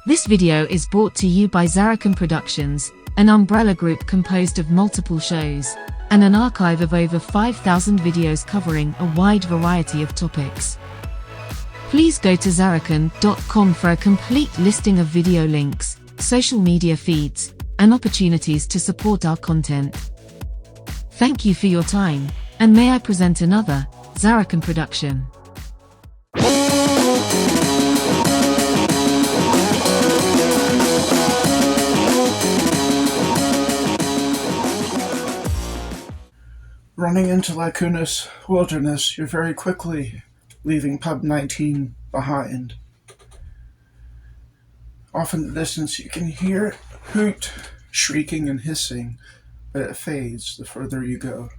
This video is brought to you by Zarrakan Productions, an umbrella group composed of multiple shows, and an archive of over 5,000 videos covering a wide variety of topics. Please go to zarrakan.com for a complete listing of video links, social media feeds, and opportunities to support our content. Thank you for your time, and may I present another Zarrakan production. Running into Lacuna's wilderness, you're very quickly leaving Pub 19 behind. Off in the distance you can hear hoot, shrieking and hissing, but it fades the further you go.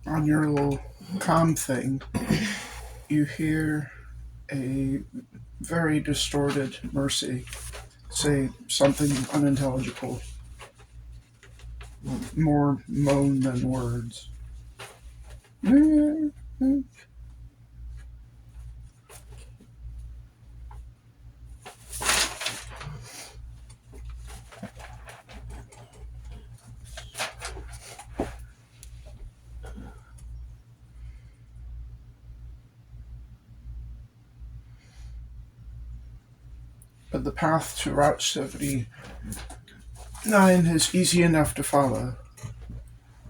On your little comm thing, you hear a very distorted Mercy say something unintelligible. More moan than words. But the path to Route 79 is easy enough to follow.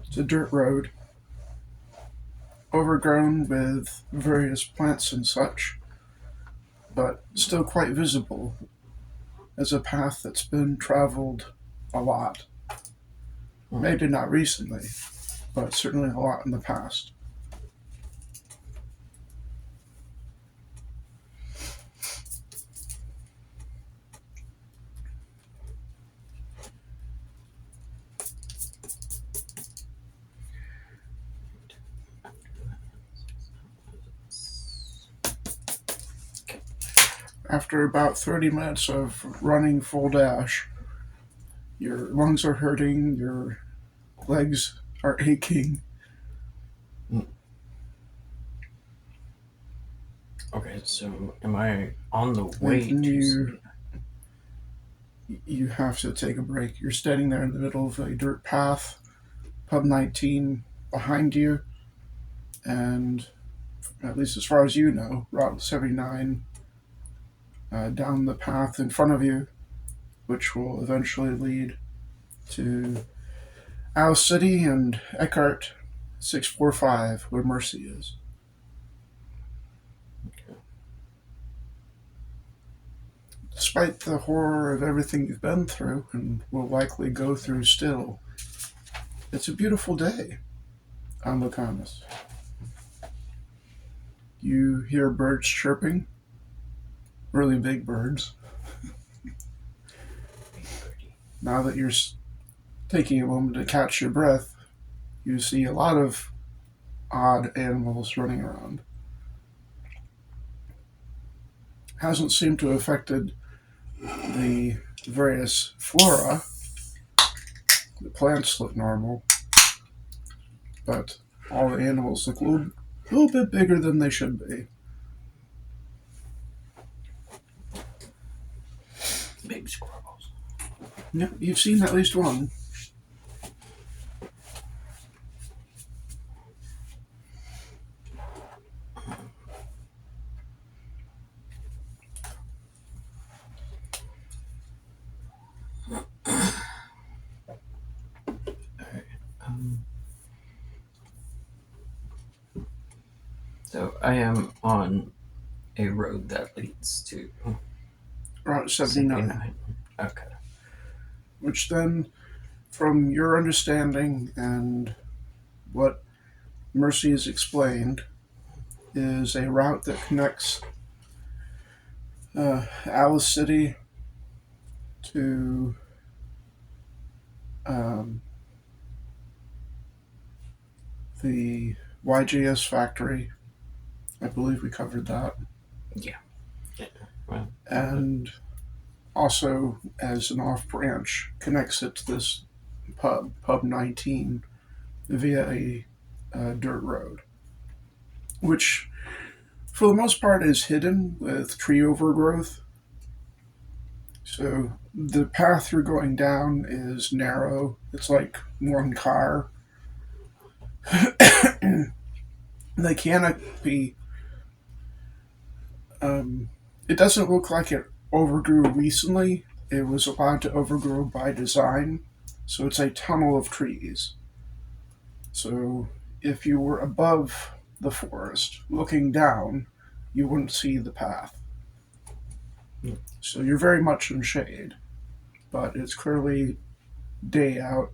It's a dirt road, overgrown with various plants and such, but still quite visible as a path that's been traveled a lot. Maybe not recently, but certainly a lot in the past. After about 30 minutes of running full dash, your lungs are hurting, your legs are aching. Okay, so am I on the way to... You have to take a break. You're standing there in the middle of a dirt path, Pub 19 behind you, and at least as far as you know, Route 79 down the path in front of you, which will eventually lead to Owl City and Eckhart 645, where Mercy is. Okay. Despite the horror of everything you've been through, and will likely go through still, it's a beautiful day on Lacuna's. You hear birds chirping, really big birds. Now that you're taking a moment to catch your breath, you see a lot of odd animals running around. Hasn't seemed to have affected the various flora. The plants look normal, but all the animals look a little bit bigger than they should be. Big squirrels. Yep, you've seen at least one. So I am on a road that leads to Route 79. Okay. Which then, from your understanding and what Mercy has explained, is a route that connects Alice City to the YJS factory. I believe we covered that. Yeah. Well, and also, as an off branch, connects it to this Pub 19, via a dirt road, which for the most part is hidden with tree overgrowth. So the path you're going down is narrow. It's like one car. The canopy, it doesn't look like it overgrew recently. It was allowed to overgrow by design. So it's a tunnel of trees. So if you were above the forest looking down, you wouldn't see the path. So you're very much in shade, but it's clearly day out.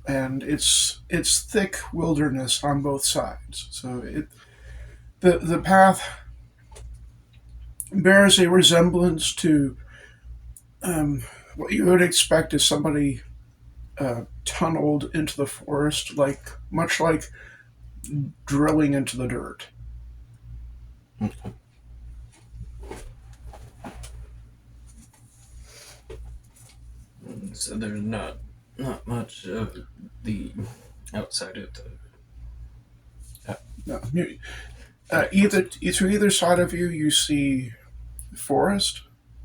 And it's thick wilderness on both sides. So the path bears a resemblance to what you would expect is somebody tunneled into the forest, much like drilling into the dirt. okay. So there's not much of the outside of the. No, either side of you see forest,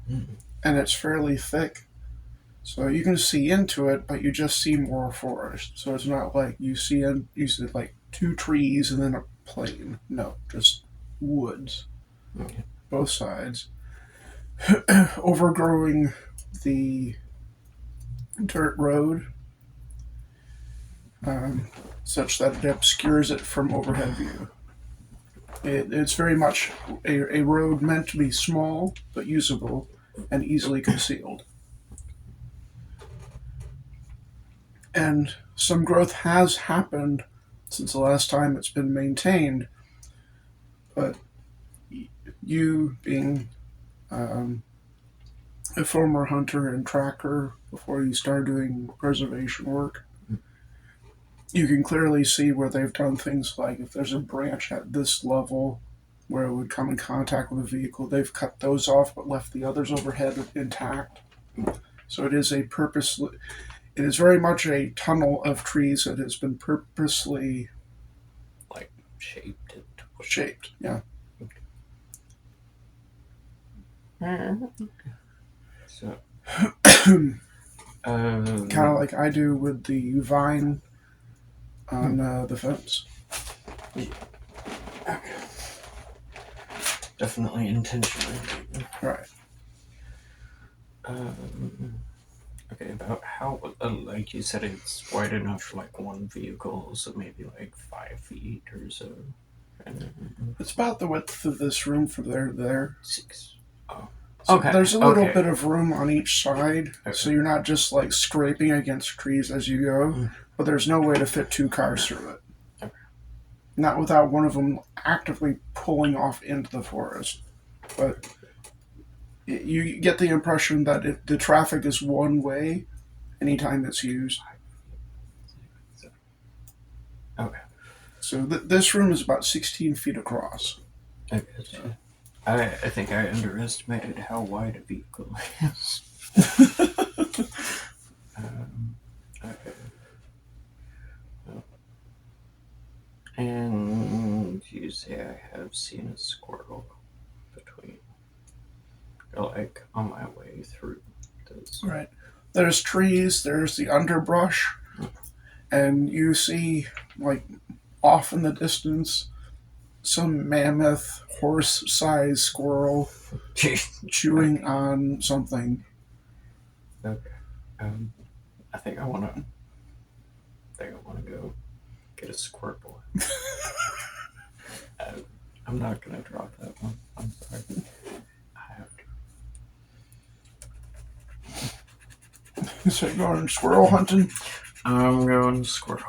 and it's fairly thick, so you can see into it, but you just see more forest. So it's not like you see like two trees and then a plain. No, just woods, Okay. both sides, overgrowing the dirt road, such that it obscures it from overhead view. It's very much a road meant to be small but usable and easily concealed. And some growth has happened since the last time it's been maintained, but you, being a former hunter and tracker before you start doing preservation work, you can clearly see where they've done things like if there's a branch at this level where it would come in contact with a vehicle, they've cut those off but left the others overhead intact. So it is very much a tunnel of trees that has been purposely Like shaped it. shaped. Yeah. So. Kind of like I do with the vine on the fence. Okay. Definitely intentionally. Right. Okay, about how, like you said, it's wide enough for like one vehicle, so maybe like 5 feet or so. It's about the width of this room from there to there. 6. Oh. So Okay. there's a little okay. bit of room on each side, so you're not just like scraping against trees as you go, but there's no way to fit 2 cars through it. Okay. Not without one of them actively pulling off into the forest. But you get the impression that if the traffic is one way anytime it's used. Okay. So this room is about 16 feet across. Okay. I think I underestimated how wide a vehicle is. Okay. Well, and you say I have seen a squirrel between, like, on my way through this. Right. There's trees, there's the underbrush, and you see, like, off in the distance, some mammoth horse-sized squirrel chewing on something. Okay. I think I want to go get a squirt boy. I'm not gonna drop that one. I'm sorry. I have to. So you're going squirrel hunting? I'm going squirrel.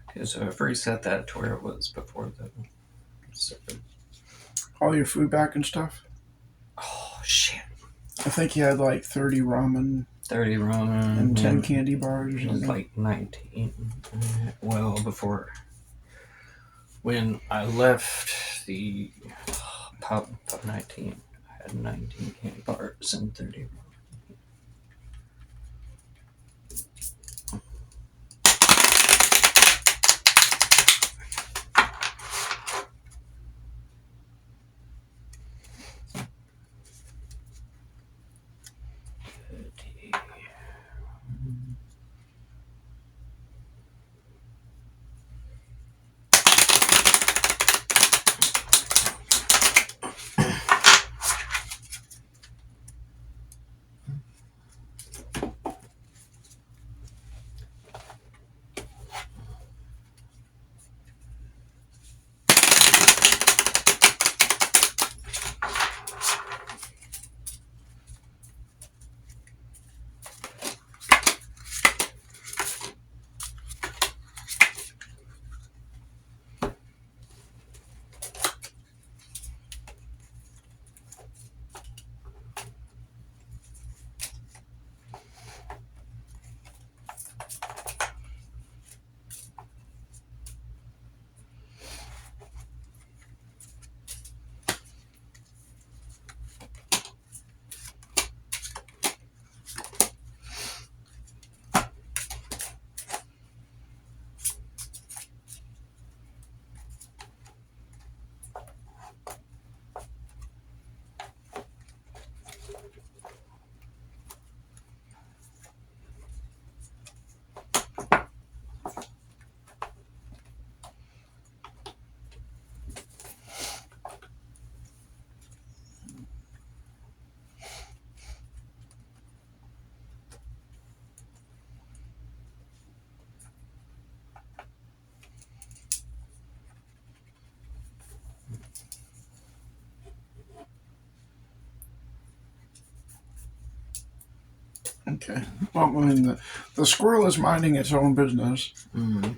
Because so I've reset that to where it was before the server. All your food back and stuff? Oh, shit. I think you had like 30 ramen 30 ramen. and 10 candy bars or It was something. like 19. Well, before. When I left the pub 19, I had 19 candy bars and 30 ramen. Okay. Well, I mean, the squirrel is minding its own business. Mm-hmm.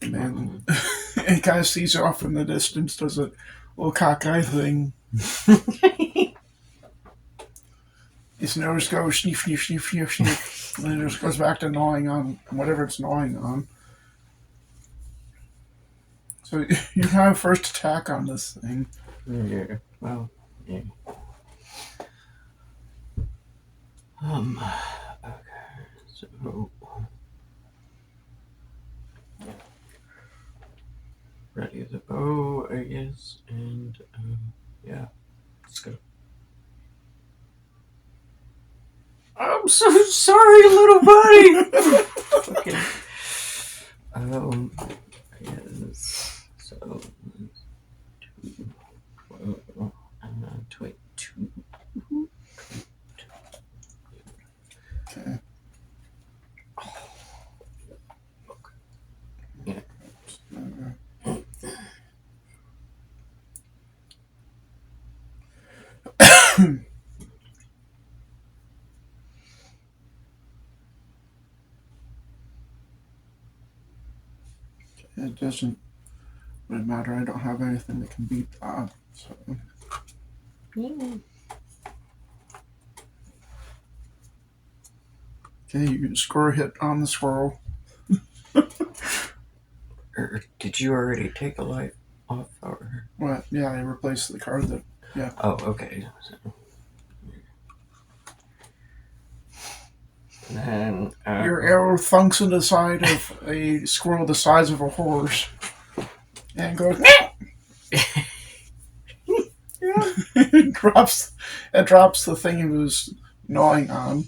And it kind of sees off in the distance, does a little cockeye thing. Its nose goes sniff, sniff, sniff, sniff, sniff. And then it just goes back to gnawing on whatever it's gnawing on. So you have first attack on this thing. Yeah, well, yeah. Okay, so... Yeah. Ready the bow, I guess, and, yeah, let's go. I'm so sorry, little buddy! Okay. Yes, so... 2, 22. Okay. Yeah. It doesn't really matter. I don't have anything that can beat that. So. Yeah. Okay, you can score a hit on the squirrel. Did you already take a life off? Or? Well, yeah, I replaced the card that. Yeah. Oh, okay. So. And then your arrow thunks into the side of a squirrel the size of a horse, and goes. it drops the thing it was gnawing on,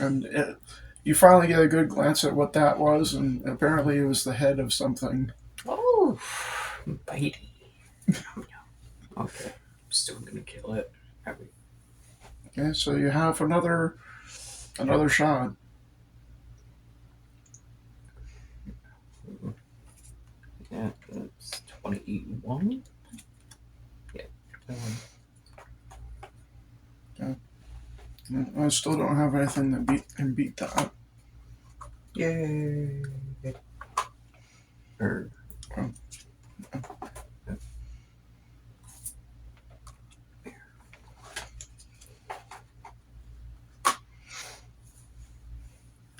and you finally get a good glance at what that was, and apparently it was the head of something. Oh, bitey. Okay, I'm still gonna kill it. Okay, so you have another shot. Yeah, it's 21. Yeah, 21. Okay. I still don't have anything that can beat that. Yay! Or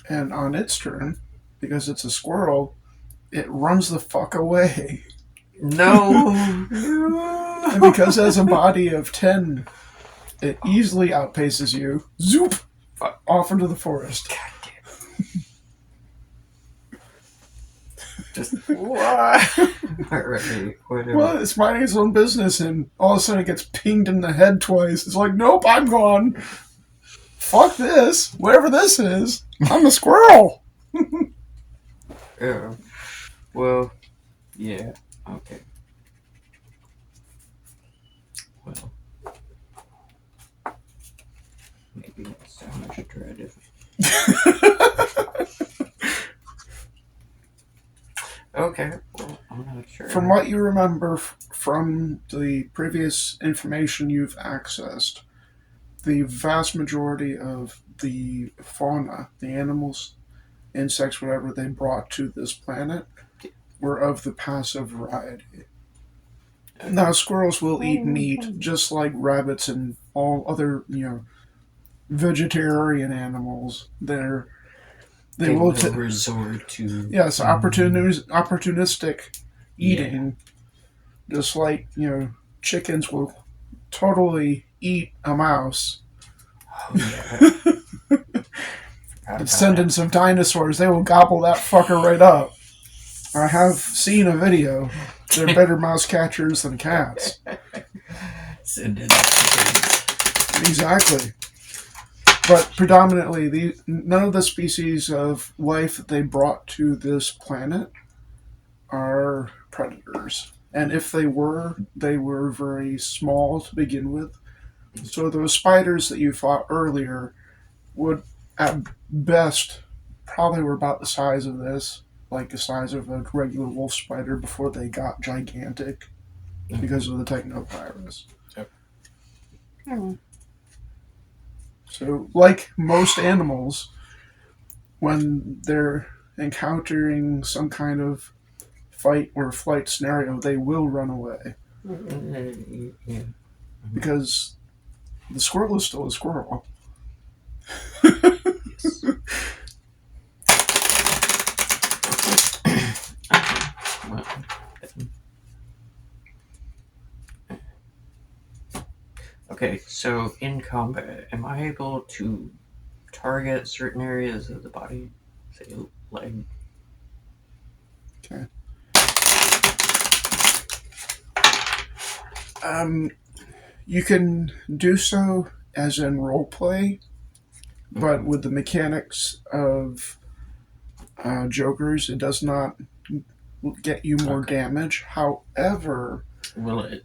and on its turn, because it's a squirrel, it runs the fuck away. no. And because it has a body of 10, it easily outpaces you. Zoop! Fuck. Off into the forest. God damn. Just what? Alright, whatever. Well, it's minding its own business, and all of a sudden it gets pinged in the head twice. It's like, nope, I'm gone. Fuck this. Whatever this is, I'm a squirrel. Yeah. Well, yeah. Okay. Well, maybe that's how I should try it. Okay. Well, I'm not sure. From what you remember from the previous information you've accessed, the vast majority of the fauna, the animals, insects, whatever they brought to this planet, were of the passive variety. Now, squirrels will eat meat just like rabbits and all other, vegetarian animals. They will resort to opportunistic eating, just like chickens will totally eat a mouse. Oh yeah. Descendants of dinosaurs, they will gobble that fucker right up. I have seen a video. They're better mouse catchers than cats. Exactly. But predominantly, none of the species of life that they brought to this planet are predators. And if they were very small to begin with. So those spiders that you fought earlier would, at best, probably were about the size of this, like the size of a regular wolf spider before they got gigantic because of the technovirus. Yep. So, like most animals, when they're encountering some kind of fight or flight scenario, they will run away. Yeah. Because the squirrel is still a squirrel. Okay, so in combat, am I able to target certain areas of the body? Say, leg? Okay. You can do so as in roleplay, but with the mechanics of Jokers, it does not get you more damage. However, Will it?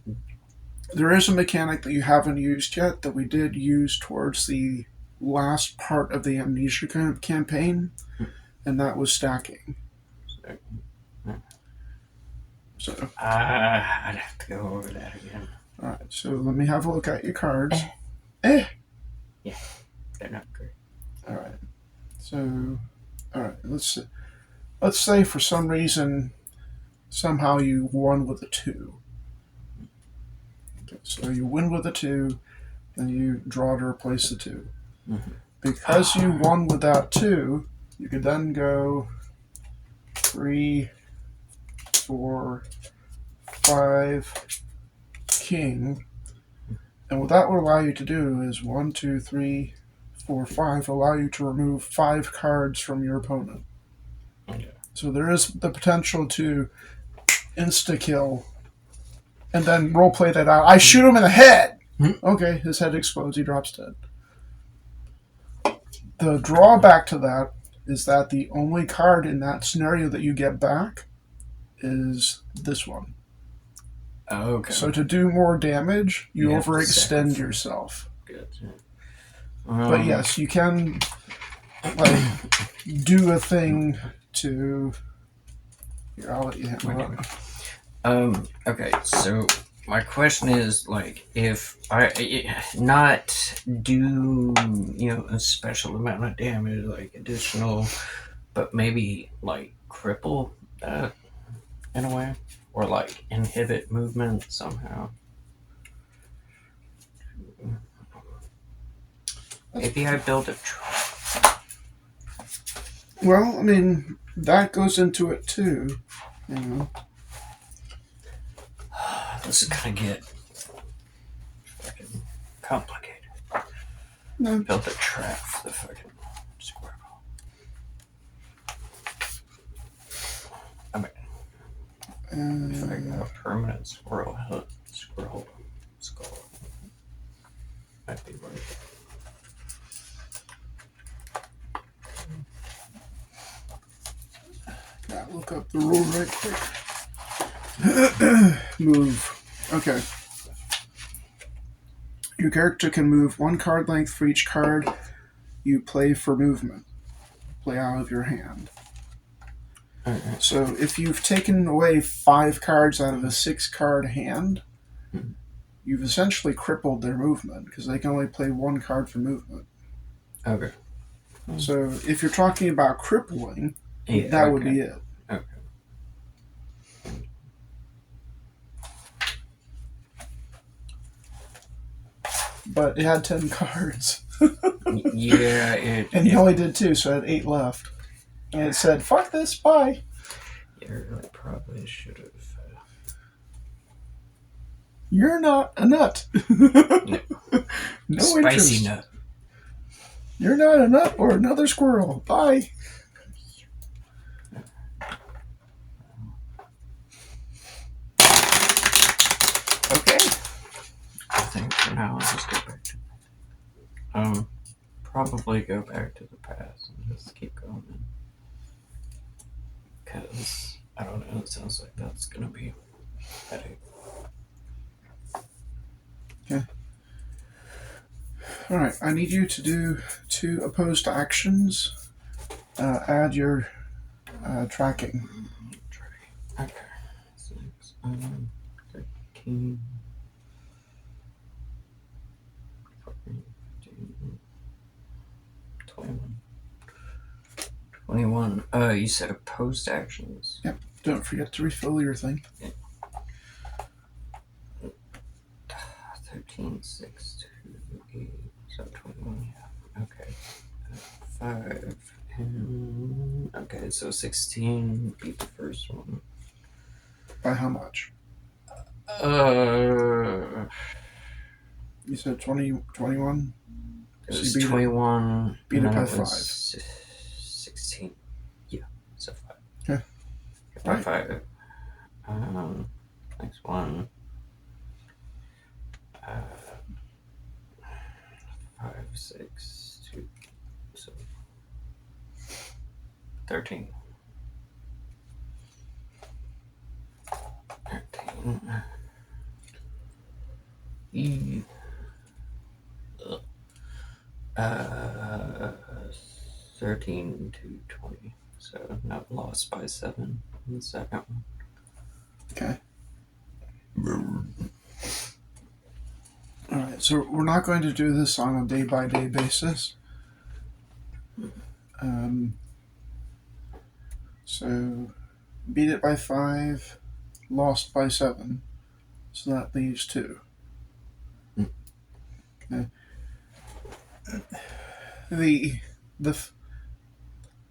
There is a mechanic that you haven't used yet that we did use towards the last part of the Amnesia campaign, and that was stacking. So I'd have to go over that again. Alright, so let me have a look at your cards. Yeah, they're not great. Alright. So, alright, let's say for some reason, somehow you won with a 2. Okay, so you win with a 2, then you draw to replace the 2. Mm-hmm. Because you won with that 2, you could then go 3, 4, 5, king. And what that will allow you to do is 1, 2, 3, 4, 5 allow you to remove 5 cards from your opponent. Okay. So there is the potential to insta-kill and then roleplay that out. I shoot him in the head! Okay, his head explodes, he drops dead. The drawback to that is that the only card in that scenario that you get back is this one. Okay. So to do more damage, you overextend yourself. Good. But yes, you can do a thing to. Here, I'll let you handle it. Okay, so my question is, if I not do, a special amount of damage, additional, but maybe, cripple that? in a way, or like inhibit movement somehow. Maybe I build a trap. Well, I mean, that goes into it too, you know. This is gonna get fucking complicated. No. Build a trap for the fucking squirrel. I mean, if I got a permanent squirrel skull, might be worth it. Gotta look up the rule right quick. Move. Okay. Your character can move one card length for each card you play for movement. Play out of your hand. Okay. So if you've taken away 5 cards out of a 6-card hand, you've essentially crippled their movement because they can only play 1 card for movement. Okay. So if you're talking about crippling, that would be it. Okay. But it had 10 cards. Yeah, and you only did 2, so it had 8 left. And it said, fuck this, bye. Yeah, I probably should have. You're not a nut. No Spicy interest. nut. You're not a nut or another squirrel. Bye. Okay. I think for now I'll just go back to probably go back to the past and just keep going. Because I don't know, it sounds like that's gonna be a headache. Okay. Alright, I need you to do 2 opposed actions. Add your tracking. Okay. 6, 13, 14, 15, 21. 21. You said opposed actions. Yep. Don't forget to refill your thing. 13, 6, 2, 8, so 21, yeah. Okay. 5, and... Okay, so 16 beat the first one. By how much? You said 20, 21? It So was you beat 21. Beat it by 5. 16. Yeah, so 5. Okay. By Right. 5. Next one. 5, 6, 2, so 13. 13. 13 to 20. So not lost by 7 in the second one. Okay. Alright, so we're not going to do this on a day-by-day basis. So, beat it by 5, lost by 7. So that leaves 2. Okay.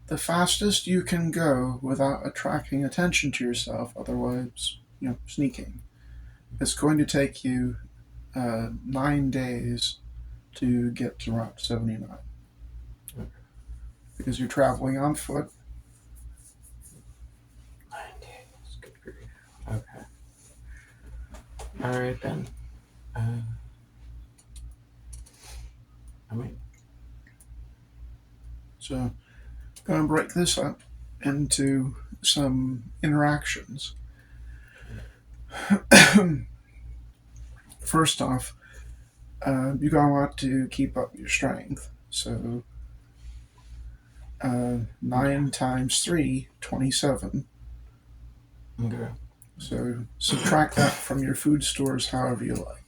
The fastest you can go without attracting attention to yourself, otherwise, sneaking, it's going to take you 9 days to get to Route 79. Because you're traveling on foot. 9 days. Good grief. Okay. Alright then. So, going to break this up into some interactions. First off, you're going to want to keep up your strength. So, 9 times 3, 27. Okay. So, subtract that from your food stores however you like.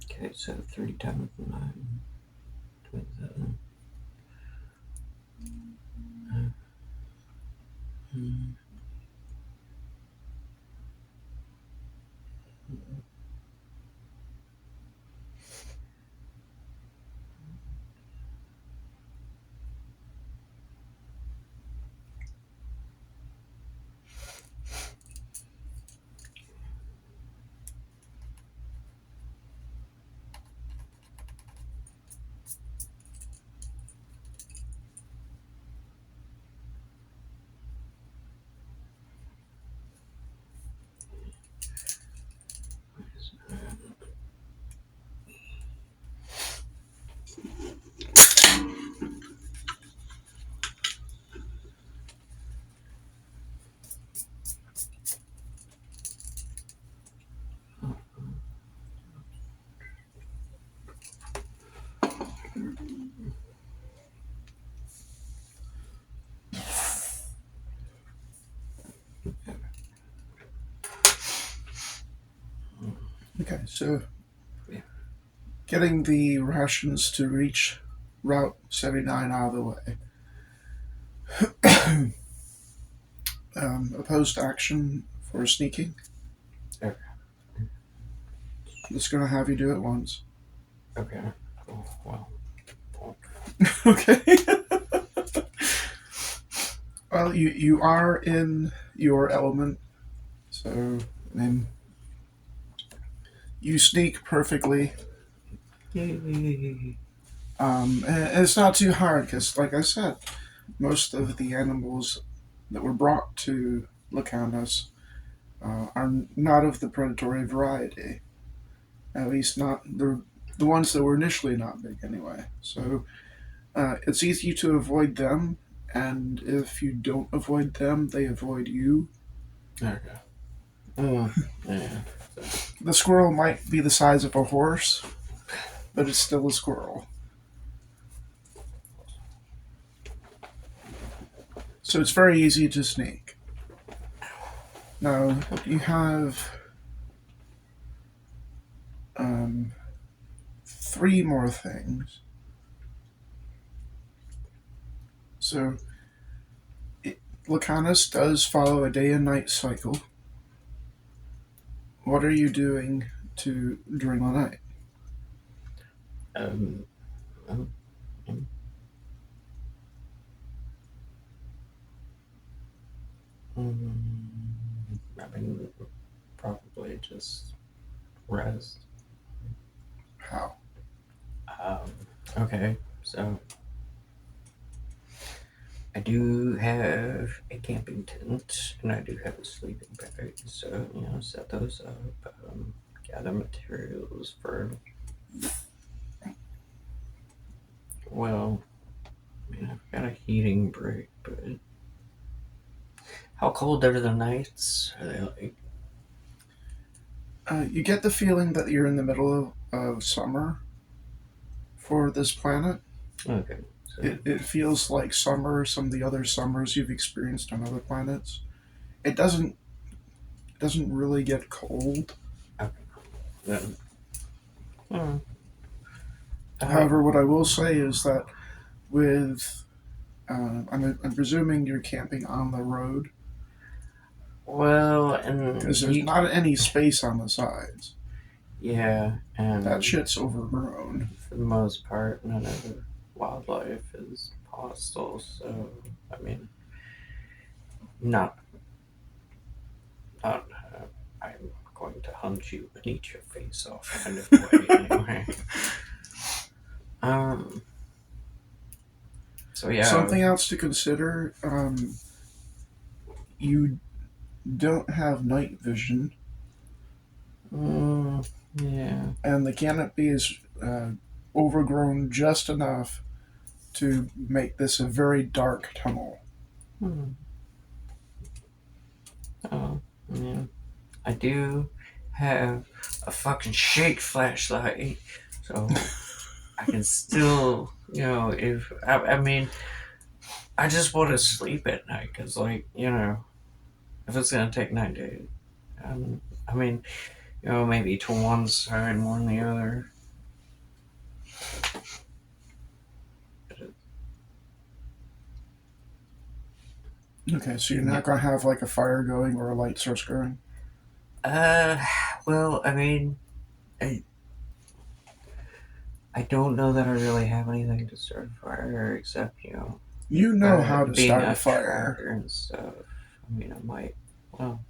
Okay, so 3 times 9, 27. Okay, so getting the rations to reach Route 79 out of the way. Opposed action for sneaking. Okay. Just gonna have you do it once. Okay. Cool. Well. Okay. Well, you are in your element, so I mean, you sneak perfectly. Yay. And it's not too hard because, like I said, most of the animals that were brought to Lacanas are not of the predatory variety. At least not the ones that were initially not big anyway. So it's easy to avoid them, and if you don't avoid them, they avoid you. Okay. Yeah. The squirrel might be the size of a horse, but it's still a squirrel. So it's very easy to sneak. Now, you have 3 more things. So, Lacanis does follow a day and night cycle. What are you doing during the night? Um, um, um, I mean, probably just rest. How? Okay, so I do have a camping tent and I do have a sleeping bag, so set those up, gather materials for. Well, I mean, I've got a heating brick, but how cold are the nights? Are they like? You get the feeling that you're in the middle of summer for this planet. Okay, so It feels like summer, some of the other summers you've experienced on other planets. It doesn't really get cold. okay, then. Hmm. However, what I will say is that with I'm presuming you're camping on the road Well, and because there's not any space on the sides. yeah, and That shit's overgrown. for the most part, none of the wildlife is hostile. So, I mean, not, I'm going to hunt you and eat your face off kind of way. Anyway. Um. So yeah. Something else to consider: you don't have night vision, Yeah. and the canopy is overgrown just enough to make this a very dark tunnel. Hmm. Oh, yeah. I do have a fucking shake flashlight, so I can still, if I mean, I just want to sleep at night because, like, if it's gonna take 9 days, I mean, maybe to one side more than the other. Okay, so you're not going to have like a fire going or a light source going? Well, I mean, I don't know that I really have anything to start a fire except, You know how to being start a a fire. tracker and stuff. I mean, I might, well,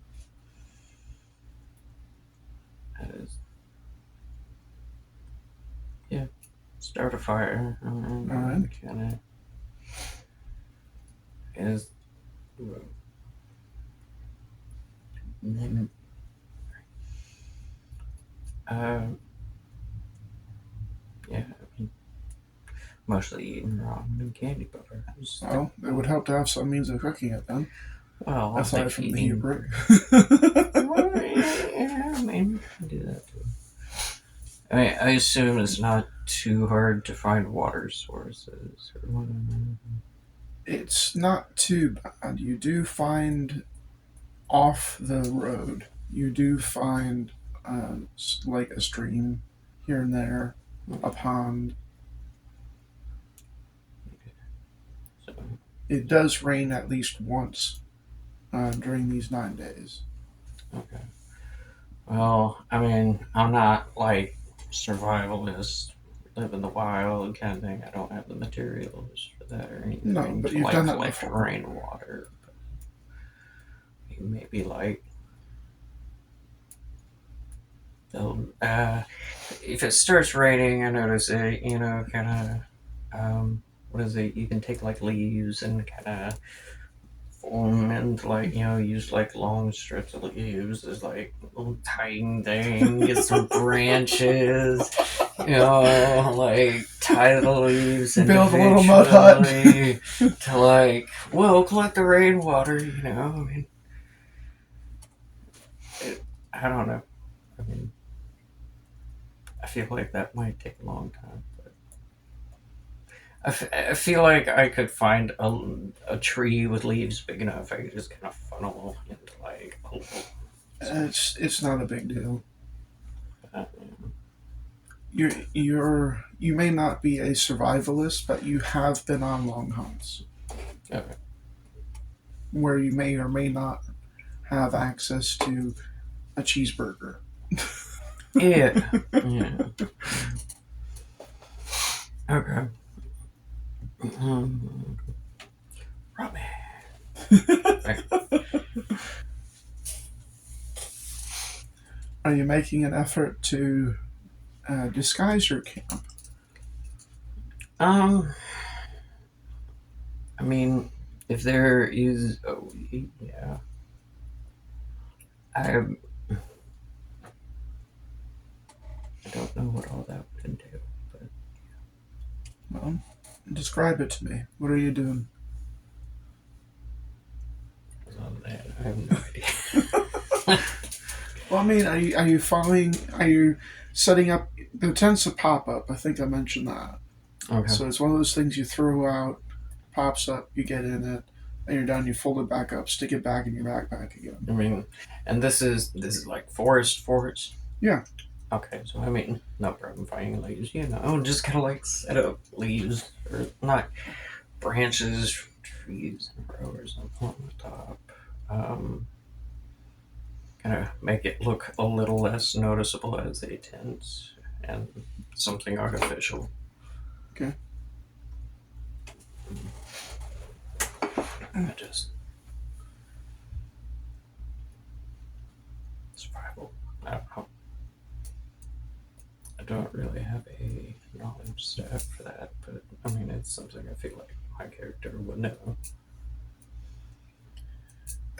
yeah, start a fire. Alright. Kind of is. Uh, yeah, I mean, mostly eating ramen and candy bars. Well, it would help to have some means of cooking it then. Well, I Aside like from the eating. Hebrew. Well, yeah, I mean, I can do that too. I mean, I assume it's not too hard to find water sources or whatever. It's not too bad. You do find off the road, you do find like a stream here and there, a pond. So, It does rain at least once during these 9 days. okay. Well, I mean, I'm not like survivalist, live in the wild kind of thing. I don't have the materials for that or No, anything but to you've like done that collect before. rainwater. Maybe like if it starts raining, I notice it, kind of, what is it? You can take like leaves and kind of form and like, use like long strips of leaves as like little tying thing, get some branches, like tie the leaves Build a little mud hut. to like, well, collect the rainwater, I mean, I don't know. I mean, I feel like that might take a long time, but I feel like I could find a tree with leaves big enough. I could just kind of funnel into like a little. It's not a big deal. Uh, You may not be a survivalist, but you have been on long hunts okay. where you may or may not have access to a cheeseburger. Yeah. Yeah. Okay. Ramen. Are you making an effort to disguise your camp? I mean, if there is, yeah, I don't know what all that would entail, but Well, describe it to me. What are you doing? other than that, I have no idea. Well, I mean, are you following? Are you setting up? The tents to pop up. I think I mentioned that. Okay. So it's one of those things you throw out, pops up, you get in it, and you're done. You fold it back up, stick it back in your backpack again. I mean, and this is like forest. Yeah. Okay, so I mean, no problem finding leaves. Just kind of like set up leaves or not branches, from trees and row or something on the top. Kind of make it look a little less noticeable as a tent and something artificial. Okay. I just survival. I don't know. I don't really have a knowledge staff for that, but I mean, it's something I feel like my character would know.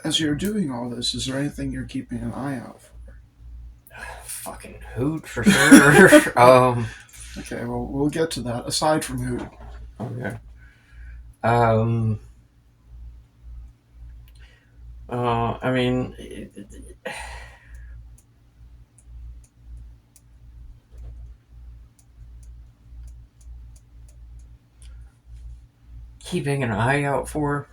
As you're doing all this, is there anything you're keeping an eye out for? Fucking hoot for sure. Okay, well, we'll get to that. Aside from who? Okay. I mean, keeping an eye out for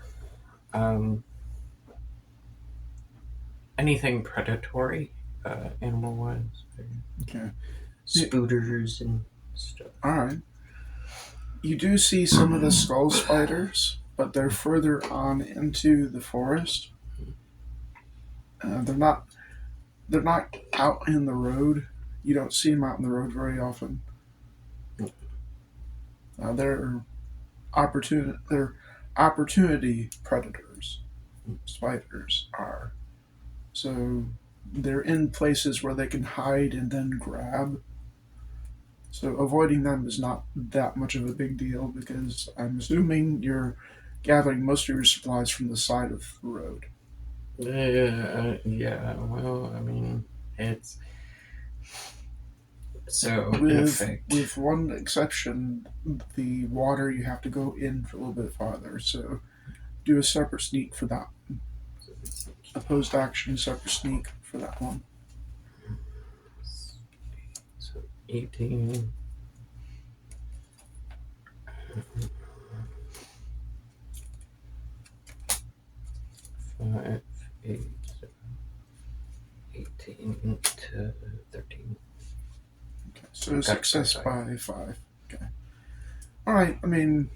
anything predatory, animal-wise. Okay. Spooters and stuff. All right. You do see some of the skull spiders but they're further on into the forest. They're not out in the road. You don't see them out in the road very often. They're opportunity predators. Spiders are. So they're in places where they can hide and then grab. So avoiding them is not that much of a big deal because I'm assuming you're gathering most of your supplies from the side of the road. Yeah, well, I mean, it's... So, in With effect... with one exception, the water you have to go in a little bit farther. So do a separate sneak for that. Opposed action, separate sneak for that one. So, 18... 5, 8, 18 to 13. Okay, so success by 5. Okay. All right. I mean,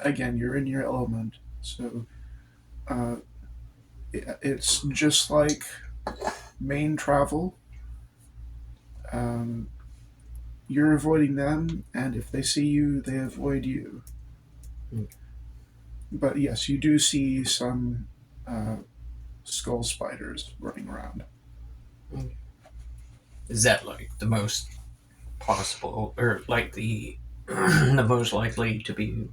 again, you're in your element, so it's just like main travel. You're avoiding them, and if they see you, they avoid you. But yes, you do see some skull spiders running around. Is that like the most possible, or like the the most likely to be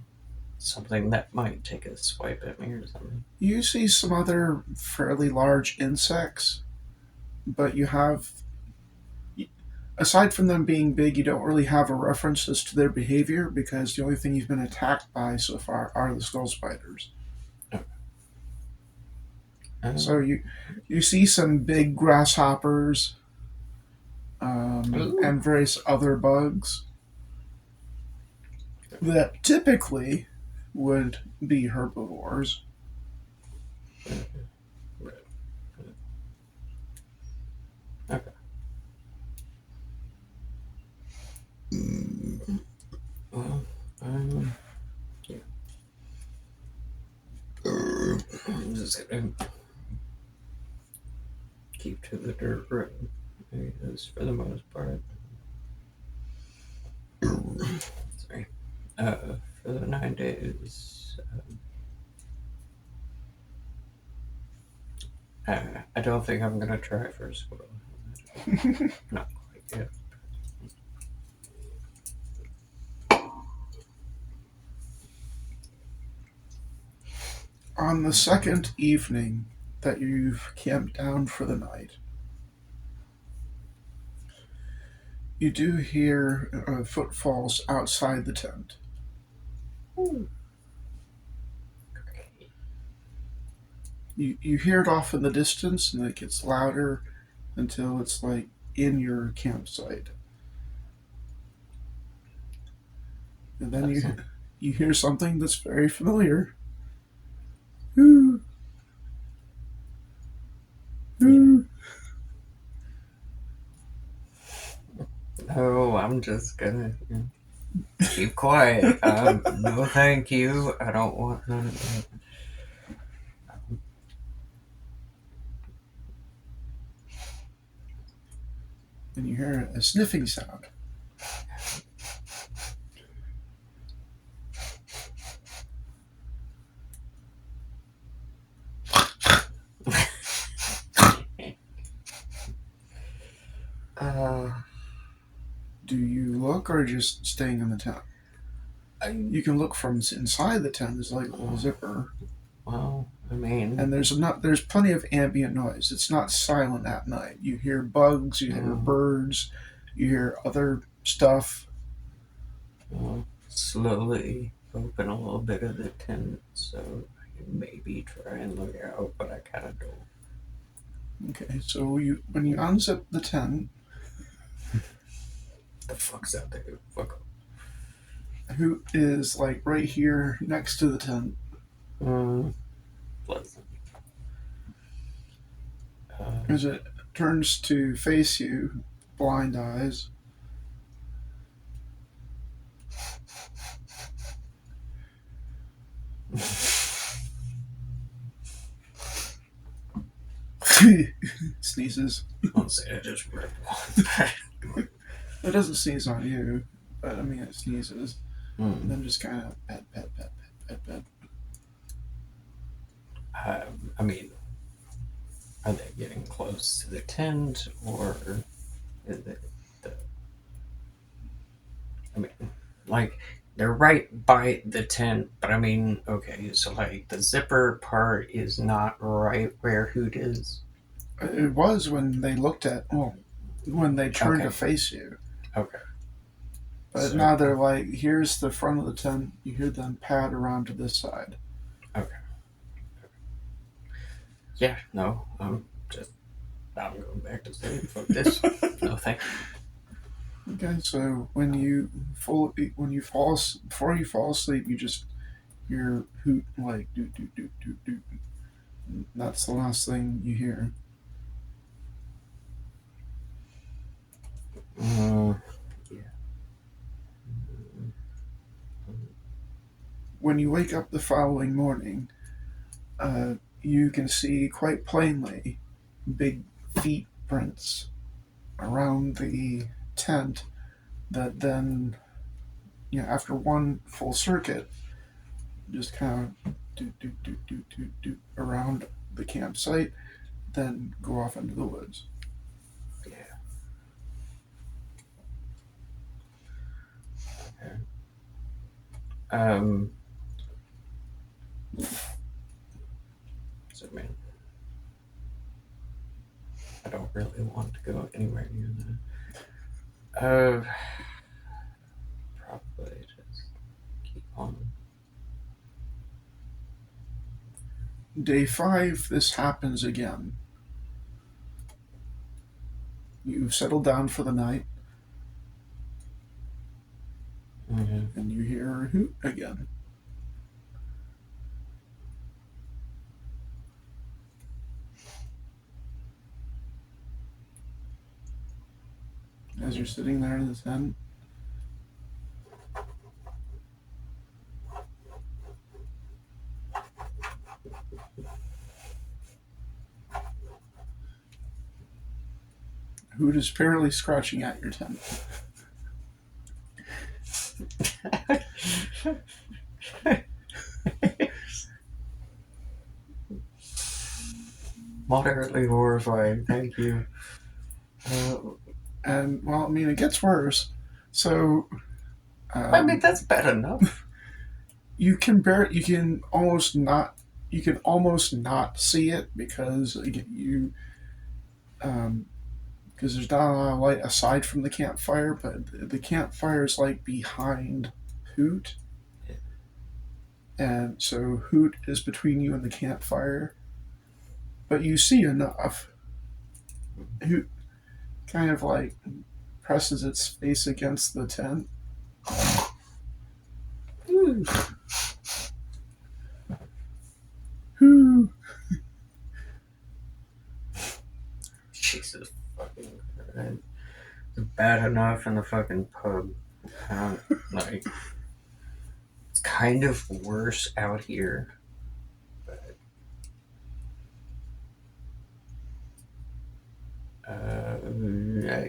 something that might take a swipe at me or something? You see some other fairly large insects, but you have, aside from them being big, you don't really have a reference as to their behavior because the only thing you've been attacked by so far are the skull spiders. So you see some big grasshoppers and various other bugs that typically would be herbivores. Okay. Well, yeah. I'm just gonna keep to the dirt road areas for the most part. Sorry. For the 9 days, I don't think I'm gonna try for a squirrel. Not quite yet. On the second evening that you've camped down for the night, you do hear footfalls outside the tent. You hear it off in the distance, and it gets louder until it's like in your campsite. And then you hear something that's very familiar. Ooh. Ooh. No, I'm just gonna keep quiet. No, thank you. I don't want none of that. And you hear a sniffing sound. Do you look or just staying in the tent? You can look from inside the tent. There's like a little zipper. Well, I mean, and there's plenty of ambient noise. It's not silent at night. You hear bugs, you hear birds, you hear other stuff. Slowly open a little bit of the tent so I can maybe try and look out, but I kind of don't. Okay, so when you unzip the tent, the fuck's out there? Fuck up. Who is like right here next to the tent? Pleasant. As it turns to face you, blind eyes. Sneezes. Honestly, I just ripped one. It doesn't sneeze on you, but I mean it sneezes. And Mm. then just kind of pet, pet, pet, pet, pet, pet. I mean, are they getting close to the tent, or is it the? I mean, like they're right by the tent, but I mean, okay, so like the zipper part is not right where Hoot is. It was when they looked at, well, when they turned Okay. to face you. Okay. But So- now they're like, here's the front of the tent. You hear them pad around to this side. Okay. Yeah. No. I'm going back to sleep. Fuck this. No, thank you. Okay, so before you fall asleep, you just hear Hoot like doot doot doot doot doot. And that's the last thing you hear. Yeah. When you wake up the following morning, you can see quite plainly big feet prints around the tent that then, after one full circuit, just kind of do around the campsite, then go off into the woods. Yeah. Okay. So, man, I don't really want to go anywhere near that. Probably just keep on. Day 5, this happens again. You've settled down for the night, Mm-hmm. and you hear a hoot again. As you're sitting there in the tent, Hoot is apparently scratching at your tent. Moderately horrifying. Thank you. And, well, I mean, it gets worse. So, I mean, that's bad enough. you can almost not see it because because there's not a lot of light aside from the campfire, but the campfire is like behind Hoot, and so Hoot is between you and the campfire, but you see enough. Hoot kind of like presses its face against the tent. Whoo! Jesus fucking Christ. It's bad enough in the fucking pub. Like, it's kind of worse out here. But,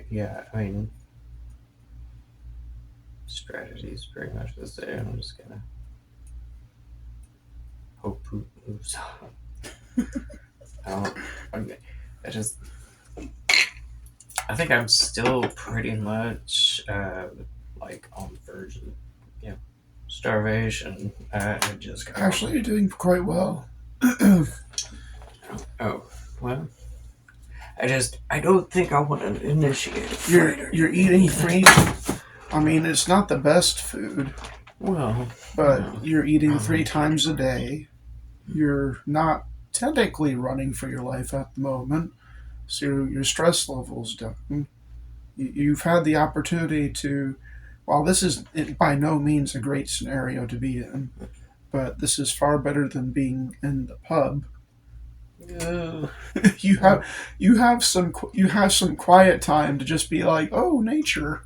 yeah, I mean, strategy's pretty much the same. I'm just gonna hope Poop moves on. I think I'm still pretty much like on the verge of starvation. I just got Actually, you're doing quite well. Oh well, I don't think I want to initiate a fight. You're eating free. I mean, it's not the best food, Well, but you're eating 3 times a day. You're not technically running for your life at the moment, so your stress level's down. You've had the opportunity to, while this is by no means a great scenario to be in, but this is far better than being in the pub. you have some quiet time to just be like, oh, nature.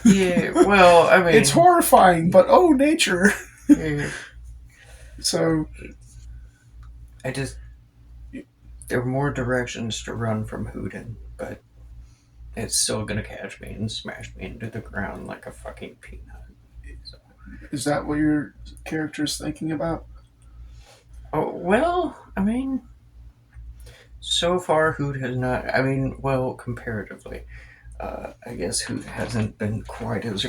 yeah. Well, I mean, It's horrifying, but oh, nature. yeah. So I just there are more directions to run from Hooten, but it's still gonna catch me and smash me into the ground like a fucking peanut. So. is that what your character's thinking about? Oh well, I mean, so far Hoot has not. I mean, well, comparatively, I guess Hoot hasn't been quite as.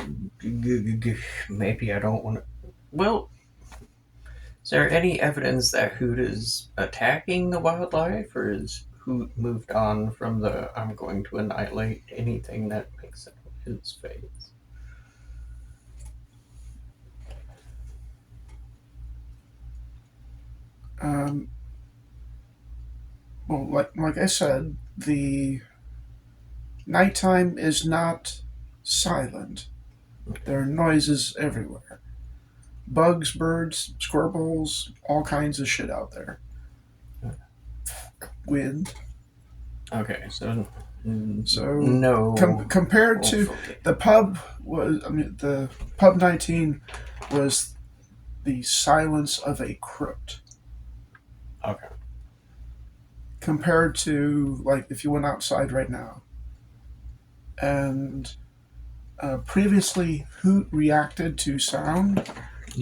Maybe I don't want to. Well, is there any evidence that Hoot is attacking the wildlife, or is Hoot moved on from the "I'm going to annihilate anything that makes it his face"? Um, well, like I said, the nighttime is not silent. There are noises everywhere. Bugs, birds, squirrels, all kinds of shit out there. Wind. Okay, so So no. compared to the pub the pub 19 was the silence of a crypt. Okay. Compared to like if you went outside right now, and previously Hoot reacted to sound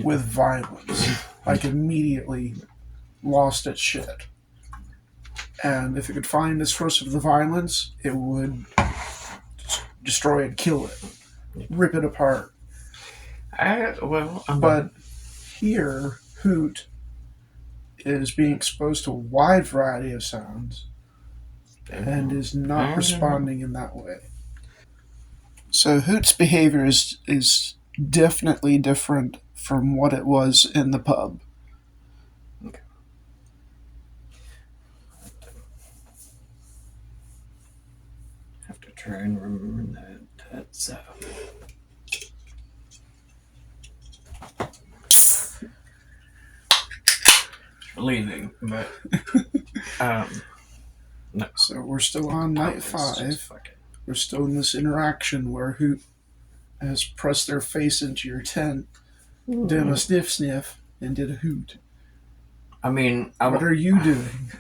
with violence, like immediately lost its shit. And if it could find the source of the violence, it would destroy it, kill it, rip it apart. But here, Hoot is being exposed to a wide variety of sounds and is not responding in that way. So Hoot's behavior is definitely different from what it was in the pub. Okay. Have to try and remember that's leaving, but no. So we're still on night 5. We're still in this interaction where Hoot has pressed their face into your tent, did a sniff sniff, and did a hoot. I mean, what are you doing?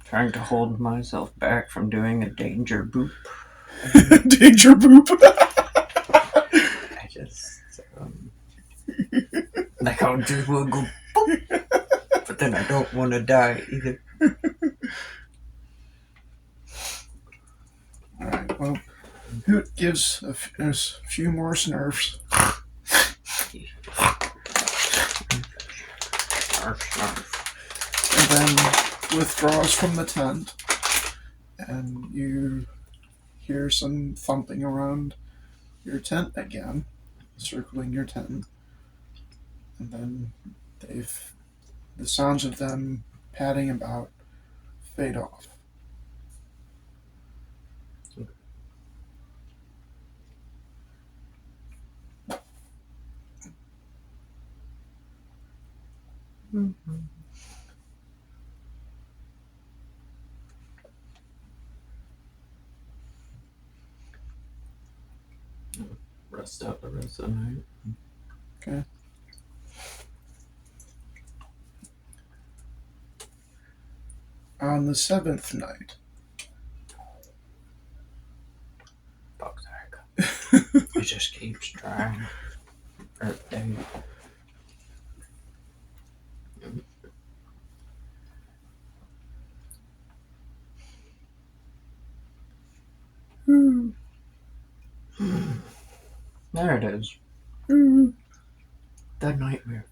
Trying to hold myself back from doing a danger boop. Danger boop. I just like I'll just will go boop, but then I don't want to die either. All right. Well, Hoot gives a few more snurfs. And then withdraws from the tent, and you hear some thumping around your tent again, circling your tent, and then the sounds of them padding about fade off. Mm-hmm. Rest out the rest of the night. Okay. On the 7th night. Fuck Zarrakan. He just keeps trying. There it is. The nightmare.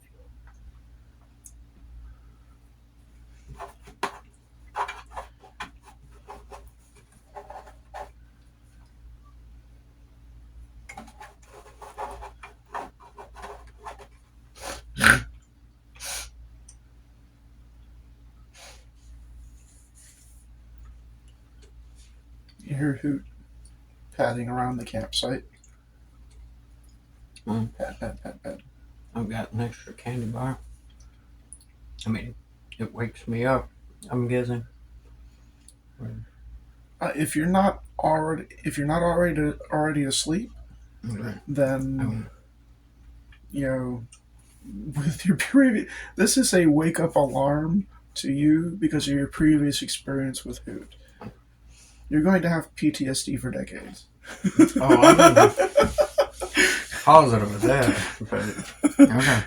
You hear Hoot padding around the campsite. Pat, pat, pat, pat. I've got an extra candy bar. I mean, it wakes me up, I'm guessing. If you're not already asleep, then you know with your previous. This is a wake up alarm to you because of your previous experience with Hoot. You're going to have PTSD for decades. Oh, I don't positive with that, but okay.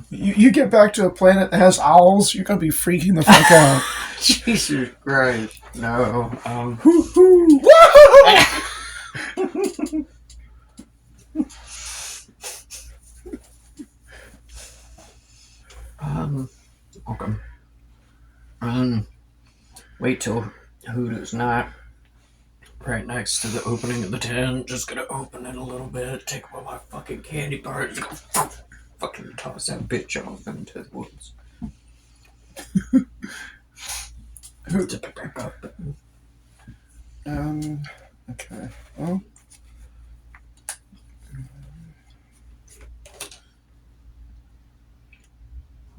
You get back to a planet that has owls, you're gonna be freaking the fuck out. Jesus Christ, no. Woo-hoo! Okay. Wait till Hootoo's not right next to the opening of the tent. Just gonna open it a little bit, take one of my fucking candy bars, go fucking toss that bitch off into the woods. Zip it back up. Okay. Well.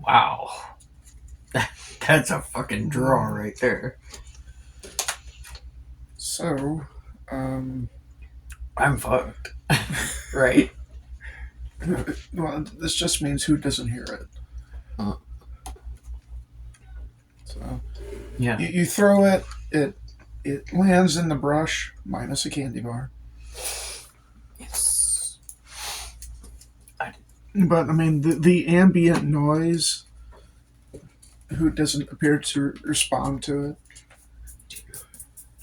Wow. That's a fucking draw right there. So, I'm fucked. Right? well, this just means who doesn't hear it. So, Yeah. you throw it, it lands in the brush, minus a candy bar. Yes. But, I mean, the ambient noise, who doesn't appear to respond to it.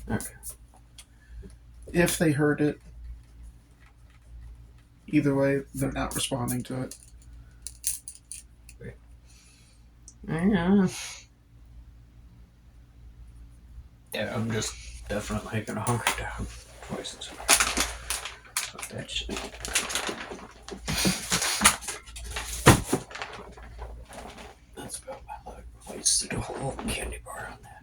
Okay. If they heard it, either way, they're not responding to it. Yeah. Yeah, I'm just definitely gonna hunker down twice as hard. Fuck that shit. That's about my luck. Wasted a whole candy bar on that.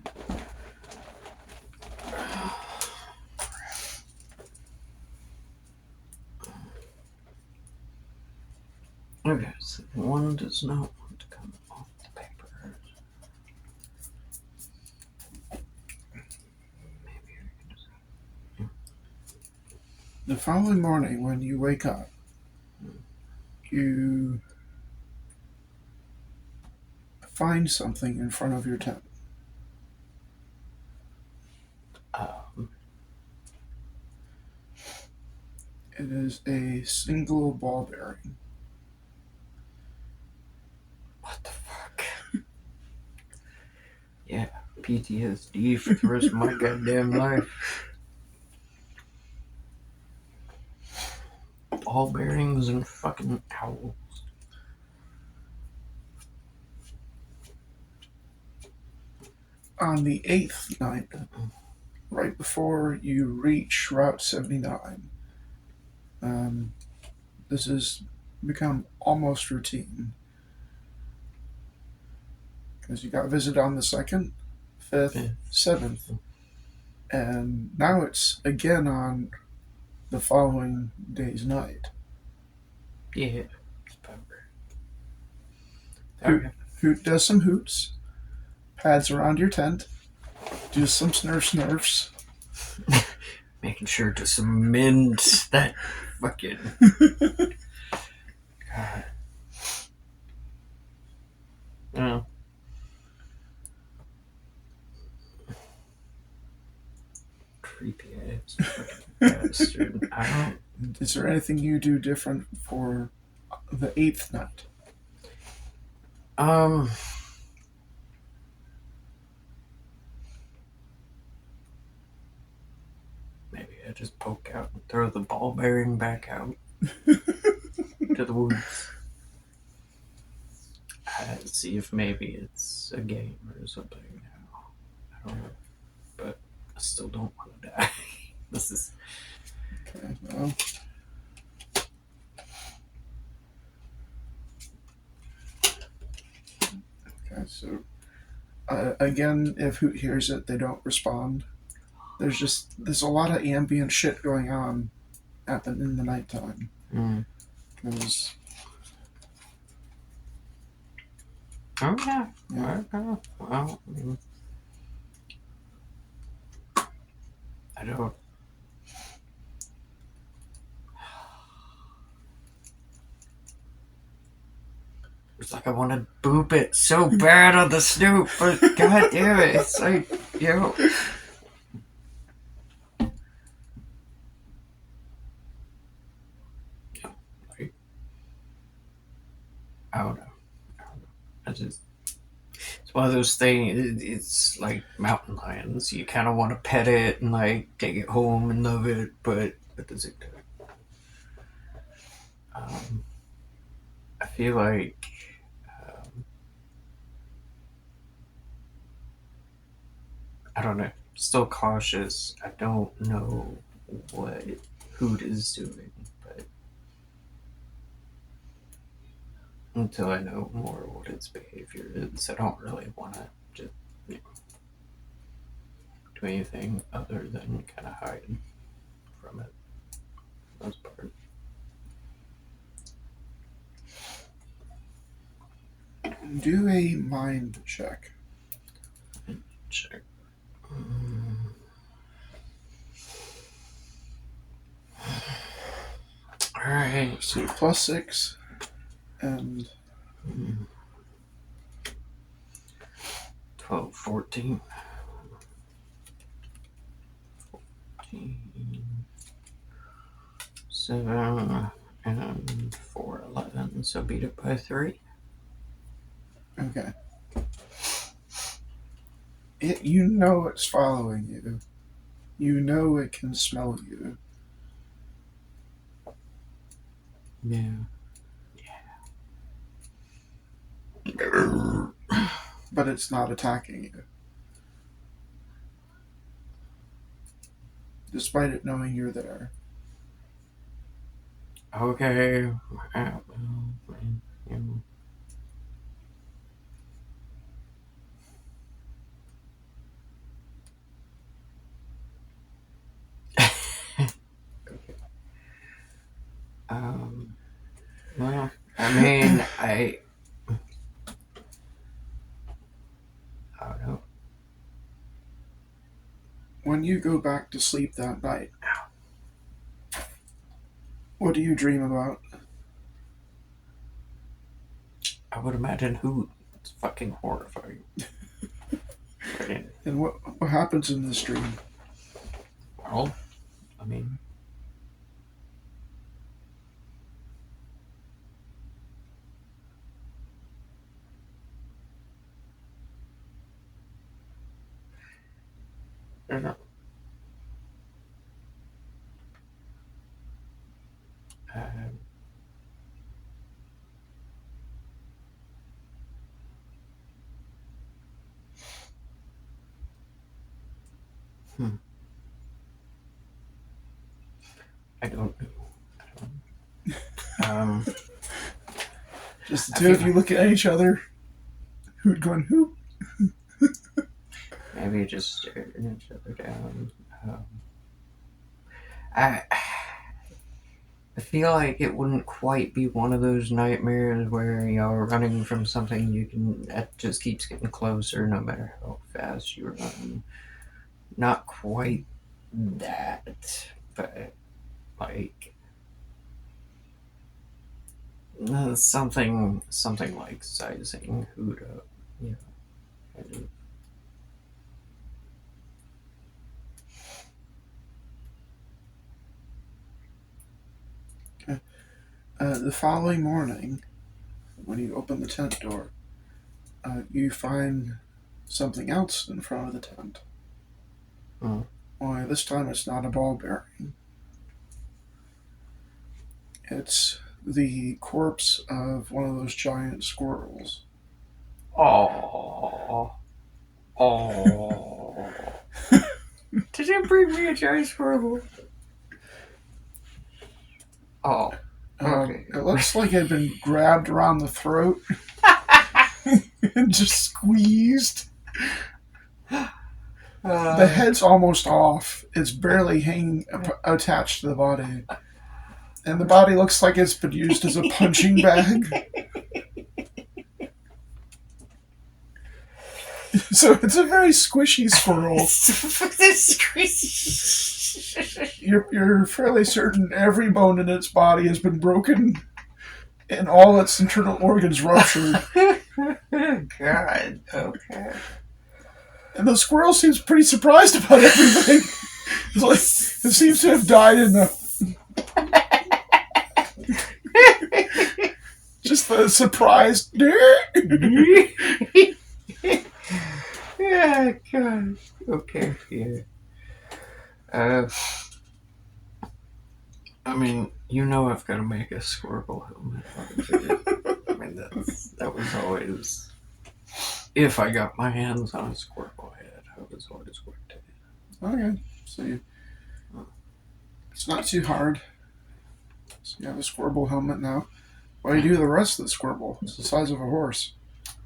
Okay, so one does not want to come off the paper. Maybe I can just. The following morning, when you wake up, you find something in front of your tent. It is a single ball bearing. What the fuck? Yeah, PTSD for the rest of my goddamn life. Ball bearings and fucking owls. On the 8th night, right before you reach Route 79, this has become almost routine. Because you got visit on the 2nd, 5th, 7th, and now it's again on the following day's night. Yeah, it's pepper. Okay. Hoot does some hoots, pads around your tent, do some snurfs. Making sure to cement that fucking. God. Oh. Creepy ass fucking bastard. I don't. Is there anything you do different for the 8th night? Maybe I just poke out and throw the ball bearing back out to the woods. See if maybe it's a game or something. I don't know. But I still don't want to die. This is. Okay, well. Okay, so again, if Hoot hears it, they don't respond. There's a lot of ambient shit going on in the nighttime. Because Oh yeah. Yeah. Okay. Well, I don't. It's like I want to boop it so bad on the snoot, but god damn it, it's like, I don't know. It's one of those things. It's like mountain lions. You kind of want to pet it and like take it home and love it, but what does it do? I feel like I don't know. Still cautious. I don't know what Hoot is doing, but until I know more what its behavior is, I don't really want to just do anything other than kind of hide from it. For the most part. Do a mind check. Check. Alright. So +6 and 12, 14. 7 and 4, 11. So beat it by 3. okay. You know it's following you. You know it can smell you. Yeah. But it's not attacking you. Despite it knowing you're there. Okay. Well, I mean, I don't know. When you go back to sleep that night, what do you dream about? I would imagine Hoot. It's fucking horrifying. And what happens in this dream? Well, I mean, I don't know. I don't know. Just the two of you looking at each other. Who'd gone who? Maybe just staring each other down. I feel like it wouldn't quite be one of those nightmares where you're running from something that just keeps getting closer no matter how fast you run. Not quite that, but like something like sizing Hoot up, kind of. The following morning, when you open the tent door, you find something else in front of the tent. Only this time it's not a ball bearing. It's the corpse of one of those giant squirrels. Oh. Did you bring me a giant squirrel? Oh. Okay. It looks like it had been grabbed around the throat and just squeezed. The head's almost off. It's barely hanging attached to the body. And the body looks like it's been used as a punching bag. So it's a very squishy squirrel. You're fairly certain every bone in its body has been broken and all its internal organs ruptured. God, okay. And the squirrel seems pretty surprised about everything. It's like, it seems to have died in the... Just the surprise. Yeah, God. Okay, yeah. I mean, I've got to make a squirrel helmet out of it. I mean, that was always... If I got my hands on a squirrel head, I was always going to. Okay, so it's not too hard. So you have a squirrel helmet now. What do you do with the rest of the squirrel? It's the size of a horse.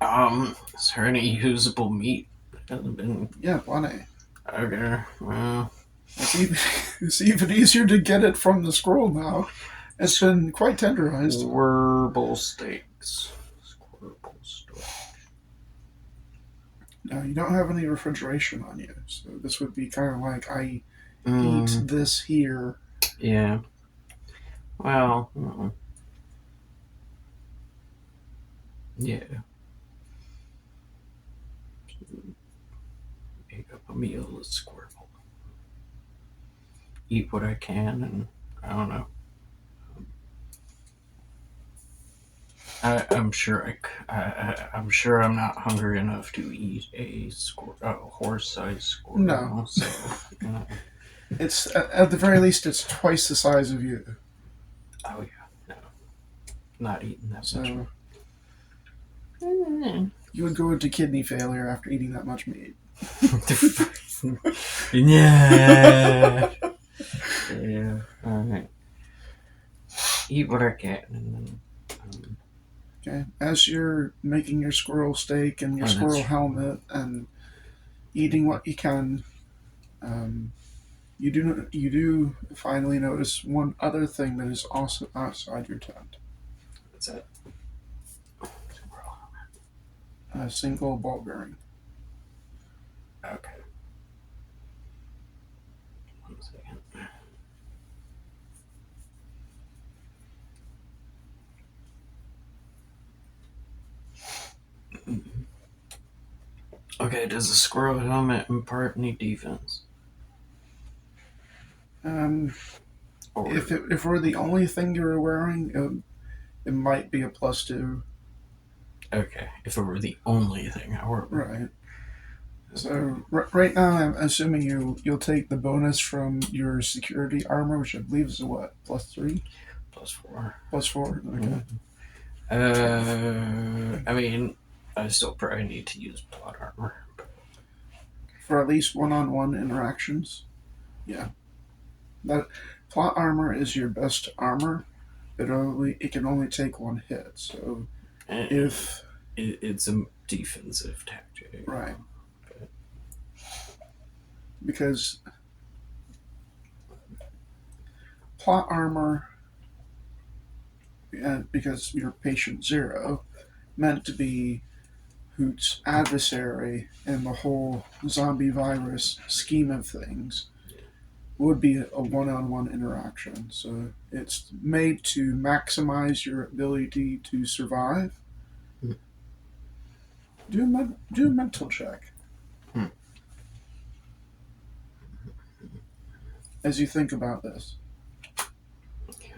Is there any usable meat that hasn't been... Yeah, plenty. Okay, well... It's even easier to get it from the squirrel now. It's been quite tenderized. Squirrel steaks. Squirrel steak. Now, you don't have any refrigeration on you, so this would be kind of like I eat this here. Yeah. Well, yeah. Make up a meal with squirrel. Eat what I can, and I don't know. I'm sure I'm sure I'm not hungry enough to eat a horse-sized squirrel. No. So, It's at the very least, it's twice the size of you. Oh yeah, no, not eating that So much. you would go into kidney failure after eating that much meat. Yeah. Yeah. All right. Eat what I can, and then. Okay, as you're making your squirrel steak and your squirrel helmet and eating what you can, you do finally notice one other thing that is also outside your tent. What's that? A single ball bearing. Okay. 1 second. Okay, does the squirrel helmet impart any defense? If it were the only thing you were wearing, it might be a +2. Okay, if it were the only thing I wore. Right. So right now, I'm assuming you'll take the bonus from your security armor, which I believe is what, +3? +4. +4. Okay. I mean, I still probably need to use plot armor. For at least one-on-one interactions. Yeah. That plot armor is your best armor. It can only take one hit. So if it's a defensive tactic, right, because plot armor, because you're patient 0, meant to be Hoot's adversary in the whole zombie virus scheme of things, would be a one-on-one interaction. So it's made to maximize your ability to survive. Do a mental check. As you think about this. Okay.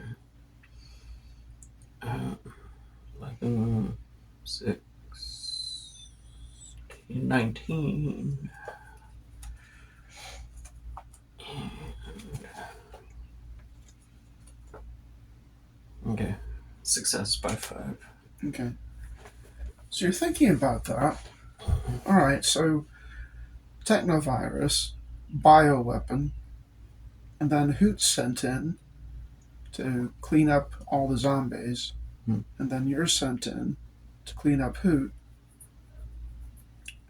11, 6, 19. Okay. Success by 5. Okay. So you're thinking about that. Alright, so technovirus, bioweapon, and then Hoot's sent in to clean up all the zombies, and then you're sent in to clean up Hoot.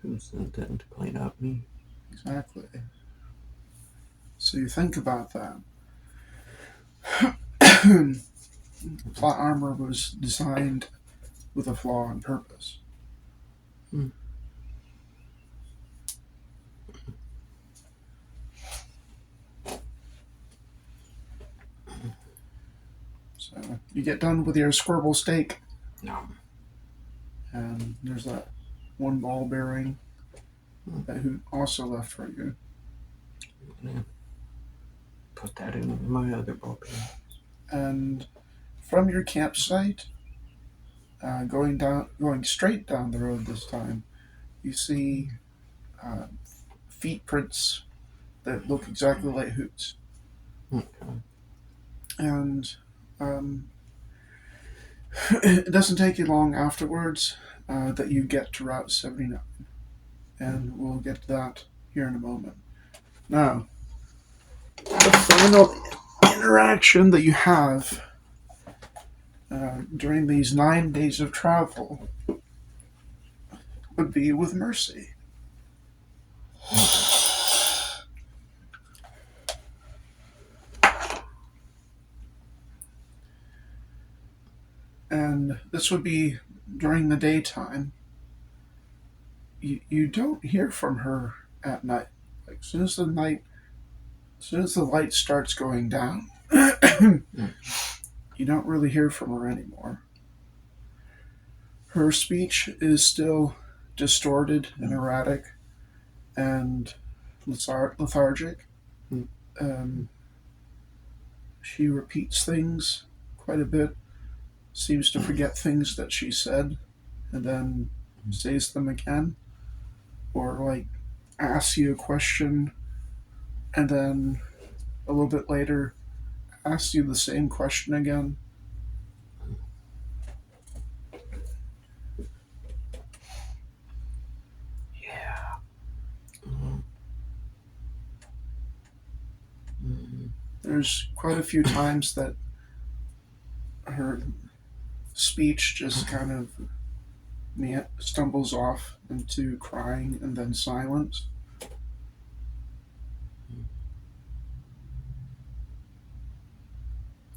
Who's sent in to clean up me? Exactly. So you think about that. Plot armor was designed with a flaw on purpose. So You get done with your squirrel steak, No. and there's that one ball bearing that who also left for you. I'm gonna put that in my other ball pen. And from your campsite, going straight down the road this time, you see uh, feet prints that look exactly like Hoot's. Okay. And it doesn't take you long afterwards that you get to Route 79. And we'll get to that here in a moment. Now, the final interaction that you have during these 9 days of travel would be with Mercy. And this would be during the daytime. You don't hear from her at night. Like as soon as the light starts going down, you don't really hear from her anymore. Her speech is still distorted and erratic and lethargic. She repeats things quite a bit, seems to forget things that she said, and then says them again. Or, like, asks you a question, and then a little bit later asks you the same question again. Yeah. There's quite a few times that her speech just kind of stumbles off into crying and then silence.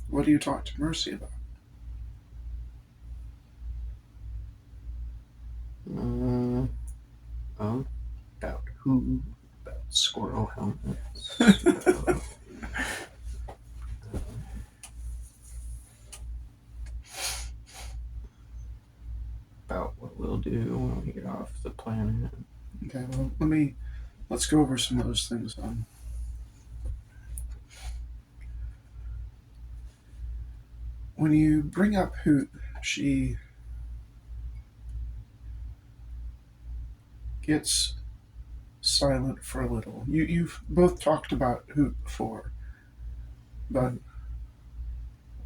What do you talk to Mercy about? About who? About squirrel helmets. About what we'll do when we get off the planet. Okay, well, let's go over some of those things then. When you bring up Hoot, she gets silent for a little. You've both talked about Hoot before, but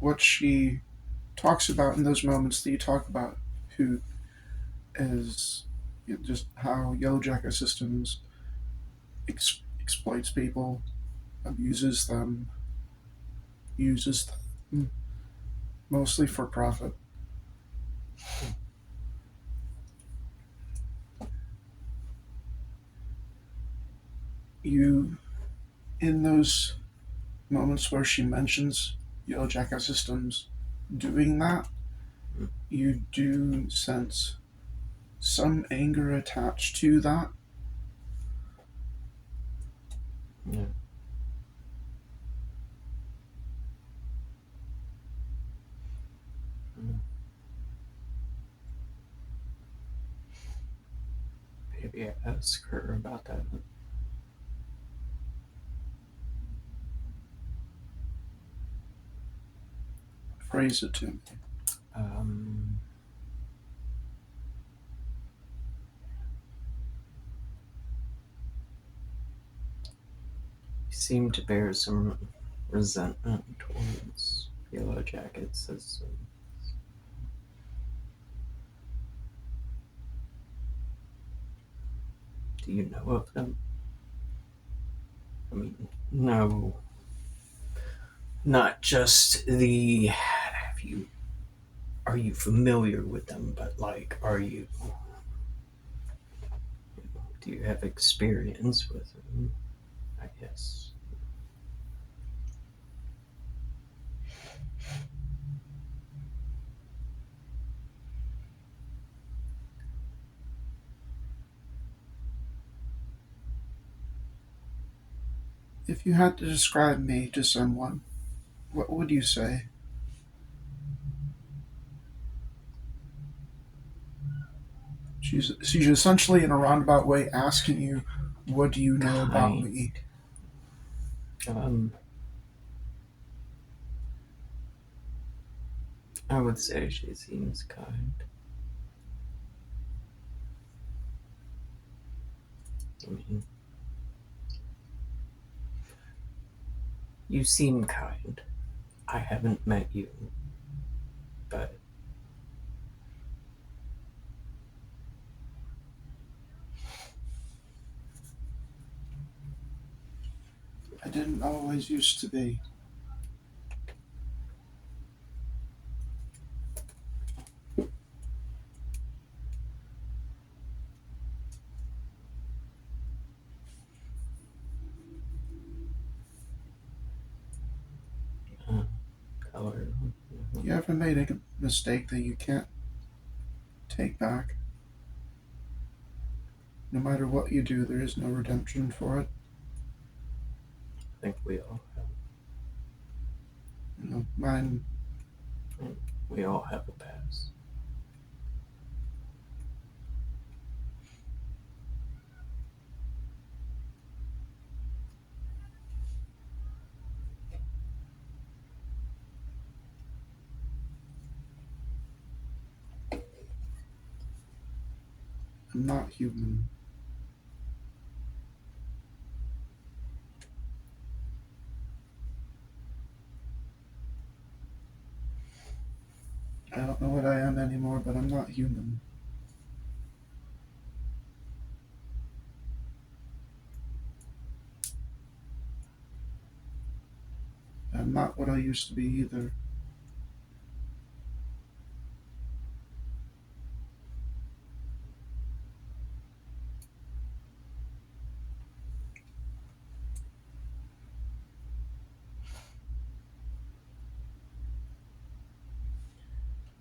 what she talks about in those moments that you talk about Hoot is just how Yellow Jacket Systems exploits people, abuses them, uses them, mostly for profit. You, in those moments where she mentions Yellow Jacket Systems doing that, you do sense some anger attached to that. Yeah. Maybe ask her about that. Phrase it to me. You seem to bear some resentment towards Yellow Jacket Systems. Do you know of them? I mean, no. Not just the. Are you familiar with them? But like, are you? Do you have experience with them? I guess. If you had to describe me to someone, what would you say? She's essentially in a roundabout way asking you, what do you know about Kind. me? I would say she seems kind. I mean, you seem kind. I haven't met you, but I didn't always used to be. color. You ever made a mistake that you can't take back? No matter what you do, there is no redemption for it. I think we all have. You know, mine. We all have a past. I'm not human. I don't know what I am anymore, but I'm not human. I'm not what I used to be either.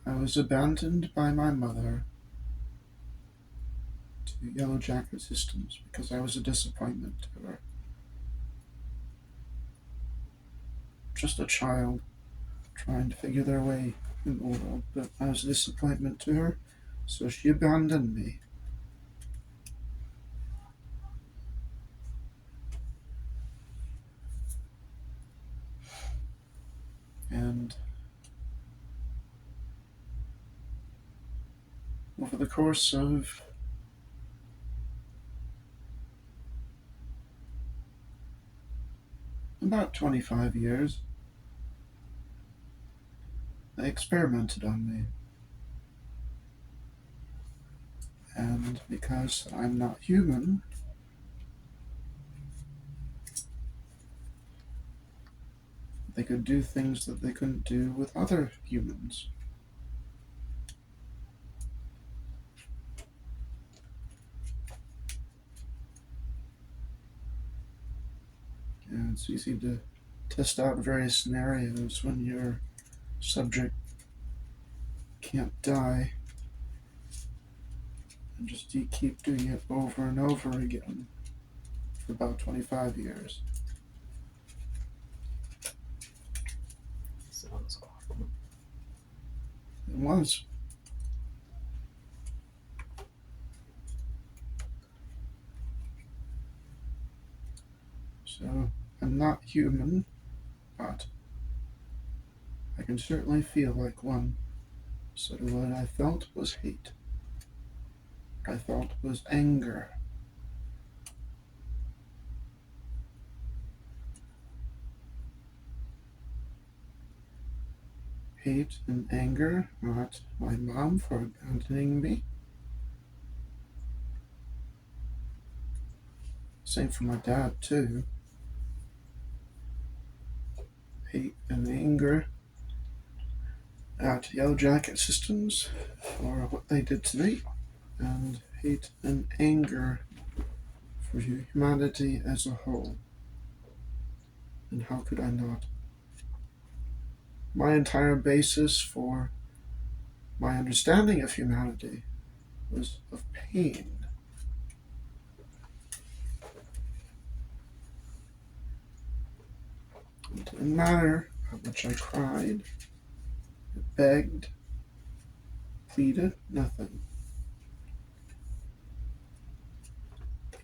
I was abandoned by my mother to Yellow Jacket Systems because I was a disappointment to her. Just a child trying to figure their way in the world, but I was a disappointment to her, so she abandoned me. And over the course of about 25 years, they experimented on me. And because I'm not human, they could do things that they couldn't do with other humans. And it's easy to test out various scenarios when your subject can't die and just keep doing it over and over again for about 25 years. Sounds awful. It was. So, I'm not human, but I can certainly feel like one. So what I felt was hate. What I felt was anger. Hate and anger at my mom for abandoning me. Same for my dad, too. Hate and anger at Yellow Jacket Systems for what they did to me. And hate and anger for humanity as a whole. And how could I not? My entire basis for my understanding of humanity was of pain. It didn't matter how much I cried, begged, pleaded, nothing.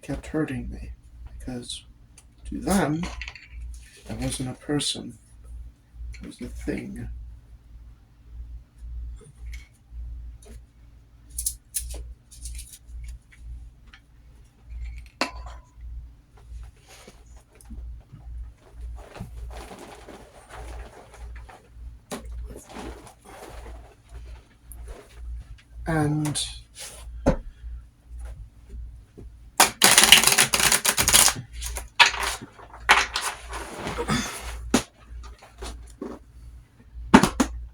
kept hurting me, because to them, I wasn't a person. It was a thing. And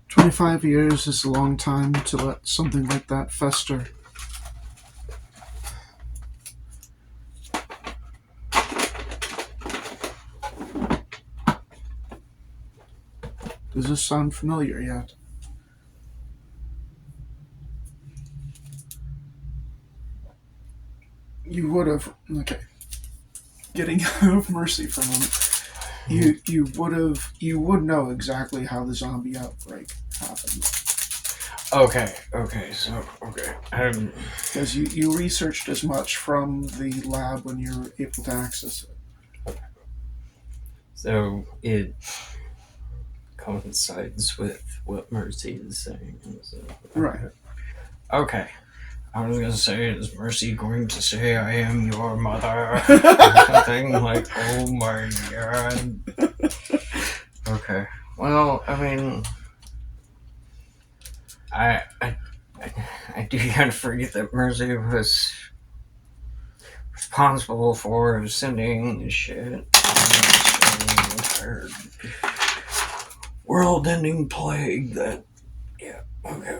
25 years is a long time to let something like that fester. Does this sound familiar yet? You would have, okay, getting out of Mercy for a moment, you would know exactly how the zombie outbreak happened. Okay. Because you researched as much from the lab when you were able to access it. So it coincides with what Mercy is saying. So, Right. Okay. I was going to say, is Mercy going to say, I am your mother? Or something like, oh my god. Okay. Well, I mean, I do kind of forget that Mercy was responsible for sending shit. Entire world-ending plague that, yeah, okay.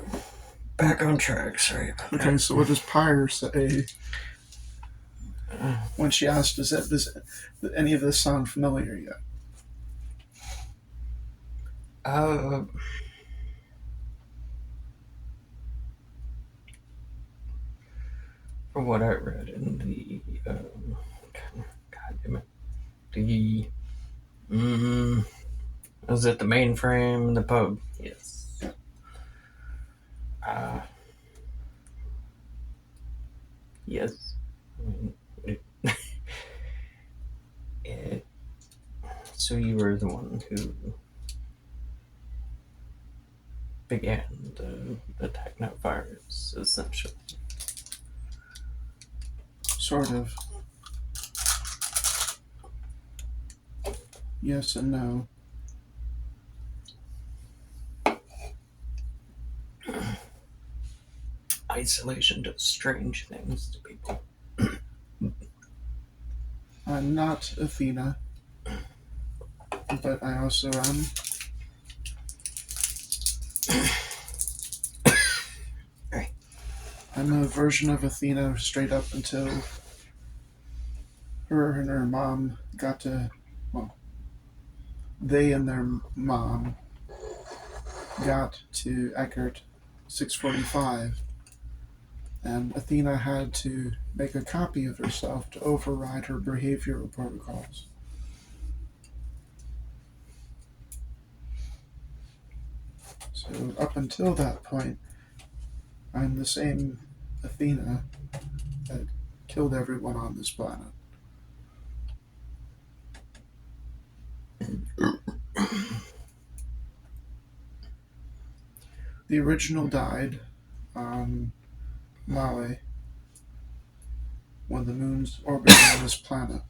Back on track, sorry about that. Okay, so what does Pyre say when she asked, does any of this sound familiar yet? From what I read in the, god damn it, was it the mainframe in the pub? Yes. Yes. So you were the one who began the technovirus, essentially. Sort of. Yes and no. Isolation does strange things to people. I'm not Athena, but I also am. I'm a version of Athena straight up until her and her mom got to, well, they and their mom got to Eckert 645, and Athena had to make a copy of herself to override her behavioral protocols. So up until that point, I'm the same Athena that killed everyone on this planet. The original died on Maui when the moon's orbiting on this planet.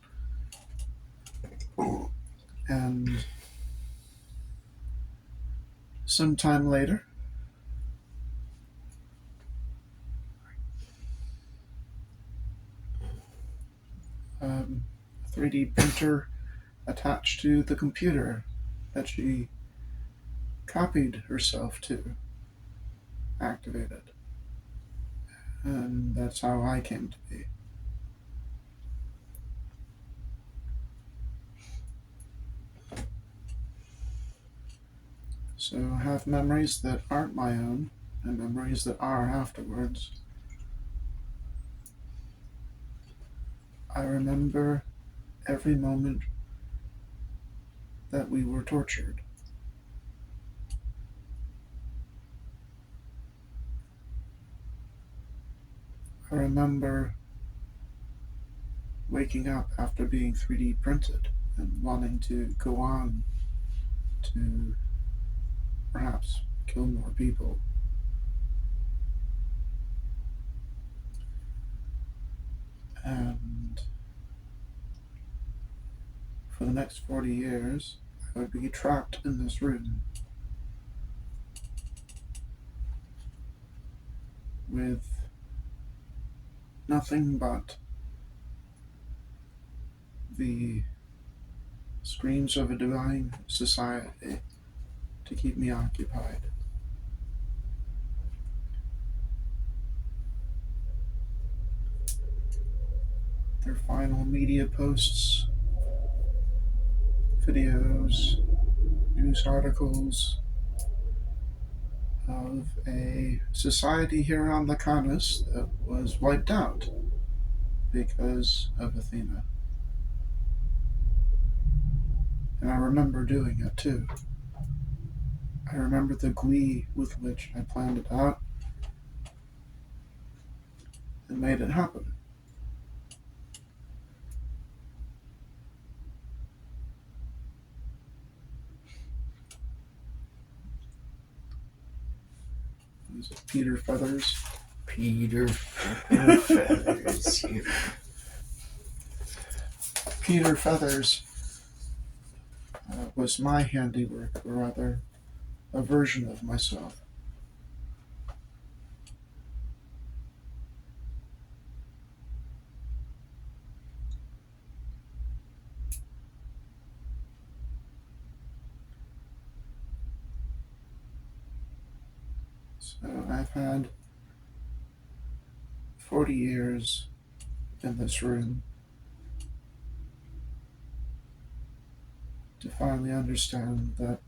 And sometime later, a 3D printer attached to the computer that she copied herself to activated. And that's how I came to be. So I have memories that aren't my own, and memories that are afterwards. I remember every moment that we were tortured. I remember waking up after being 3D printed and wanting to go on to perhaps kill more people. And for the next 40 years, I would be trapped in this room with nothing but the screams of a divine society to keep me occupied. Their final media posts, videos, news articles of a society here on Lacanus that was wiped out because of Athena. And I remember doing it too. I remember the glee with which I planned it out and made it happen. Is it Peter Feathers? Peter Feathers. Peter Feathers was my handiwork, or rather, a version of myself. So I've had 40 years in this room to finally understand that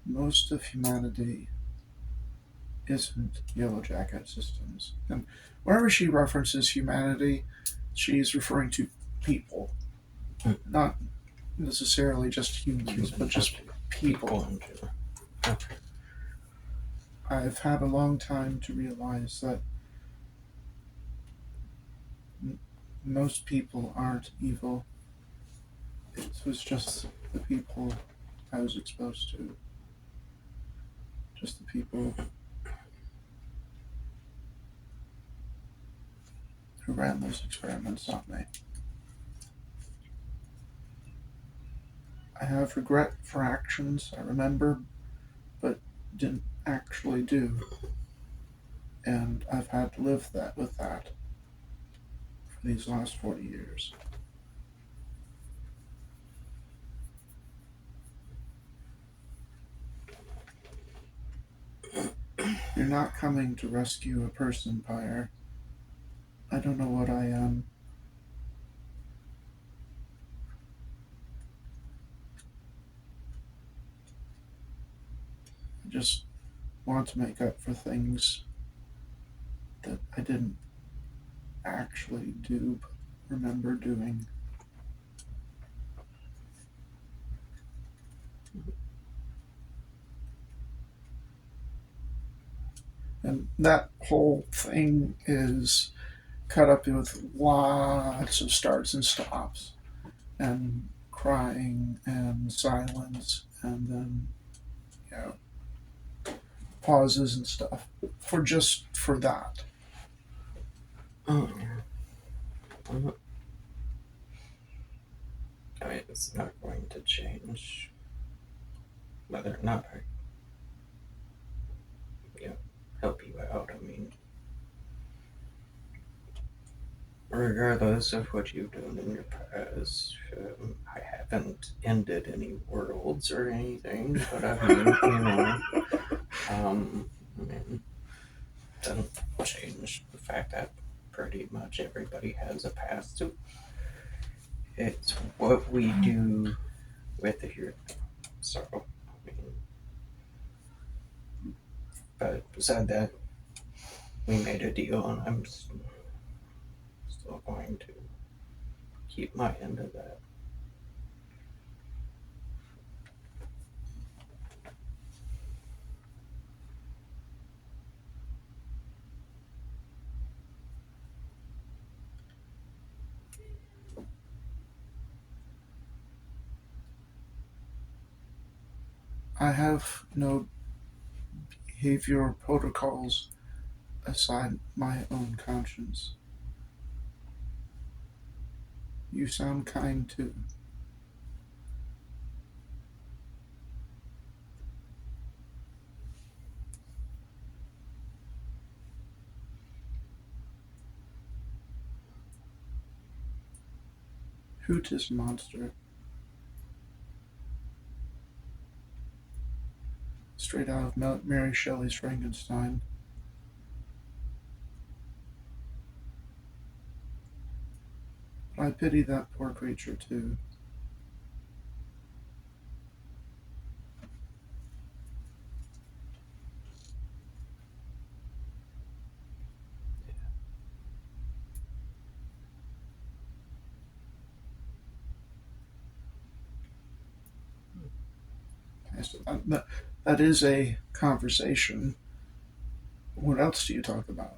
most of humanity isn't Yellow Jacket systems. And wherever she references humanity, she's referring to people. Not necessarily just humans, but just people. I've had a long time to realize that most people aren't evil. It was just the people I was exposed to. Just the people who ran those experiments on me. I have regret for actions I remember, but didn't actually do. And I've had to live with that for these last 40 years. You're not coming to rescue a person, Pyre. I don't know what I am. I just want to make up for things that I didn't actually do, but remember doing. And that whole thing is cut up with lots of starts and stops, and crying and silence, and then, pauses and stuff for that. I mean, it's not going to change whether or not I help you out. I mean, regardless of what you've done in your past, I haven't ended any worlds or anything, but I mean, it doesn't change the fact that pretty much everybody has a past. So it's what we do with it here. So, I mean, but beside that, we made a deal, and I'm still going to keep my end of that. I have no behavioral protocols aside my own conscience. You sound kind too. Hoot is monster. Straight out of Mary Shelley's Frankenstein. I pity that poor creature too. That is a conversation. What else do you talk about?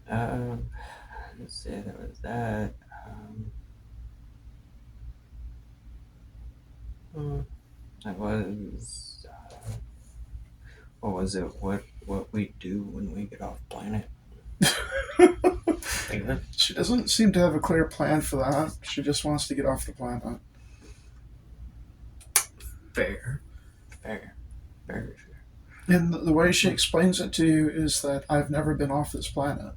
Um, let's see, there was that. That was what was it? What we do when we get off planet? She doesn't seem to have a clear plan for that. She just wants to get off the planet. Fair, very fair. And the way she explains it to you is that I've never been off this planet.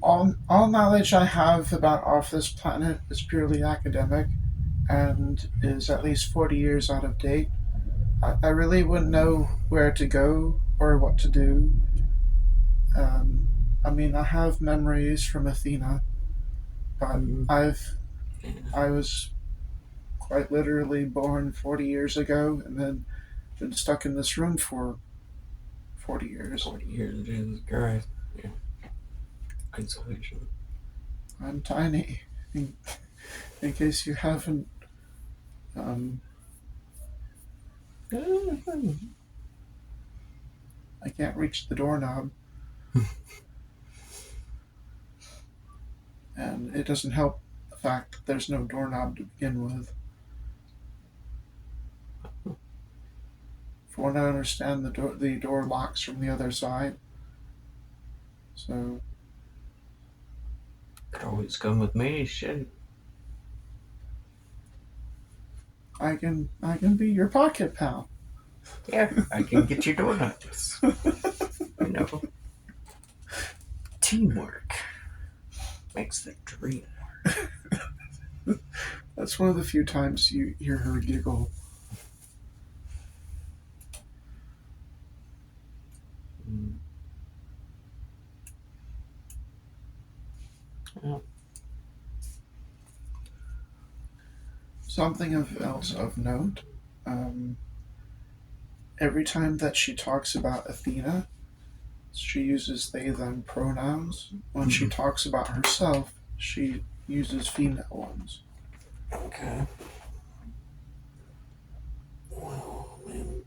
All knowledge I have about off this planet is purely academic and is at least 40 years out of date. I really wouldn't know where to go or what to do. I mean, I have memories from Athena, but I was quite literally born 40 years ago and then been stuck in this room for 40 years. 40 years, Jesus Christ. Yeah. Isolation. I'm tiny. In case you haven't. I can't reach the doorknob. And it doesn't help the fact that there's no doorknob to begin with. For what I understand, the door locks from the other side. So Could always come with me, shit. I can be your pocket pal. Yeah, I can get you donuts. You know, teamwork makes the dream work. That's one of the few times you hear her giggle. Yeah. Something else of note. Every time that she talks about Athena, she uses they them pronouns. When she talks about herself, she uses female ones. Okay. Well, man.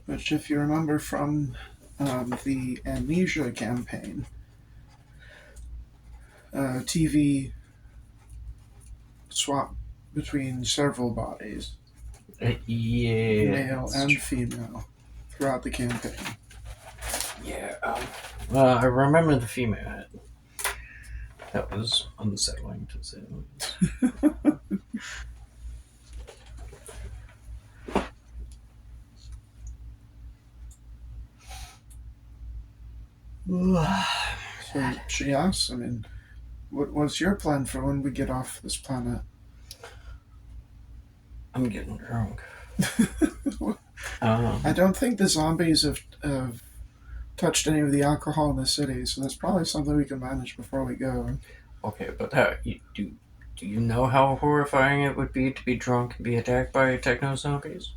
Which, if you remember from the Amnesia campaign, TV swapped between several bodies, Yeah. male and female, throughout the campaign. Yeah. I remember the female head. That was unsettling to say the least. So she asks, I mean, what's your plan for when we get off this planet? I'm getting drunk. I don't think the zombies have touched any of the alcohol in the city, so that's probably something we can manage before we go. Okay, but do you know how horrifying it would be to be drunk and be attacked by techno zombies?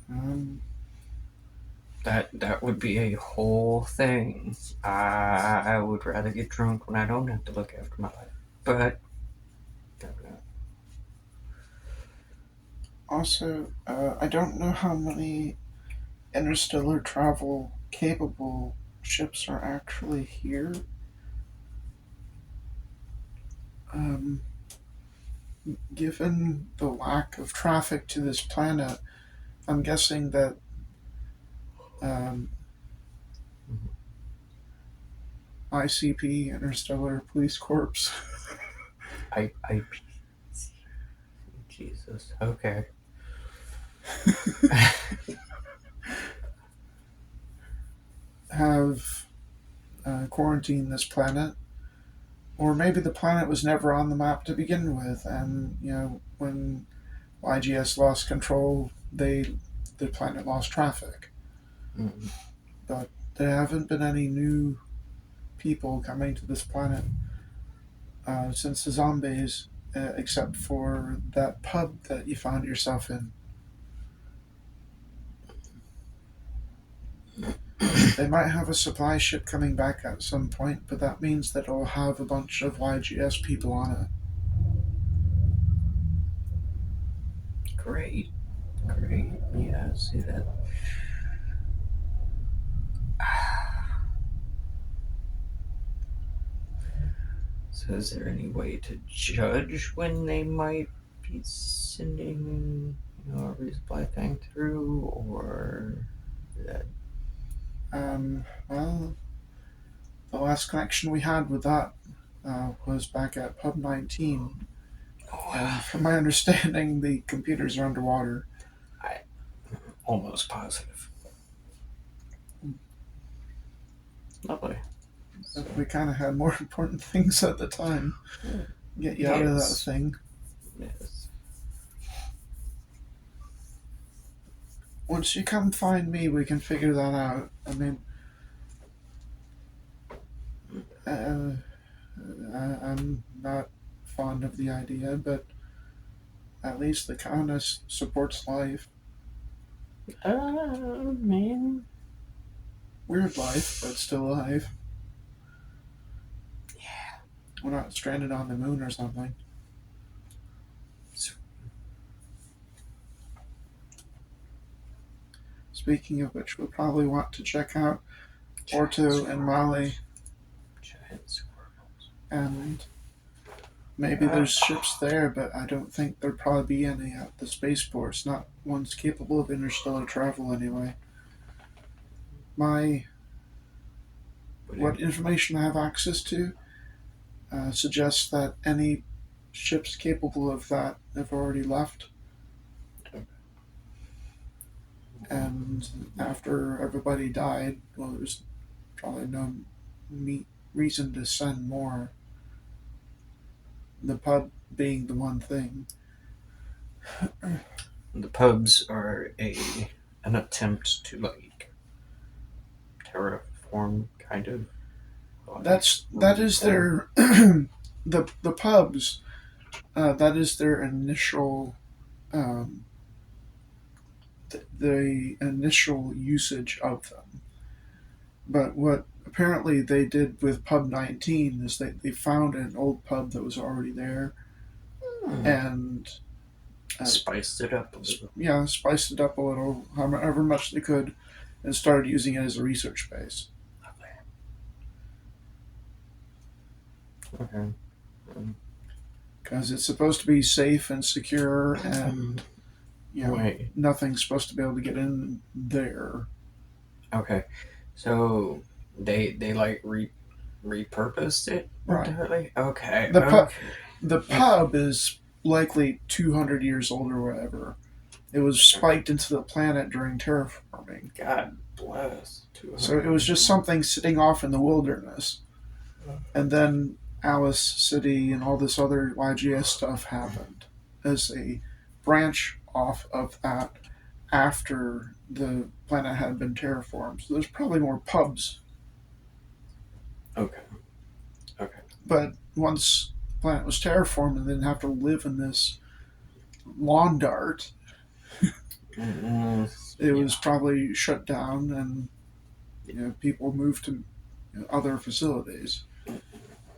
Um, That would be a whole thing. I would rather get drunk when I don't have to look after my life. But also, I don't know how many interstellar travel capable ships are actually here. Um, Given the lack of traffic to this planet, I'm guessing that ICP, Interstellar Police Corps, I Jesus. Okay. have quarantined this planet. Or maybe the planet was never on the map to begin with, and when YGS lost control, the planet lost traffic. Mm. But there haven't been any new people coming to this planet since the zombies, except for that pub that you found yourself in. They might have a supply ship coming back at some point, but that means that it'll have a bunch of YGS people on it. Great. Yeah, see that. So is there any way to judge when they might be sending a resupply thing through, or that? Well, the last connection we had with that was back at Pub 19. And from my understanding, the computers are underwater. I'm almost positive. Lovely. We kind of had more important things at the time. Get you out of that thing. Yes. Once you come find me, we can figure that out. I mean, I'm not fond of the idea, but at least the colonist supports life. Man. Weird life, but still alive. Yeah. We're not stranded on the moon or something. Speaking of which, we'll probably want to check out Orto and Mali. Giant squirrels. And maybe there's ships there, but I don't think there'd probably be any at the spaceports. Not ones capable of interstellar travel, anyway. What information I have access to suggests that any ships capable of that have already left. And after everybody died, well, there's probably no reason to send more. The pub being the one thing. The pubs are an attempt to terraform kind of. That is their the pubs. That is their initial the initial usage of them. But what apparently they did with Pub 19 is they found an old pub that was already there and spiced it up a little. Yeah, spiced it up a little, however much they could, and started using it as a research base. Okay. Because it's supposed to be safe and secure, and nothing's supposed to be able to get in there. Okay, so They like repurposed it Right. entirely? Okay. The pub is likely 200 years old or whatever. It was spiked into the planet during terraforming. God bless. So it was just something sitting off in the wilderness. And then Alice City and all this other YGS stuff happened as a branch off of that after the planet had been terraformed. So there's probably more pubs. Okay. But once the planet was terraformed and didn't have to live in this lawn dart, it was probably shut down and people moved to other facilities.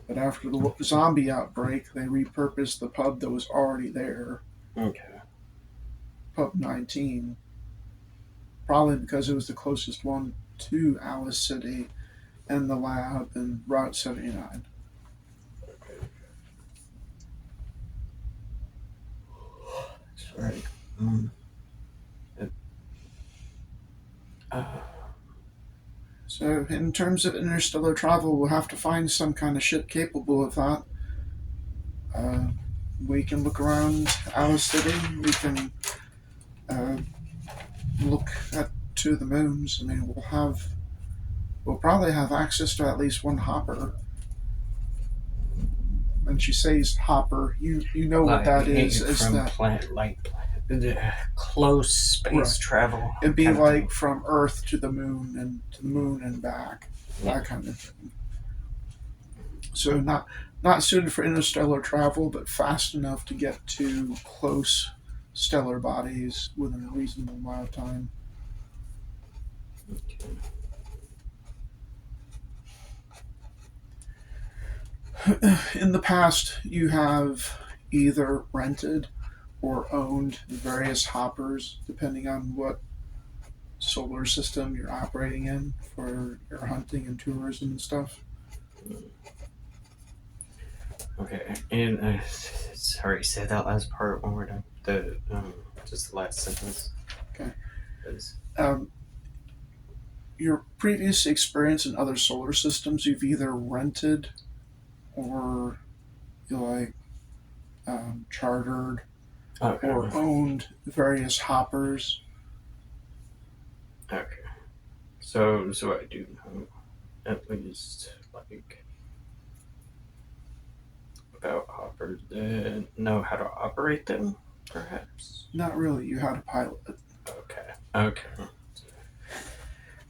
But after the zombie outbreak, they repurposed the pub that was already there. Okay. Pub 19. Probably because it was the closest one to Alice City and the lab and Route 79. Sorry. So, in terms of interstellar travel, we'll have to find some kind of ship capable of that. We can look around Alice City. We can look to the moons. I mean, we'll probably have access to at least one hopper. When she says hopper, you know what that is. From that close space travel. It'd be like from Earth to the moon and back, that kind of thing. So not suited for interstellar travel, but fast enough to get to close stellar bodies within a reasonable amount of time. In the past, you have either rented or owned various hoppers, depending on what solar system you're operating in for your hunting and tourism and stuff. Okay, and sorry, say that last part one more time. Just the last sentence. Okay. Is, your previous experience in other solar systems, you've either rented or chartered or owned various hoppers. Okay. So I do know at least like about hoppers. Know how to operate them, perhaps. Not really. You had to pilot it. Okay.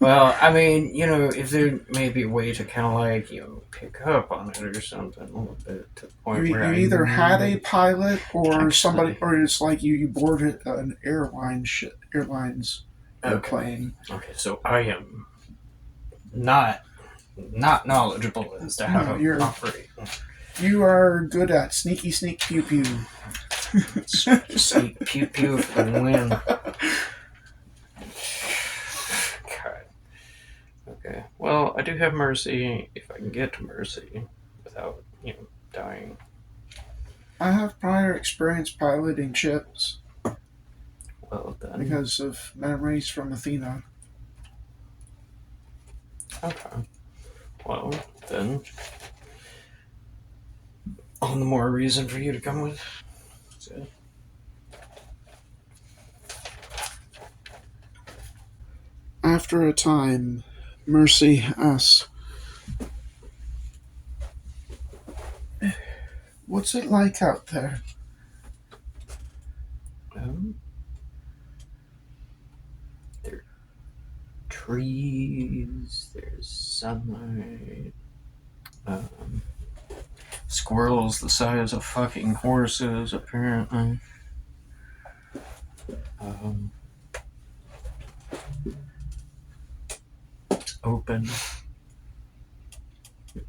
Well, I mean, if there may be a way to kind of like, pick up on it or something a little bit to the point where you either had a pilot or somebody, or it's like you boarded an airlines airplane. Okay, so I am not knowledgeable as to how to operate. You are good at sneaky sneak pew pew. Sneak pew pew for the win. Okay. Well, I do have mercy if I can get to mercy without, dying. I have prior experience piloting ships. Well, then. Because of memories from Athena. Okay. Well, then. All the more reason for you to come with. So. After a time, Mercy asks, "What's it like out there?" There are trees, there's sunlight, squirrels the size of fucking horses, apparently. It's open. There's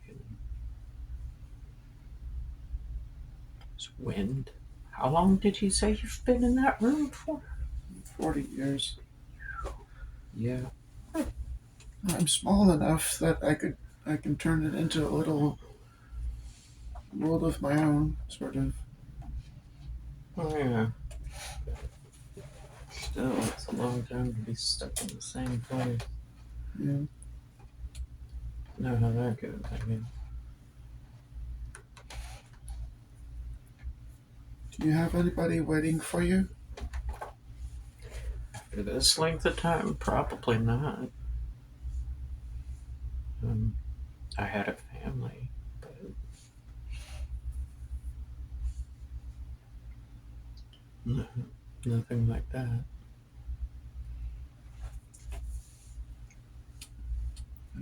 wind. How long did you say you've been in that room for? 40 years. Yeah. I'm small enough that I can turn it into a little world of my own, sort of. Oh, yeah. Still, it's a long time to be stuck in the same place. Yeah. No, they're good. I mean, Do you have anybody waiting for you? for this length of time, probably not. I had a family, but no, nothing like that.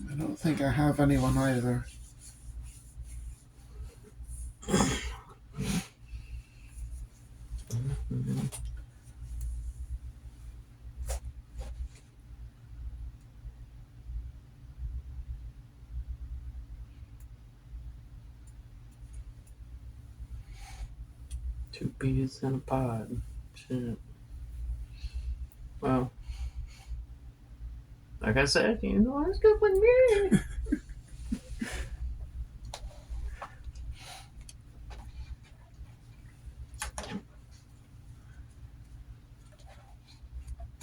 I don't think I have anyone either. Mhm. Two bees in a pod. Shit. Well, like I said, it's good with me.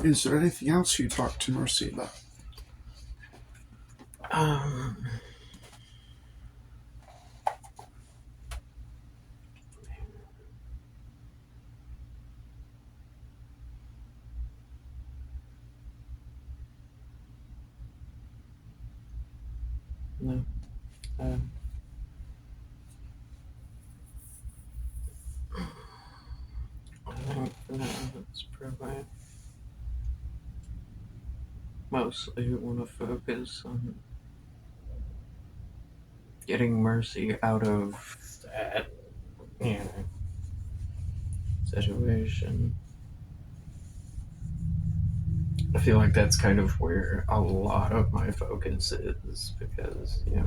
Is there anything else you talked to Mercy about? Um, no. I think for now that's probably mostly want to focus on getting Mercy out of that, you know, situation. I feel like that's kind of where a lot of my focus is because, Yeah,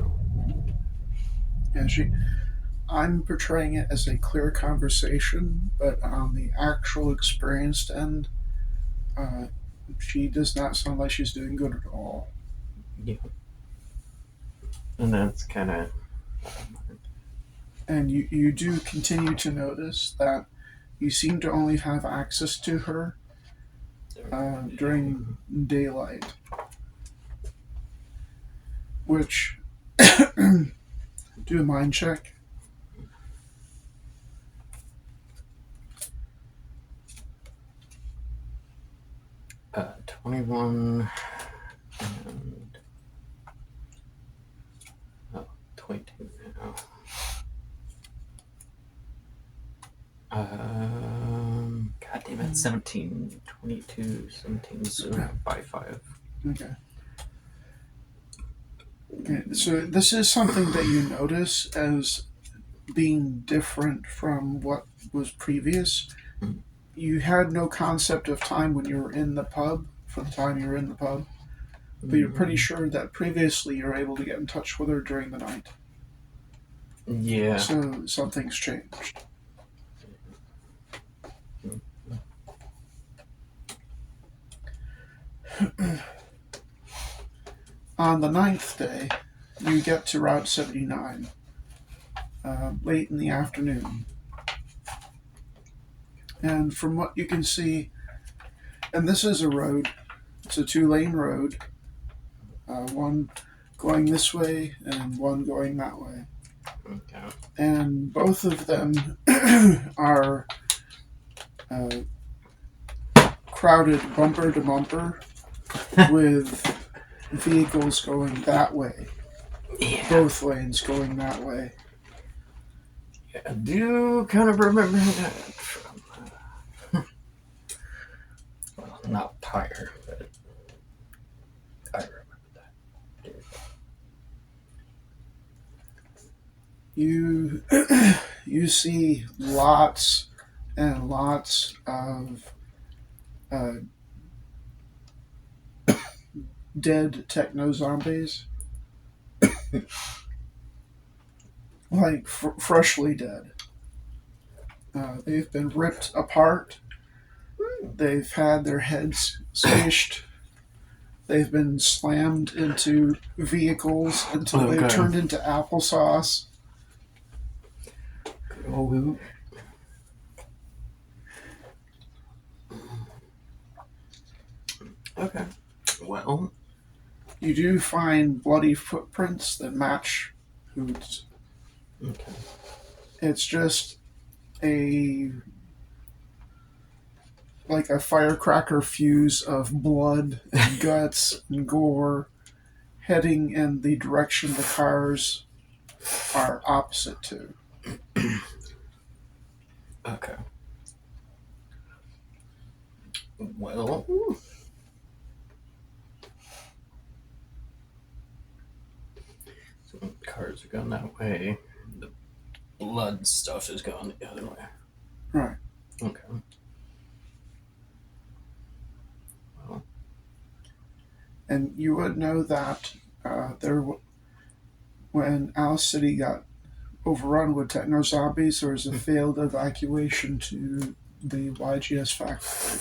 I'm portraying it as a clear conversation, but on the actual experienced end, uh, she does not sound like she's doing good at all. yeah. And that's kind of. And you do continue to notice that you seem to only have access to her during daylight, which do a mind check. 21 and 22 now. God damn it, 17, 22, 17, so by 5. Okay. Okay, so this is something that you notice as being different from what was previous. Mm. You had no concept of time when you were in the pub, for the time you were in the pub, but you're pretty sure that previously you were able to get in touch with her during the night. Yeah. So something's changed. On the 9th day, you get to Route 79, late in the afternoon. And from what you can see, and this is a road, it's a 2-lane road, one going this way and one going that way. Okay. And both of them are crowded bumper to bumper with vehicles going that way. Yeah. Both lanes going that way. Yeah, I do kind of remember that from, well, not Pyre, but I remember that. You see lots and lots of dead techno zombies, like freshly dead. They've been ripped apart. They've had their heads squished. They've been slammed into vehicles until they've turned into applesauce. Oh, okay. Well, You do find bloody footprints that match Hoot's. Okay. It's just like a firecracker fuse of blood and guts and gore heading in the direction the cars are opposite to. Okay. Well, so the cars are going that way. The blood stuff is going the other way. Right. Okay. Well, And you would know that when Alice City got overrun with techno zombies, there was a failed evacuation to the YGS factory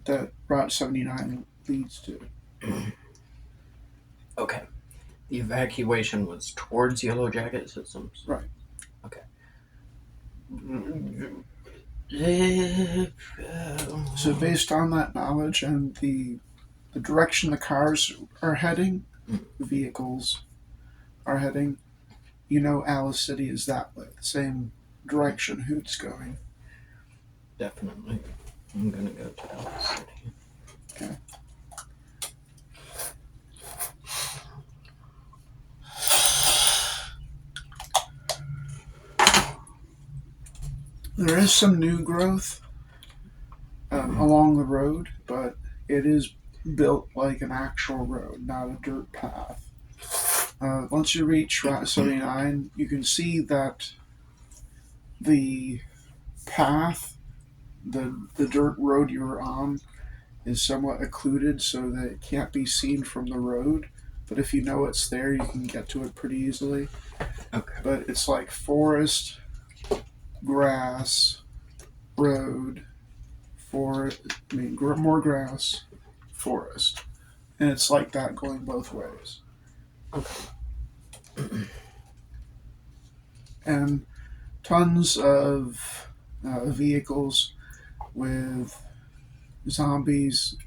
that Route 79 leads to. okay. The evacuation was towards Yellow Jacket Systems. Right. Okay. So based on that knowledge and the direction the cars are heading, the vehicles are heading, you know Alice City is that way, the same direction Hoot's going. Definitely. I'm gonna go to Alice City. Okay. There is some new growth along the road, but it is built like an actual road, not a dirt path. Once you reach Route 79, you can see that the path, the dirt road you're on, is somewhat occluded so that it can't be seen from the road. But if you know it's there, you can get to it pretty easily. Okay. But it's like forest, grass, road, more grass, forest. And it's like that going both ways. Okay. And tons of vehicles with zombies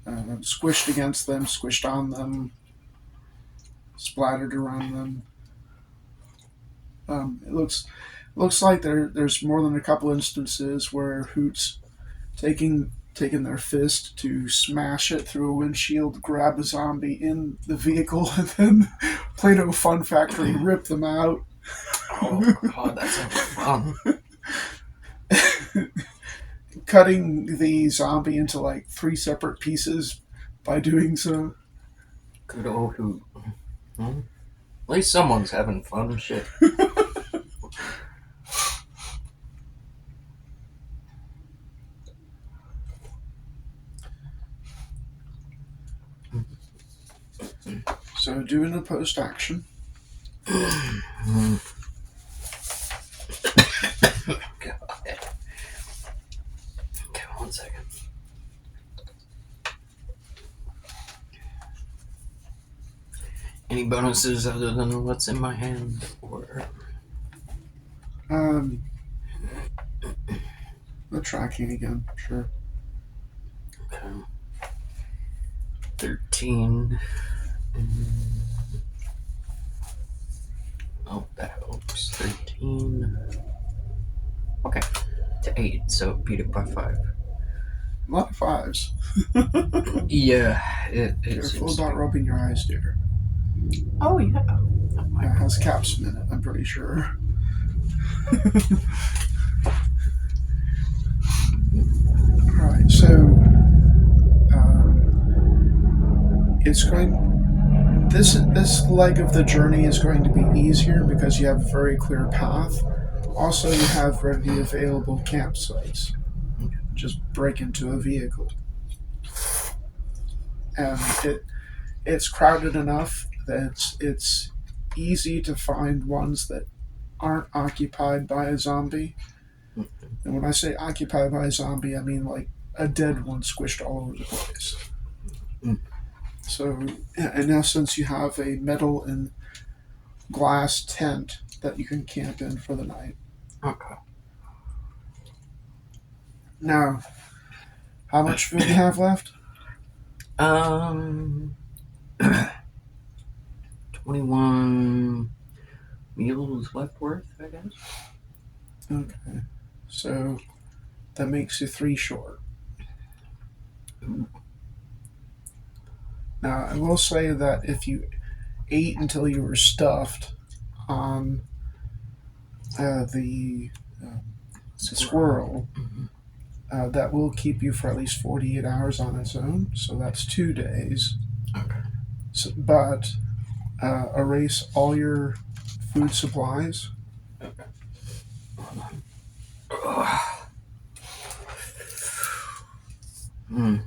squished against them, squished on them, splattered around them. It looks like there's more than a couple instances where Hoot's taking their fist to smash it through a windshield, grab a zombie in the vehicle, and then Play-Doh Fun Factory rip them out. Oh god, that sounds fun. Cutting the zombie into like 3 separate pieces by doing so. Good old Hoot. At least someone's having fun. Shit. So doing the post action. God. Okay, 1 second. Any bonuses other than what's in my hand, or The tracking again, sure. okay. 13. Oh, that helps. 13. Okay, to 8, so beat it by 5. A lot of 5s. Yeah, it Careful seems about rubbing your eyes, dear. Oh, yeah. It has capsule in it, I'm pretty sure. Alright, so it's going. This leg of the journey is going to be easier because you have a very clear path. Also, you have readily available campsites. Just break into a vehicle, and it's crowded enough that it's easy to find ones that aren't occupied by a zombie. And when I say occupied by a zombie, I mean like a dead one squished all over the place. So, in essence, you have a metal and glass tent that you can camp in for the night. Okay. Now, how much food do you have left? 21 meals left worth, I guess. Okay. So that makes you 3 short. Now, I will say that if you ate until you were stuffed on the squirrel, that will keep you for at least 48 hours on its own. So that's 2 days. Okay. So, but erase all your food supplies. Okay. Hmm.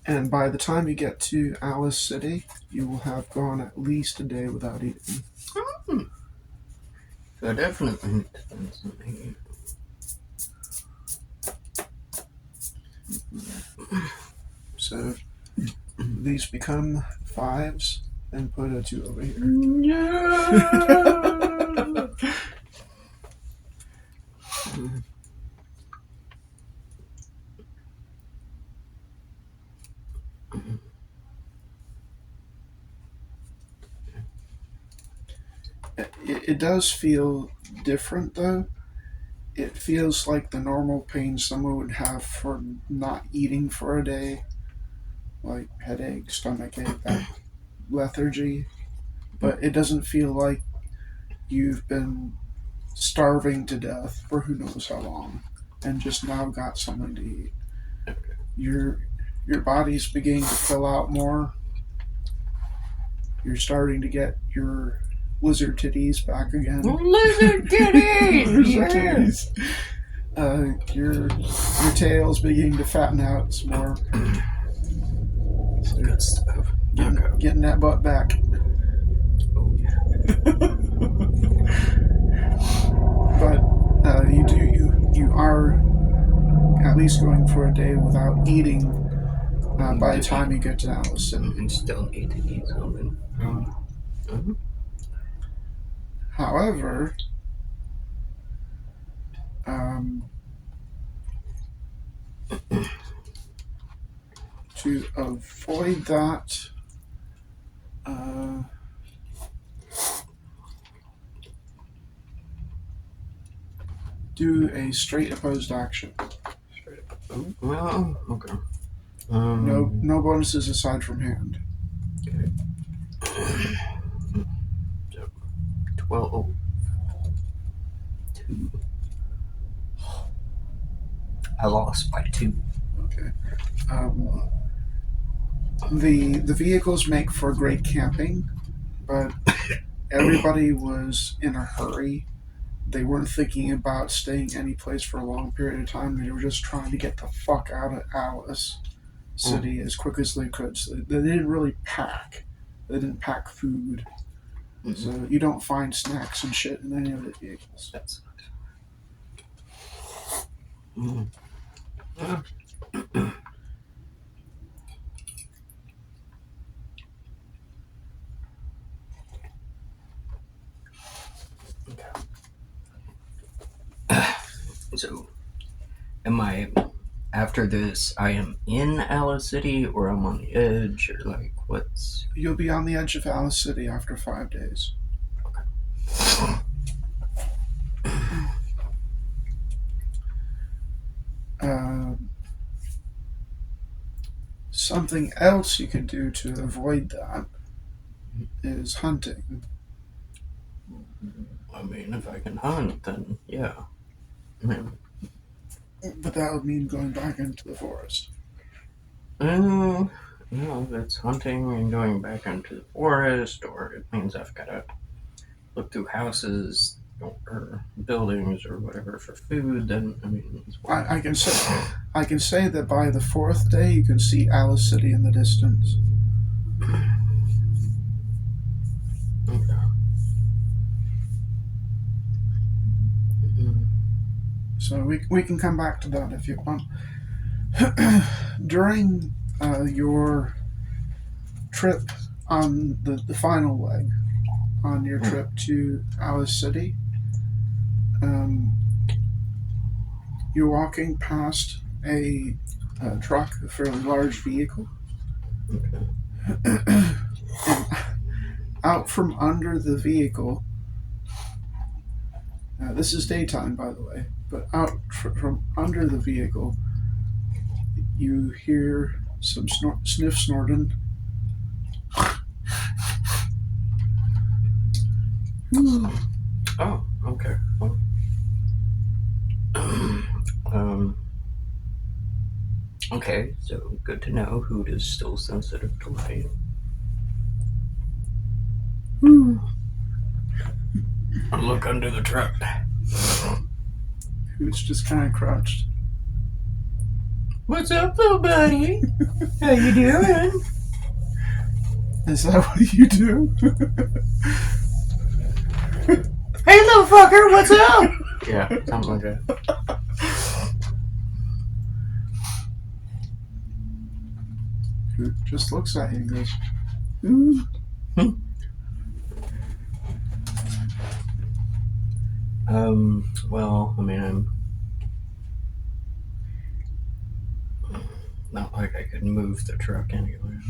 And by the time you get to Alice City, you will have gone at least a day without eating. So definitely depends on me. So these become 5s, and put a 2 over here. No! It does feel different, though. It feels like the normal pain someone would have for not eating for a day, like headache, stomachache, that lethargy. But it doesn't feel like you've been starving to death for who knows how long and just now got something to eat. Your body's beginning to fill out more. You're starting to get your lizard titties back again. Lizard titties! Lizard titties. Your tail's beginning to fatten out some more. So Good stuff. getting that butt back. Oh, yeah. But you are at least going for a day without eating by the time you get to Alice City. You still need to eat something. However, to avoid that, do a straight opposed action. Well, okay. No bonuses aside from hand. Okay. So, 12. 2. I lost by 2. Okay. The vehicles make for great camping, but everybody was in a hurry. They weren't thinking about staying any place for a long period of time. They were just trying to get the fuck out of Alice City as quick as they could. So they didn't really pack. They didn't pack food. So you don't find snacks and shit in any of the vehicles. That's So, am I, after this, I am in Alice City, or I'm on the edge, or like, what's... You'll be on the edge of Alice City after 5 days. Something else you can do to avoid that is hunting. I mean, if I can hunt, then yeah. But that would mean going back into the forest. No, that's hunting and going back into the forest, or it means I've got to look through houses or buildings or whatever for food. Then I mean, I can say that by the 4th day you can see Alice City in the distance. So we can come back to that if you want. During your trip on the final leg on your trip to Alice City, you're walking past a truck, a fairly large vehicle. Okay. And out from under the vehicle, this is daytime, by the way, but out from under the vehicle, you hear some sniff snorting. Oh, okay. Well, okay, so good to know. Hoot is still sensitive to light. Look under the truck. Hoot's just kind of crouched. What's up, little buddy? How you doing? Is that what you do? Hey, little fucker, what's up? Yeah, something like that. Hoot just looks at you and goes, Well, I mean, I'm not like I could move the truck anywhere.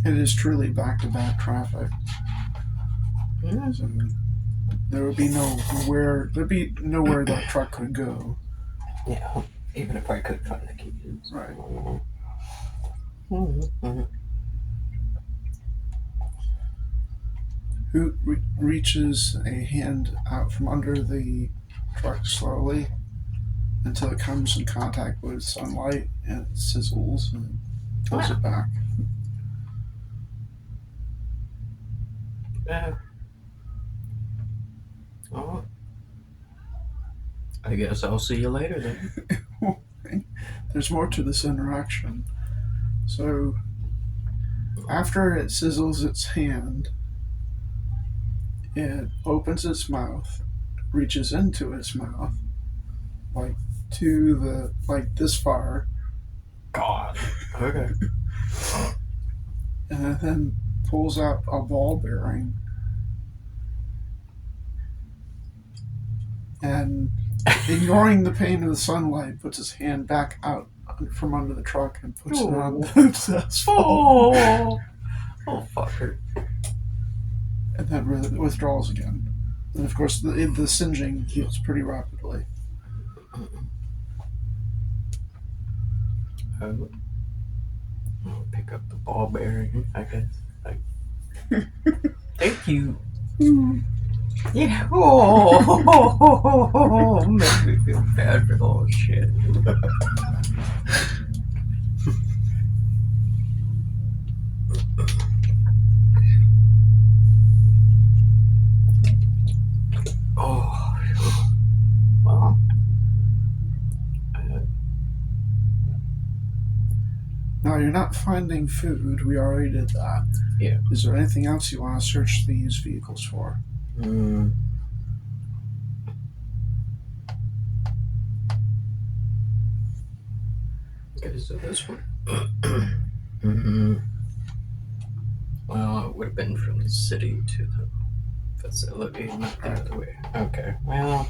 It is truly back-to-back traffic. Yeah. So there would be nowhere that truck could go. Yeah, even if I could find the keys. Right. Mm-hmm. Hoot reaches a hand out from under the truck slowly until it comes in contact with sunlight and it sizzles and pulls it back. Yeah. Oh. I guess I'll see you later then. There's more to this interaction. So, after it sizzles its hand, it opens its mouth, reaches into its mouth, like this far, God. Okay. and then pulls out a ball bearing. And ignoring the pain of the sunlight, puts his hand back out from under the truck and puts it on the asphalt. Oh, fucker. And then withdraws again. And of course, the singeing heals pretty rapidly. I'll pick up the ball bearing, I guess. Thank you. Yeah. Oh, makes me feel bad for the whole shit. Oh, well. Now, you're not finding food. We already did that. Yeah. Is there anything else you want to search these vehicles for? Okay, so this one. Well, it would have been from the city to the facility, not the other way. Okay, well.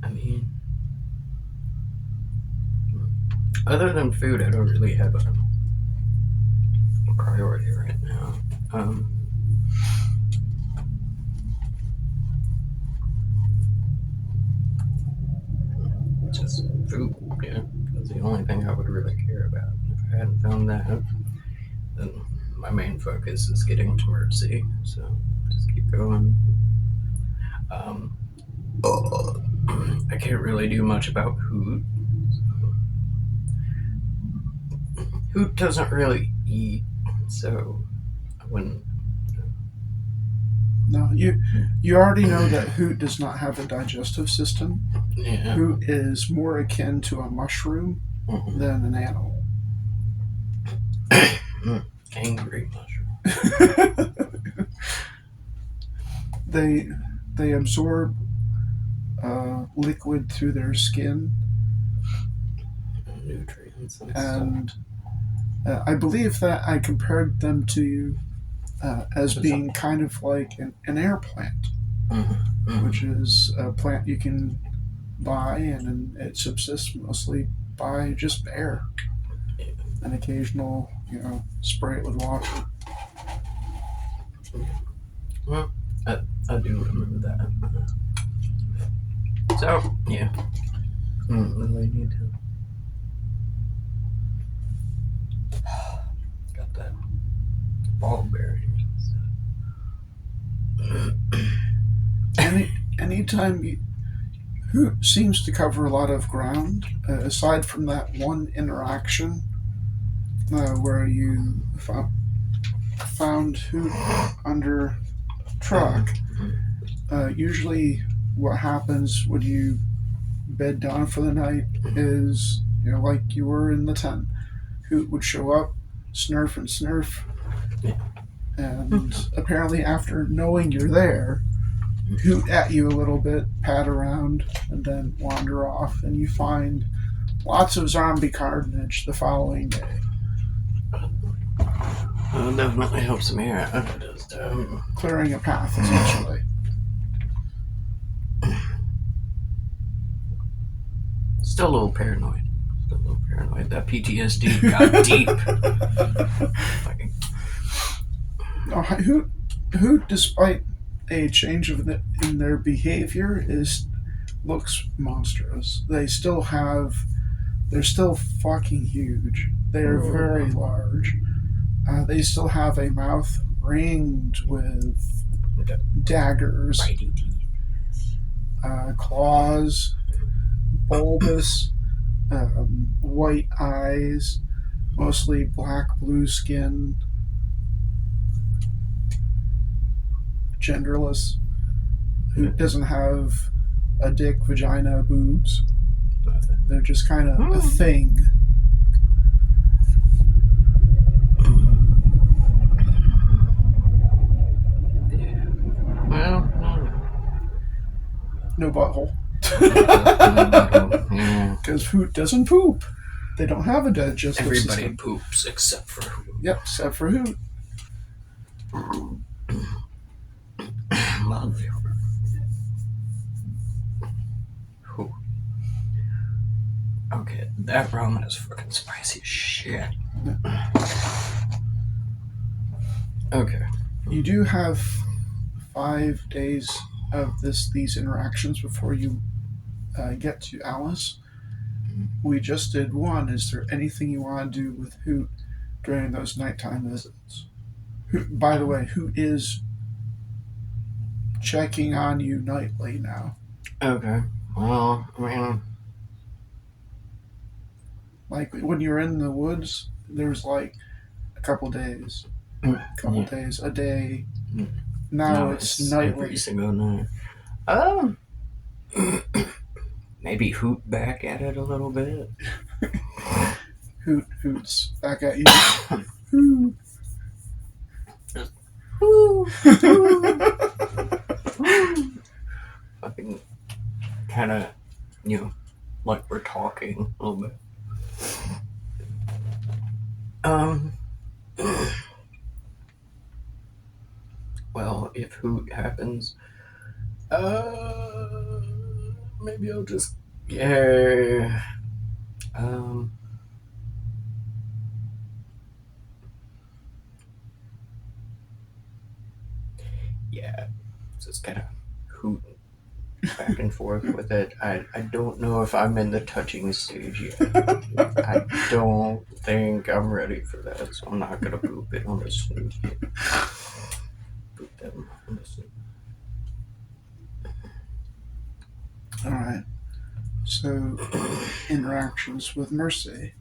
I mean, other than food, I don't really have a priority right now. Just food, yeah. That's the only thing I would really care about. If I hadn't found that, then my main focus is getting to Mercy. So just keep going. I can't really do much about Hoot. Hoot doesn't really eat, so I wouldn't. No, you already know that Hoot does not have a digestive system. Yeah. Hoot is more akin to a mushroom than an animal. Angry mushroom. They absorb liquid through their skin, Nutrients and I believe that I compared them to you as being kind of like an air plant, which is a plant you can buy, and it subsists mostly by just air. An occasional, spray it with water. Well, I do remember that. So, yeah. Really need to. Got that ball bearing. Anytime Hoot seems to cover a lot of ground, aside from that one interaction where you found Hoot under truck. Usually what happens when you bed down for the night is, like you were in the tent, Hoot would show up, snurf and snurf, and apparently after knowing you're there, hoot at you a little bit, pat around, and then wander off, and you find lots of zombie carnage the following day. Definitely helps me out. Just, clearing a path, essentially. Still a little paranoid. That PTSD got deep. Who, despite a change in their behavior, looks monstrous. They're still fucking huge. They are very large. They still have a mouth ringed with daggers, claws, bulbous, white eyes, mostly black-blue skin, genderless, who doesn't have a dick, vagina, boobs. They're just kind of a thing. Well, no butthole. Because Hoot doesn't poop. They don't have a digestive system. Everybody poops except for Hoot. Yep, except for Hoot. Hoot. Okay, that ramen is fucking spicy as shit. Okay. You do have 5 days of these interactions before you get to Alice. We just did one. Is there anything you want to do with Hoot during those nighttime visits? By the way, Hoot is checking on you nightly now. Okay. Well, I mean, like when you're in the woods, there's like a couple days, a day. Now it's nightly. Every single night. Maybe Hoot back at it a little bit. Hoot's back at you. Fucking kind of, like we're talking a little bit. Well, if Hoot happens, maybe I'll just, yeah, yeah, just kind of Hoot back and forth with it. I don't know if I'm in the touching stage yet. I don't think I'm ready for that, so I'm not gonna poop it on the snoot yet. Poop them on the snoot. Alright. So, interactions with Mercy.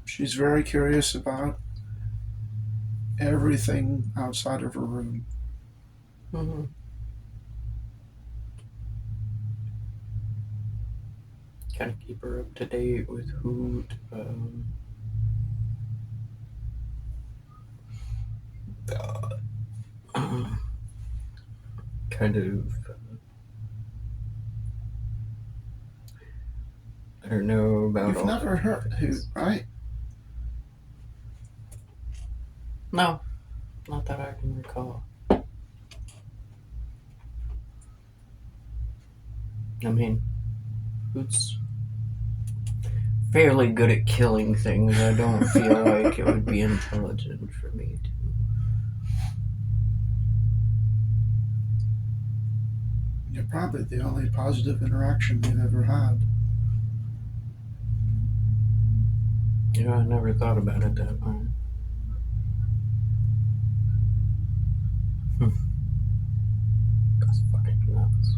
She's very curious about everything outside of her room. kind of keep her up to date with Hoot. Kind of, I don't know about You've all never the heard Hoot, right? No, not that I can recall. I mean, Hoot's fairly good at killing things. I don't feel like it would be intelligent for me to. You're probably the only positive interaction we've ever had. You know, I never thought about it that way. That's fucking nuts.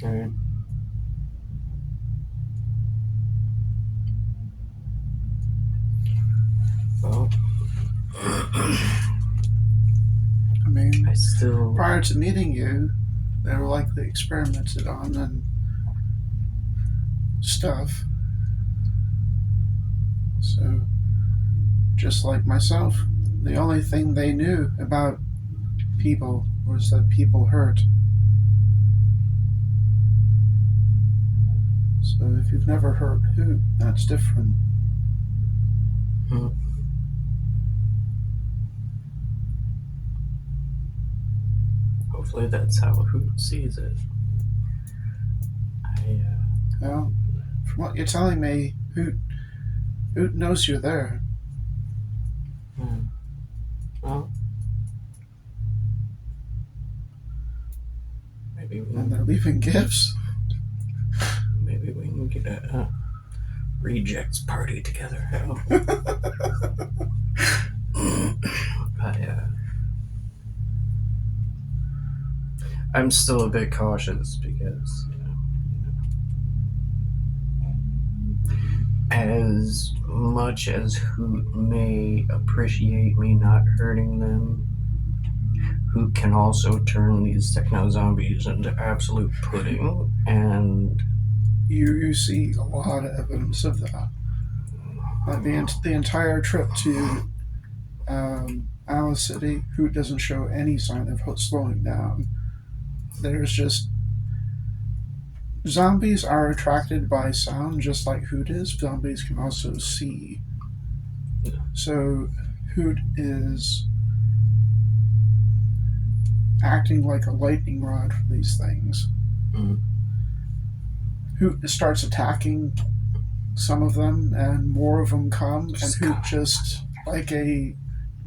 Alright. Well, I mean, I still. prior to meeting you, they were likely experimented on and stuff. So, just like myself, the only thing they knew about people was that people hurt. So, if you've never hurt Hoot, that's different. Hmm. Hopefully that's how Hoot sees it. Well, from what you're telling me, Hoot knows you're there. Well, maybe we And can, they're leaving gifts. maybe we can get a rejects party together. I'm still a bit cautious because, as much as Hoot may appreciate me not hurting them, Hoot can also turn these techno zombies into absolute pudding, and You see a lot of evidence of that. Like the entire trip to Alice City, Hoot doesn't show any sign of slowing down. There's just zombies are attracted by sound just like Hoot is. Zombies can also see. So Hoot is acting like a lightning rod for these things. Mm. Hoot starts attacking some of them, and more of them come, and Hoot just like a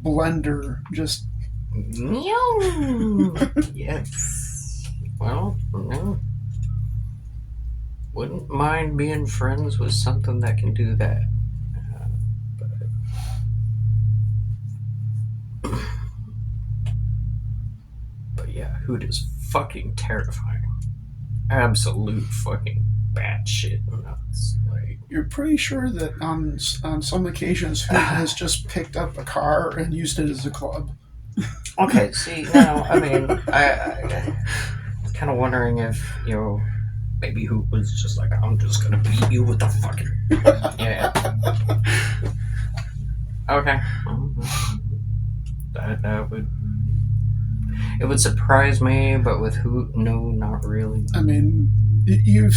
blender just. Yes. Well, no. Wouldn't mind being friends with something that can do that. But yeah, Hoot is fucking terrifying. Absolute fucking batshit nuts. Like, You're pretty sure that on some occasions Hoot has just picked up a car and used it as a club. okay, see, now, I mean, I was kind of wondering if, maybe Hoot was just like, I'm just gonna beat you with the fucking. Yeah. Okay. That would. It would surprise me, but with Hoot, no, not really. I mean, you've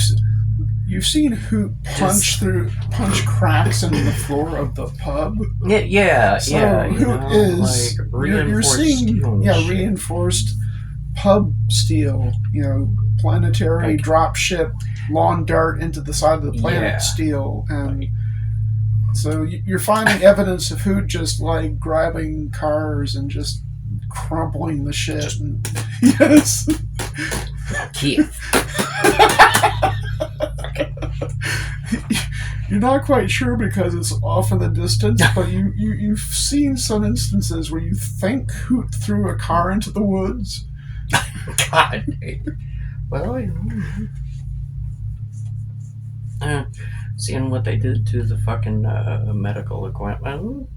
seen Hoot punch cracks into the floor of the pub. Yeah. Hoot is like you're seeing steel reinforced pub steel. Planetary like, drop ship lawn dart into the side of the planet steel, and so you're finding evidence of Hoot just like grabbing cars and just crumpling the shit. Yes. Keith. Okay. You're not quite sure because it's off in the distance, but you've seen some instances where you think Hoot threw a car into the woods. God. Well, seeing what they did to the fucking medical equipment,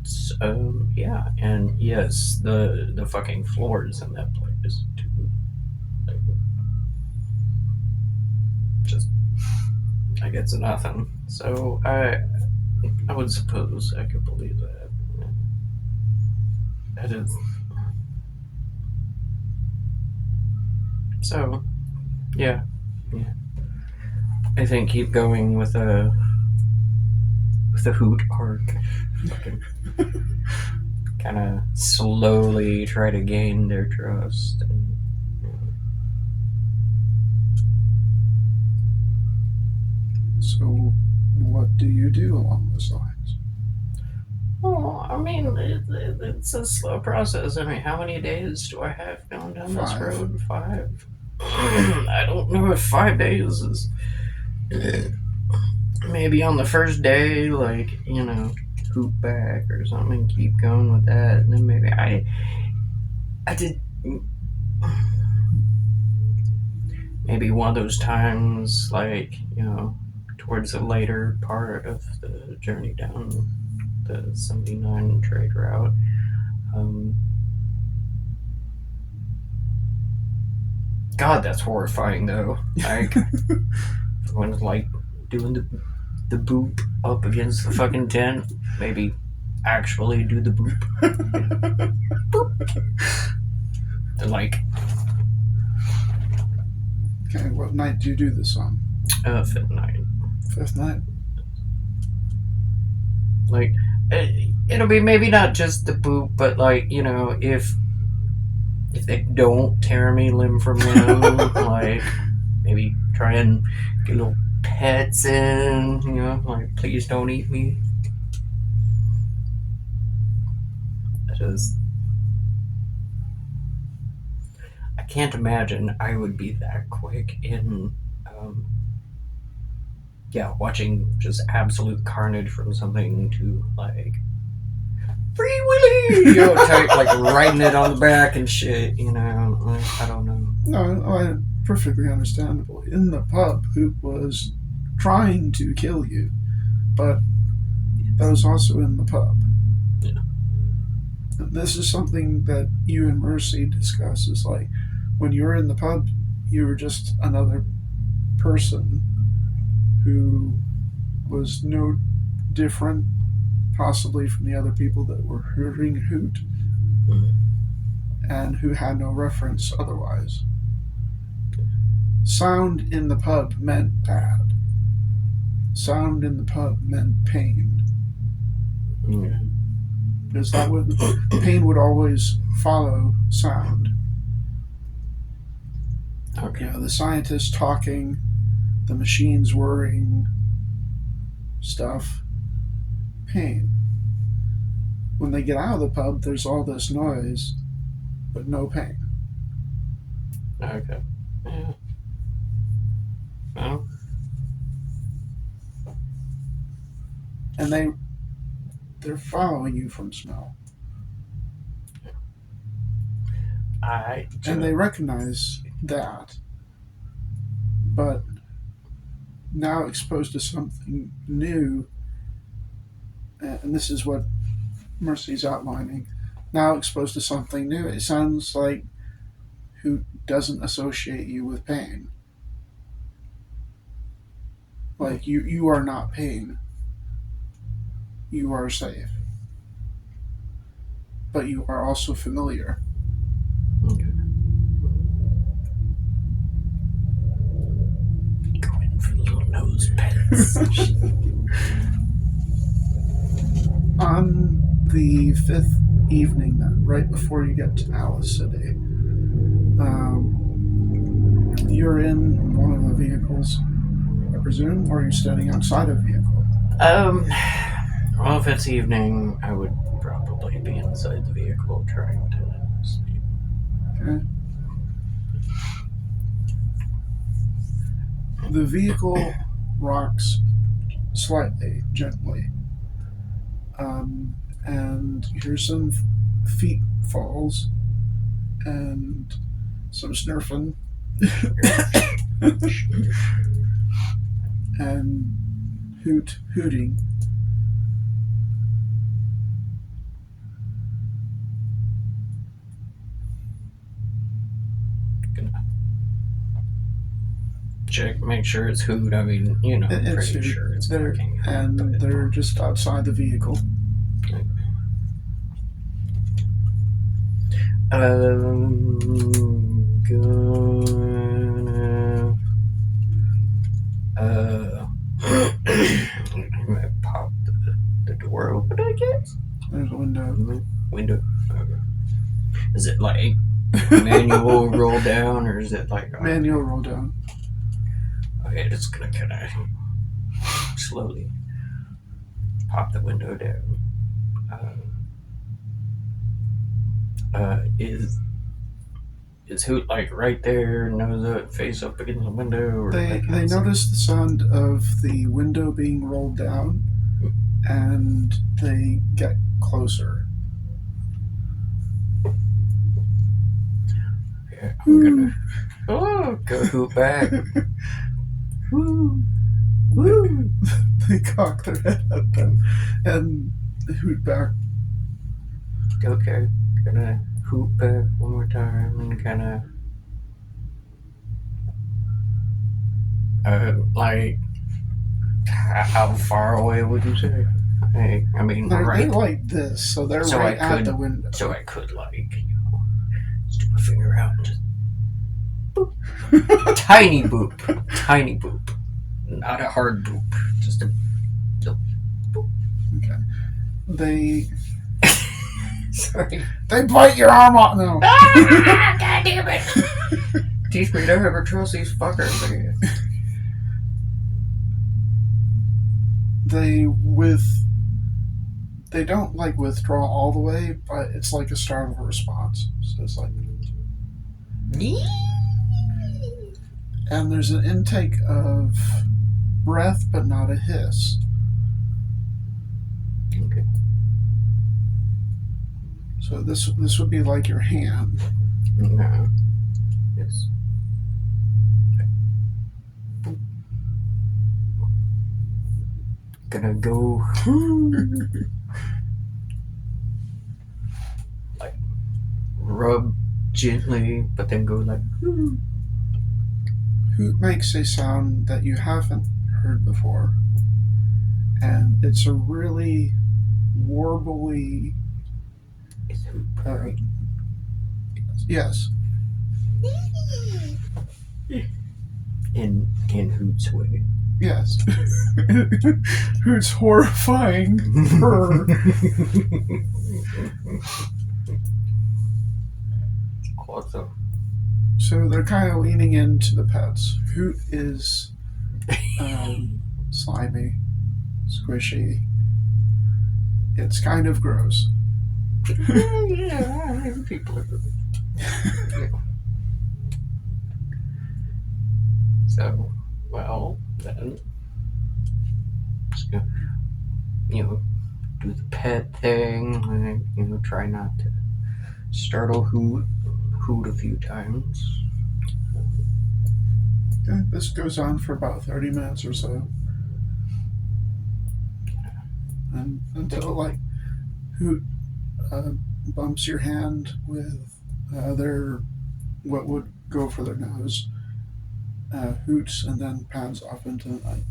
yeah, and yes, the fucking floors in that place too. just like it's nothing. So I would suppose I could believe that. That is. So yeah. I think keep going with the hoot arc. Kind of slowly try to gain their trust. And, So, what do you do along those lines? well, I mean, it's a slow process. I mean, how many days do I have going down this 5. road? 5. I don't know if 5 days is. Maybe on the first day, like, hoop back or something, keep going with that, and then maybe I did maybe one of those times, like, towards the later part of the journey down the 79 trade route. God, that's horrifying though. Like, when like doing the boop up against the fucking tent, maybe actually do the boop. And like, Okay, what night do you do this on? 5th night. 5th night? Like, it'll be maybe not just the boop, but like, if they don't tear me limb from limb, like, maybe try and get little pets in, like, please don't eat me. I can't imagine I would be that quick in, watching just absolute carnage from something to, like, Free Willy! Like riding it on the back and shit, I don't know. No, perfectly understandable. In the pub, Hoot was trying to kill you, but that was also in the pub. Yeah. And this is something that you and Mercy discuss, is like, when you were in the pub, you were just another person who was no different, possibly, from the other people that were hearing Hoot, and who had no reference otherwise. Sound in the pub meant bad. Sound in the pub meant pain. Yeah. Because pain would always follow sound. Okay. The scientists talking, the machines whirring, stuff, pain. When they get out of the pub, there's all this noise, but no pain. Okay. Yeah. Well. And they're following you from smell. And they recognize that, but now exposed to something new, and this is what Mercy's outlining, now exposed to something new, it sounds like who doesn't associate you with pain. Like, you are not pain. You are safe. But you are also familiar. Okay. Go in for the little nose pets. On the 5th evening, then, right before you get to Alice City, you're in one of the vehicles, I presume, or you're standing outside a vehicle? Well, if it's evening, I would probably be inside the vehicle trying to sleep. Okay. The vehicle rocks slightly, gently. And here's some feet falls and some snurfing and hooting. check, make sure it's Hoot. I mean, you know, I'm It's pretty Hoot. sure it's They're, fucking Hoot. and but- they're just outside the vehicle. Gonna I might pop the door open, I guess. There's a window. Window. Okay. Is it like manual roll down, or is it like Manual roll down. Okay, it's gonna kind of slowly pop the window down. Is Hoot like right there, nose up, face up against the window? Or They like notice the sound of the window being rolled down, and they get closer. Yeah, I'm gonna go Hoot back. Woo, woo. They cock their head at them and hoot back. Okay, gonna Hoot back one more time and kind of like how far away would you say? Hey, I mean, They're right. like this, so they're So right I at could- the window. So I could like, stick my finger out and just boop. Tiny boop. Tiny boop. Not a hard boop. Just a Okay. They sorry. bite your arm off. No. Ah, God damn it. Teach me to ever trust these fuckers again. They don't like withdraw all the way, but it's like a startled response. So it's like, and there's an intake of breath, but not a hiss. Okay. So this would be like your hand. No. Yes. Gonna go like rub gently, but then go like Hoot makes a sound that you haven't heard before, and it's a really warbly. is Hoot purring? Yes. In Hoot's way. Yes. Hoot's horrifying purr. Awesome. So they're kind of leaning into the pets. Hoot is slimy, squishy. It's kind of gross. Yeah, people are good. Yeah. So, well, then, just gonna, do the pet thing, like, try not to startle Hoot a few times. Okay, this goes on for about 30 minutes or so. And until, like, Hoot bumps your hand with what would go for their nose, hoots, and then pans off into the night.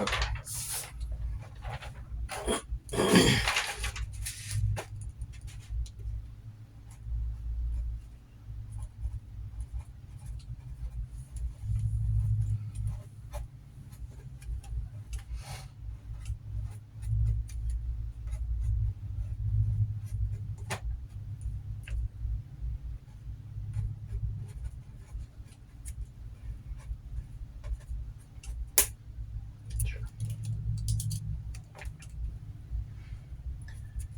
Okay.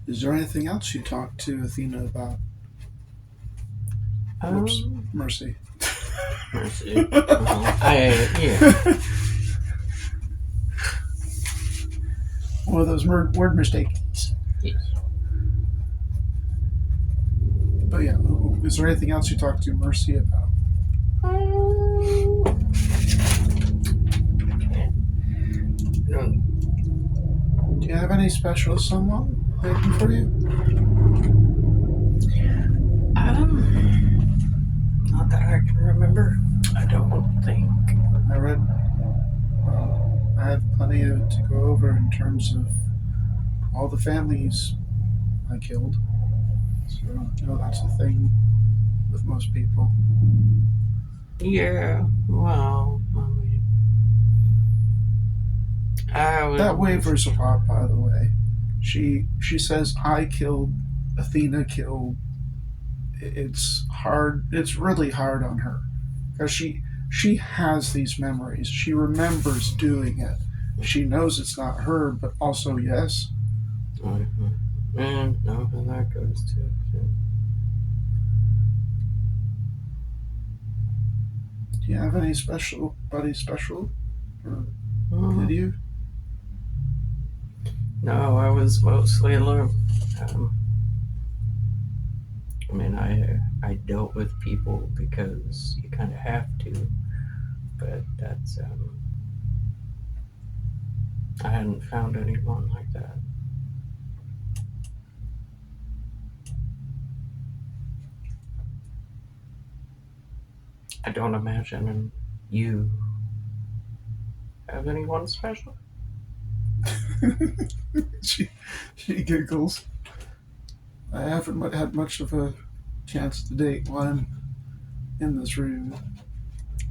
Is there anything else you talked to Athena about? Whoops. Mercy. Mercy. Yeah. One of those word mistakes. Yes. But yeah, is there anything else you talked to Mercy about? Do you have any special someone waiting for you? Not that I can plenty to go over in terms of all the families I killed. So I know that's a thing with most people. Yeah, well, I mean, That waiver's a lot, by the way. She says I killed, Athena killed. It's hard. It's really hard on her because she has these memories. She remembers doing it. She knows it's not her, but also yes. And know how that goes too. Do you have any buddy special? Or did you? No, I was mostly alone. I mean, I dealt with people because you kind of have to, but that's I hadn't found anyone like that. I don't imagine you have anyone special. she giggles. I haven't had much of a chance to date while I'm in this room.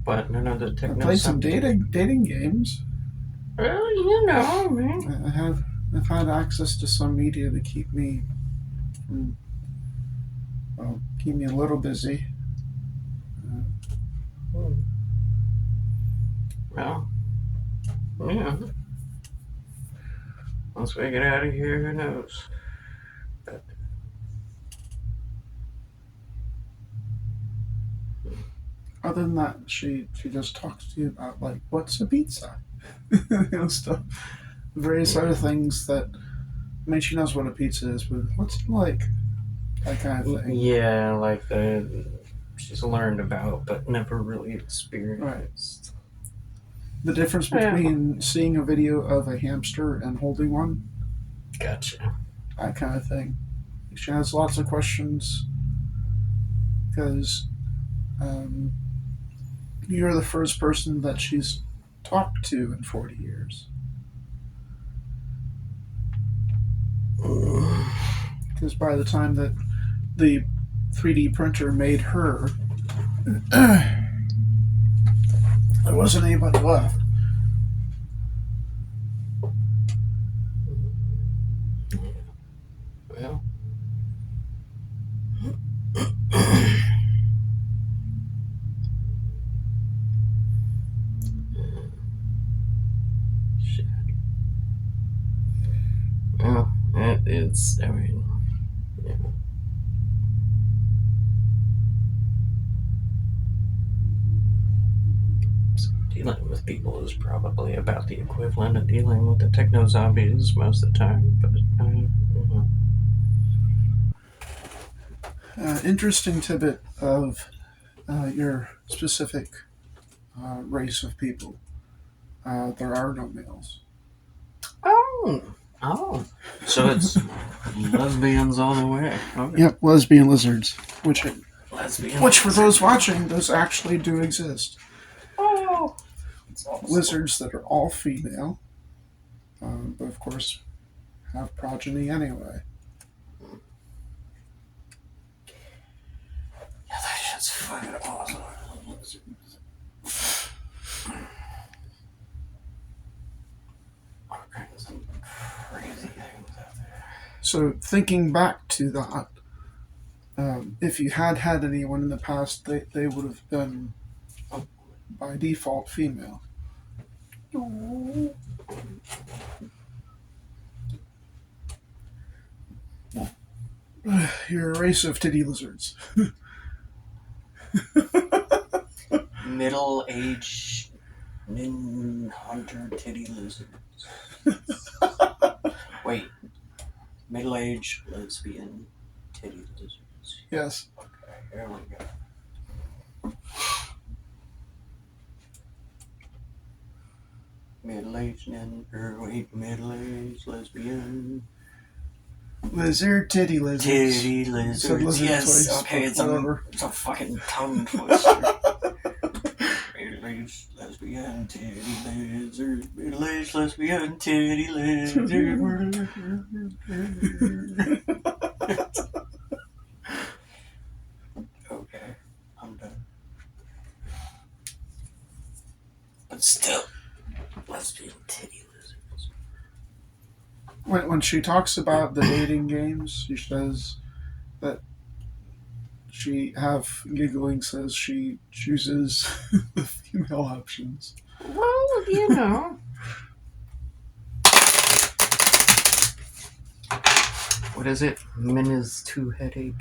But none of the I techno. played some dating games. Well, you know, man. I've had access to some media to keep me keep me a little busy. Well, yeah. Once we get out of here, who knows? But other than that, she just talks to you about like what's a pizza, stuff, various other things that. I mean, she knows what a pizza is, but what's it like? That kind of thing. Yeah, like she's learned about, but never really experienced. Right. The difference between seeing a video of a hamster and holding one. Gotcha. That kind of thing. She has lots of questions because you're the first person that she's talked to in 40 years. Because by the time that the 3D printer made her, there wasn't anybody left. Well, shit. Well, it's, I mean, yeah. So dealing with people is probably about the equivalent of dealing with the techno zombies most of the time, but, Interesting tidbit of your specific race of people. There are no males. Oh, so it's lesbians all the way. Okay. Yep, lesbian lizards, which for Lesbians. those watching, those actually do exist. Oh, it's awesome. Lizards that are all female, but of course have progeny anyway. Yeah, that shit's fucking awesome. All kinds of crazy things out there. So thinking back to that, if you had anyone in the past, they would have been by default female. You're a race of titty lizards. Middle-aged hunter titty lizards. Wait, middle-aged lesbian titty lizards. Yes. Okay, here we go. Middle-aged lesbian. Lizard titty lizards. Titty lizards. Lizard Yes, twice, okay, it's whatever. a fucking tongue twister. middle-aged lesbian titty lizard. Middle-aged lesbian titty lizard. Okay, I'm done. But still, lesbian titty lizards. When she talks about the dating games, she says that she half giggling says she chooses the female options. Well, you know. What is it? Menace 2 headache?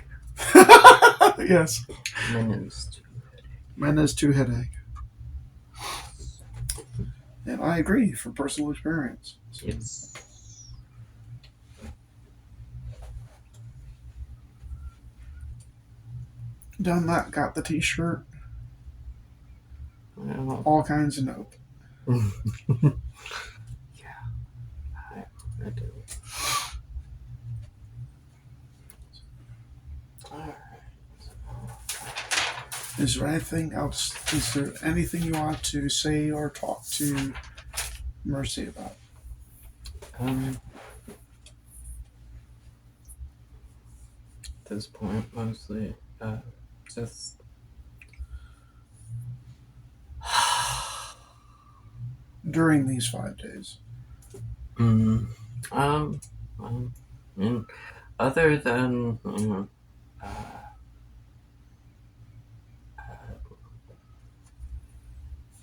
Yes. Menace 2 headache. Menace 2 headache. And I agree from personal experience. So. Yes. Done that, got the t-shirt. Well, All kinds of nope. yeah, I do. Alright. Is there anything else? Is there anything you want to say or talk to Mercy about? At this point, mostly, just During these 5 days. and other than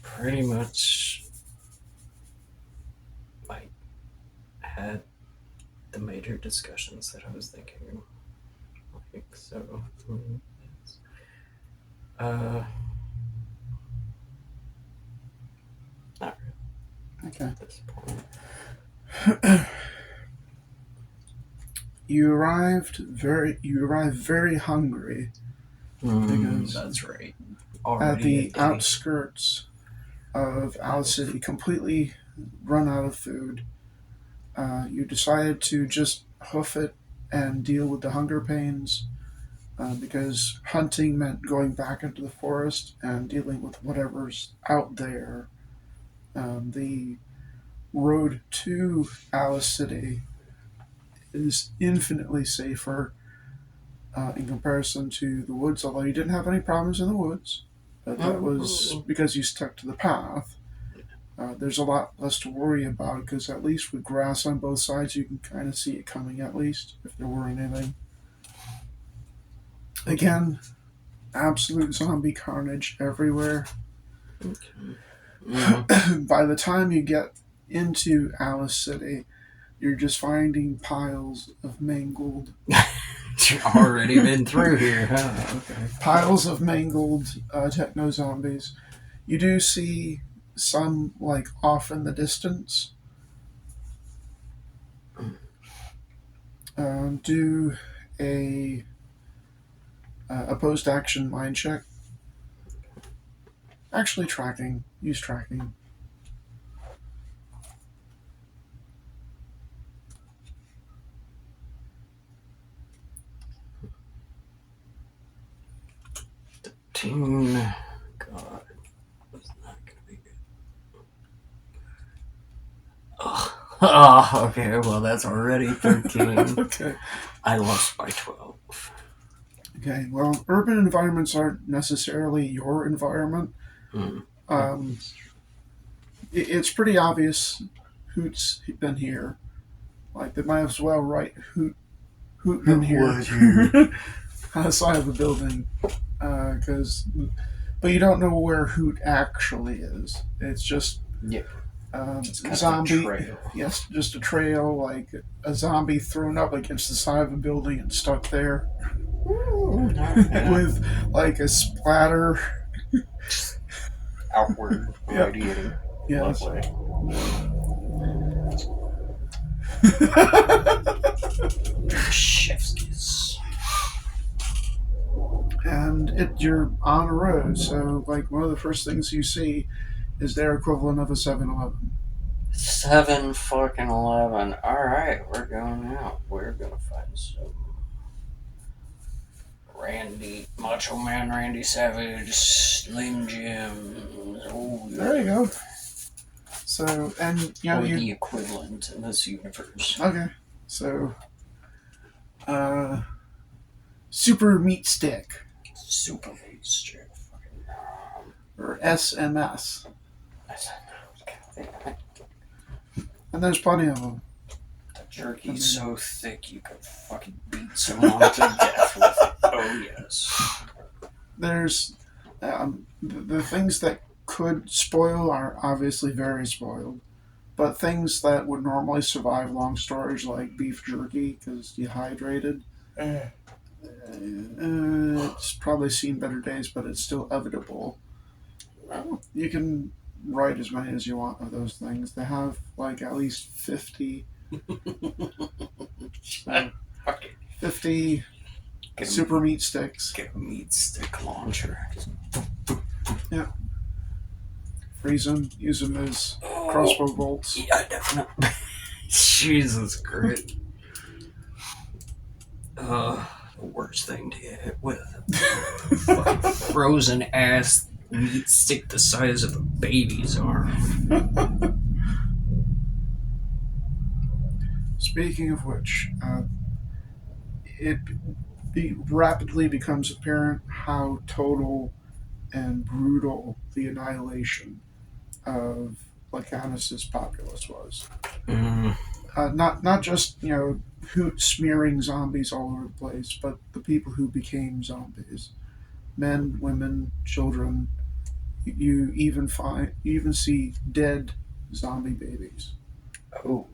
pretty much like had the major discussions that I was thinking, like, so it's, not really Okay. at this point. You arrived very hungry Because That's right. at Already the outskirts of Alice City, completely run out of food. You decided to just hoof it and deal with the hunger pains because hunting meant going back into the forest and dealing with whatever's out there. The road to Alice City is infinitely safer in comparison to the woods, although you didn't have any problems in the woods. But that was because you stuck to the path. There's a lot less to worry about because at least with grass on both sides, you can kind of see it coming at least, if there were anything. Again, absolute zombie carnage everywhere. By the time you get into Alice City, you're just finding piles of mangled... You've already been through here, huh? Okay. Piles of mangled techno zombies. You do see some, like, off in the distance. Do a opposed action mind check. Actually, tracking. Use tracking. God, that's not gonna be good. Oh, okay. Well, that's already 13. Okay. I lost by 12. Okay. Well, urban environments aren't necessarily your environment. It's pretty obvious Hoot's been here. Like, they might as well write Hoot been here on the side of the building. But you don't know where Hoot actually is. It's just It's kind zombie. of a trail. Yes, just a trail, like a zombie thrown up against the side of a building and stuck there with like a splatter Outward radiating. Yes. Lovely. Chef's kiss. And you're on a road, so like one of the first things you see is their equivalent of a 7-Eleven. 7-11. Alright, we're going out. We're gonna find some Macho Man Randy Savage, Slim Jim, Oh, there you go. So, and you know, or the equivalent in this universe. Okay, so, Super Meat Stick. Super meat stick. Or SMS. And there's plenty of them. The jerky's so thick you could fucking beat someone to death with it. Oh, yes. There's the things that could spoil are obviously very spoiled, but things that would normally survive long storage, like beef jerky, because dehydrated, it's probably seen better days, but it's still evitable. You can write as many as you want of those things. They have like at least 50. So, 50 super meat sticks. Get a meat stick launcher. Yeah. Freeze them, use them as crossbow bolts. Yeah, definitely. Jesus Christ. The worst thing to get hit with. Fucking frozen ass meat stick the size of a baby's arm. Speaking of which, it rapidly becomes apparent how total and brutal the annihilation of Lacanus's populace was. Not just smearing zombies all over the place, but the people who became zombies, men, women, children. You even see dead zombie babies. Oh.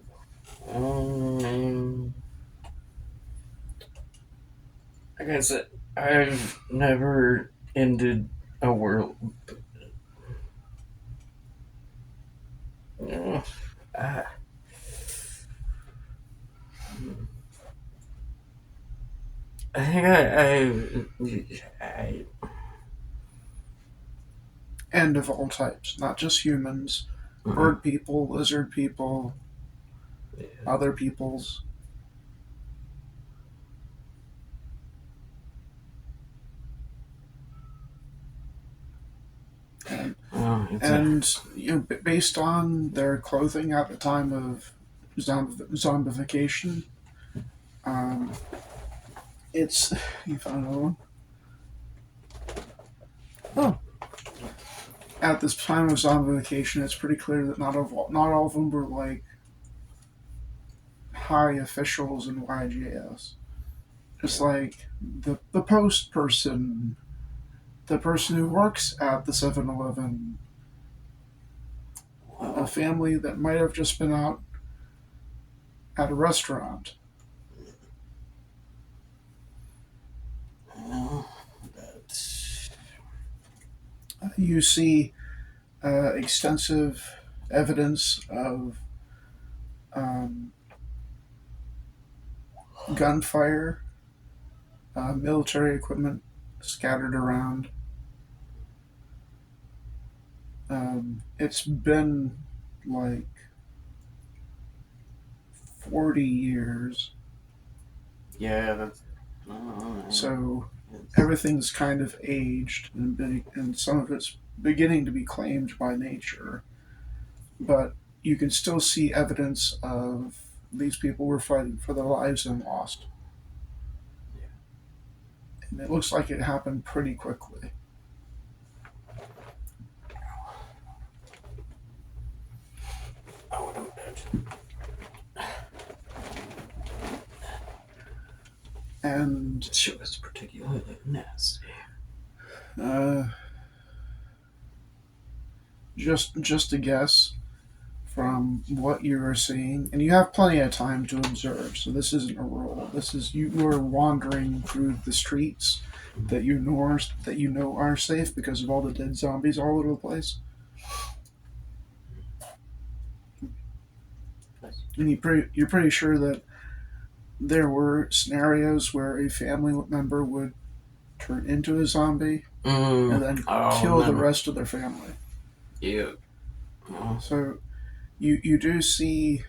Like I said, I've never ended a world. I think I And of all types, not just humans, bird people, lizard people, other peoples. And based on their clothing at the time of zombification, it's you found another one. Oh, at this time of zombification, it's pretty clear that not all of them were like high officials in YGS. It's like the post person, the person who works at the 7-Eleven, a family that might have just been out at a restaurant. You see extensive evidence of gunfire, military equipment scattered around. It's been like 40 years. Yeah, that's. So everything's kind of aged, and some of it's beginning to be claimed by nature. But you can still see evidence of these people were fighting for their lives and lost. Yeah. And it looks like it happened pretty quickly. I would imagine. And She was particularly nasty. Just a guess from what you are seeing, and you have plenty of time to observe. So this isn't a roll. This is you are wandering through the streets that you know are safe because of all the dead zombies all over the place. And you're pretty sure that there were scenarios where a family member would turn into a zombie and then kill the rest of their family. Yeah. So you do see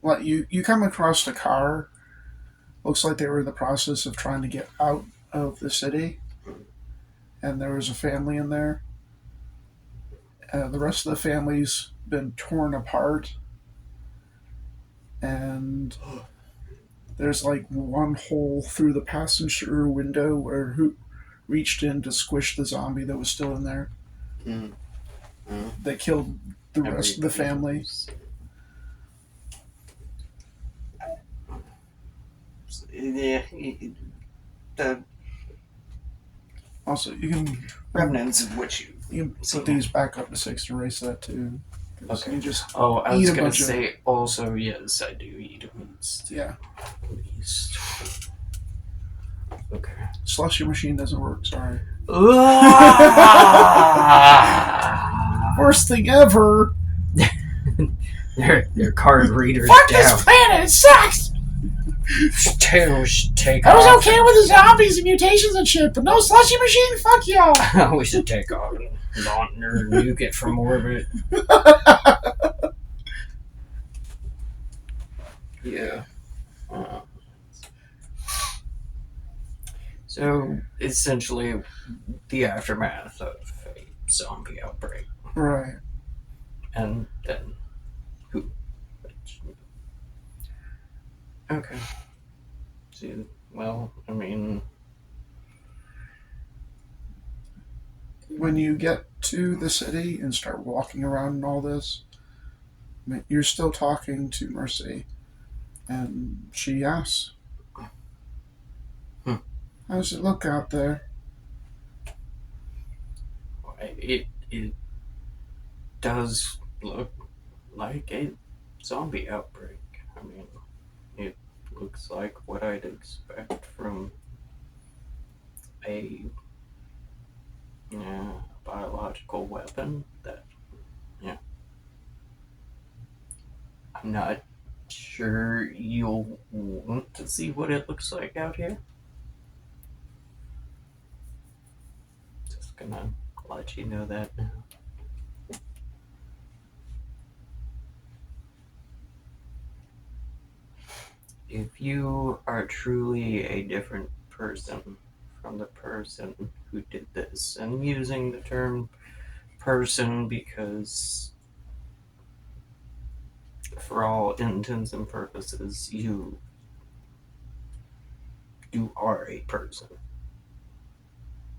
like you come across a car. Looks like they were in the process of trying to get out of the city, and there was a family in there. The rest of the family's been torn apart, and there's like one hole through the passenger window where Hoot reached in to squish the zombie that was still in there. Mm. Mm. They killed the rest of the family. Yeah, the Also, you can remnants of which you can put these back up to 6 to erase that too. Okay. You just I was eat a gonna bunch of- say also yes, I do eat a beast. yeah. Beast. Okay. Slushy machine doesn't work. Sorry. Ah! Worst thing ever. Their card readers Fuck down. this planet. It sucks. Take I was off. okay with the zombies and mutations and shit, but no slushy machine. Fuck y'all. We should take off and launch or nuke it from orbit. Yeah. So essentially, the aftermath of a zombie outbreak, Right. and then who? Okay. See, well, I mean, When you get to the city and start walking around and all this, you're still talking to Mercy, and she asks, "How does it look out there?" it does look like a zombie outbreak. I mean, it looks like what I'd expect from a biological weapon that, I'm not sure you'll want to see what it looks like out here. Just gonna let you know that now. If you are truly a different person from the person who did this, and I'm using the term person because for all intents and purposes you are a person.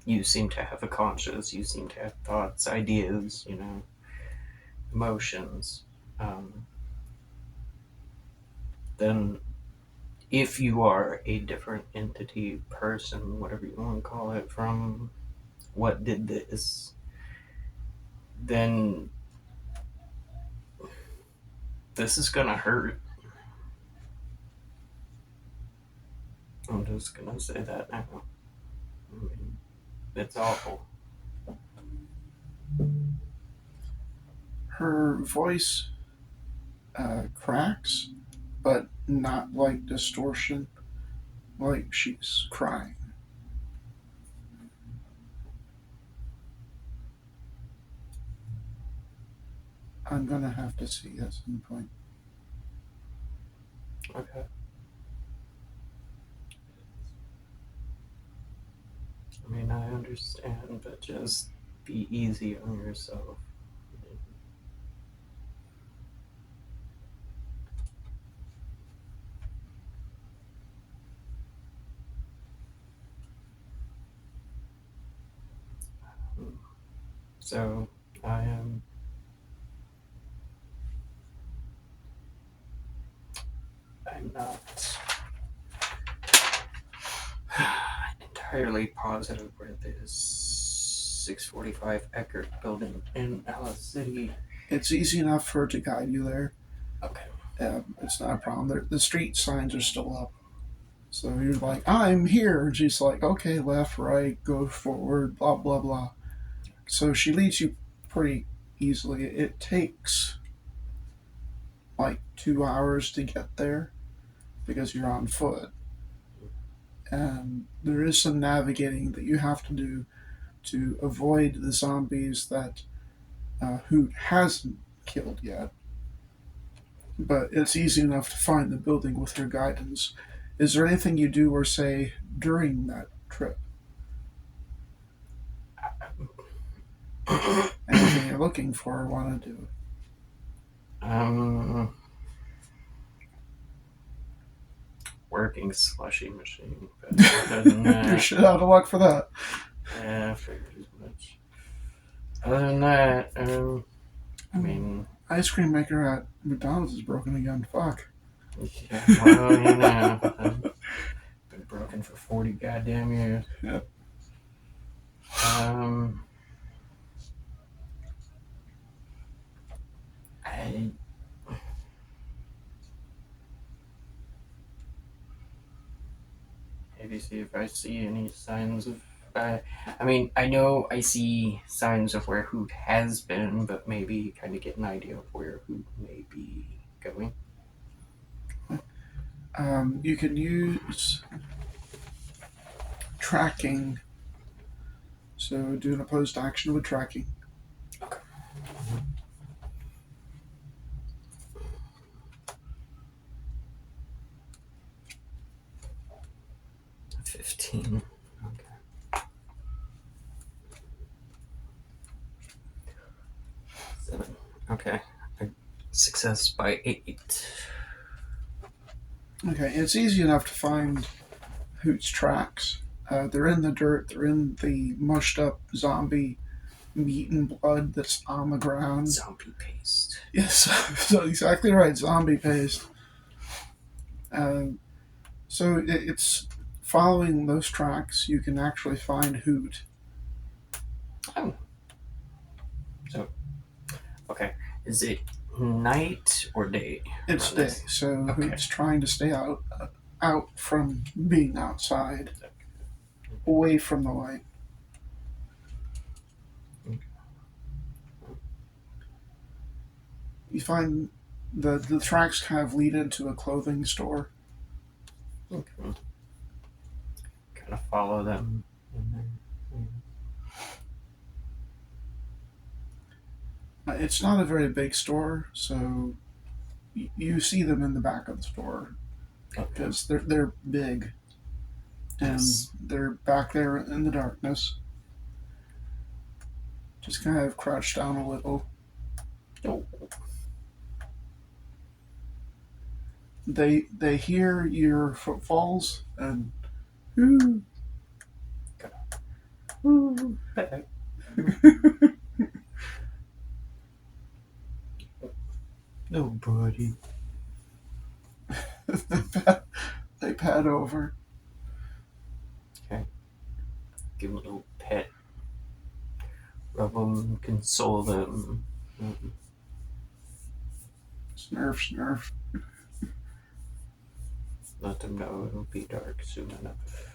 You seem to have a conscience, you seem to have thoughts, ideas, emotions. Then if you are a different entity, person, whatever you want to call it, from what did this, then this is gonna hurt. I'm just gonna say that now. I mean, it's awful. Her voice cracks, but not like distortion, like she's crying. I'm gonna have to see at some point. Okay. I mean, I understand, but just be easy on yourself. So, I'm not entirely positive where this 645 Eckert building in Alice City. It's easy enough for her to guide you there. Okay. It's not a problem. The street signs are still up. So you're like, I'm here. And she's like, okay, left, right, go forward, blah, blah, blah. So she leads you pretty easily. It takes like 2 hours to get there because you're on foot. And there is some navigating that you have to do to avoid the zombies that Hoot hasn't killed yet. But it's easy enough to find the building with her guidance. Is there anything you do or say during that trip? Anything you're looking for or want to do? Working slushy machine. But other than You're that, shit out of luck for that. yeah, I figured as much. Other than that, I mean, ice cream maker at McDonald's is broken again. Fuck. yeah, well, you know, been broken for 40 goddamn years. Yep. Maybe see if I see any signs of. I mean, I know I see signs of where Hoot has been, but maybe kind of get an idea of where Hoot may be going. You can use tracking. So do an opposed action with tracking. Okay. 15. Okay. 7. Okay. Success by 8. Okay, it's easy enough to find Hoot's tracks. They're in the dirt. They're in the mushed up zombie meat and blood that's on the ground. Zombie paste. Yes, so exactly right. Zombie paste. So it's following those tracks. You can actually find Hoot. Oh. So, okay. Is it night or day? It's day. So okay. Hoot's trying to stay out from being outside, away from the light. You find the tracks kind of lead into a clothing store. Okay. Kind of follow them. It's not a very big store, so you see them in the back of the store because they're big, and they're back there in the darkness, just kind of crouched down a little. Oh. They hear your footfalls and ooh. Ooh. Nobody. They pat over. Okay. Give them a little pet. Rub them, console them. Snurf, snurf. Let them know it'll be dark soon enough.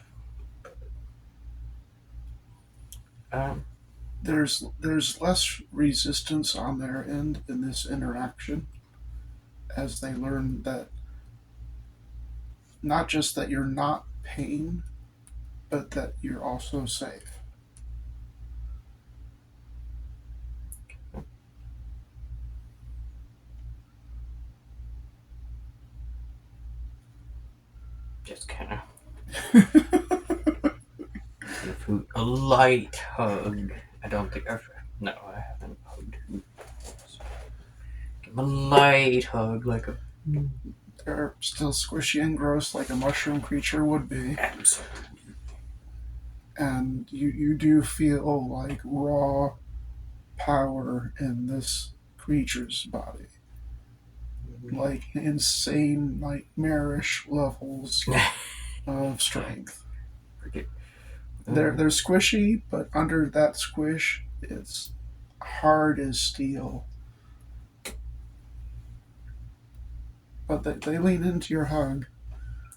There's less resistance on their end in this interaction as they learn that not just that you're not pain, but that you're also safe. Just kind of a light hug. I don't think I haven't hugged. Give him a light hug, like a. They're still squishy and gross like a mushroom creature would be. Absolutely. And you do feel like raw power in this creature's body. Like insane, nightmarish levels of strength. They're squishy, but under that squish, it's hard as steel. But they lean into your hug.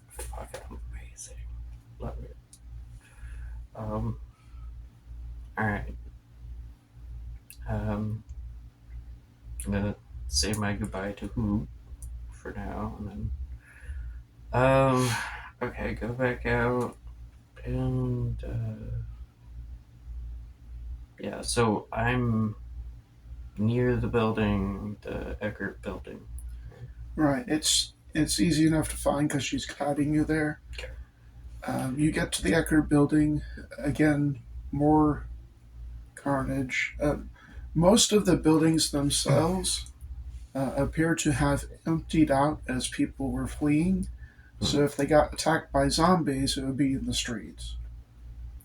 Fucking amazing. Love it. Alright. I'm gonna say my goodbye to Who for now, and then okay, go back out and yeah, so I'm near the building, the Eckert building. Right, it's easy enough to find because she's guiding you there. Okay. You get to the Eckert building, again, more carnage. Most of the buildings themselves appear to have emptied out as people were fleeing. So if they got attacked by zombies, it would be in the streets.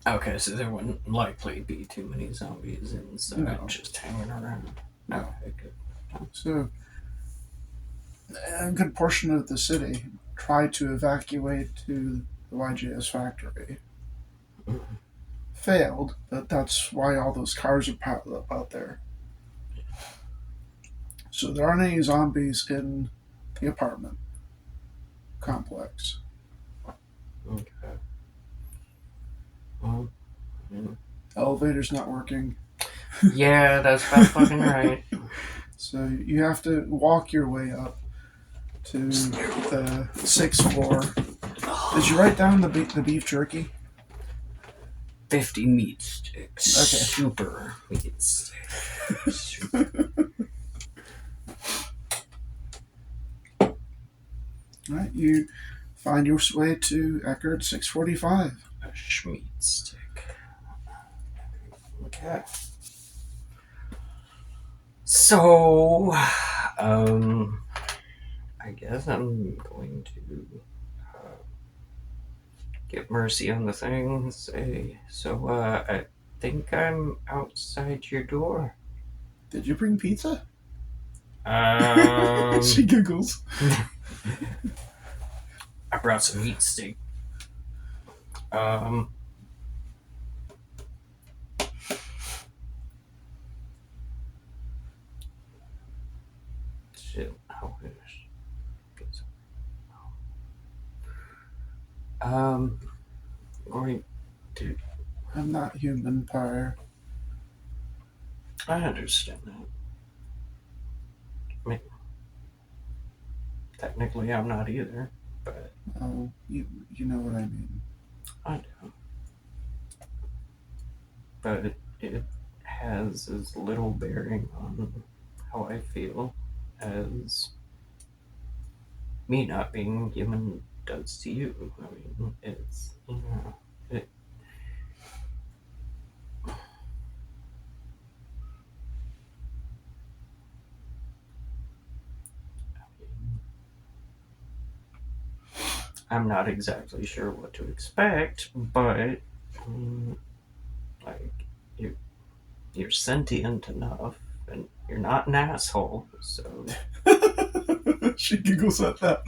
Okay, so there wouldn't likely be too many zombies inside No. just hanging around. No. Okay, good. So a good portion of the city tried to evacuate to the YJS factory. Mhm. Failed, but that's why all those cars are piled up out there. So there aren't any zombies in the apartment complex. Okay. Well, Elevator's not working. yeah, that's about fucking right. So you have to walk your way up to the 6th floor. Did you write down the beef jerky? 50 meat sticks. Okay. Super meat sticks. Super. Alright, you find your way to Eckerd 645. A schmeat stick. Okay. So, I guess I'm going to get Mercy on the thing. Say, so, I think I'm outside your door. Did you bring pizza? Um, She giggles. I brought some meat steak. Shit, I wish. Going to. I'm not human, Pyre. I understand that. I mean, technically, I'm not either, but Oh, you know what I mean. I do. But it has as little bearing on how I feel as me not being human does to you. I mean, it's, you know, it. I'm not exactly sure what to expect, but like you're sentient enough, and you're not an asshole, so She giggles at that.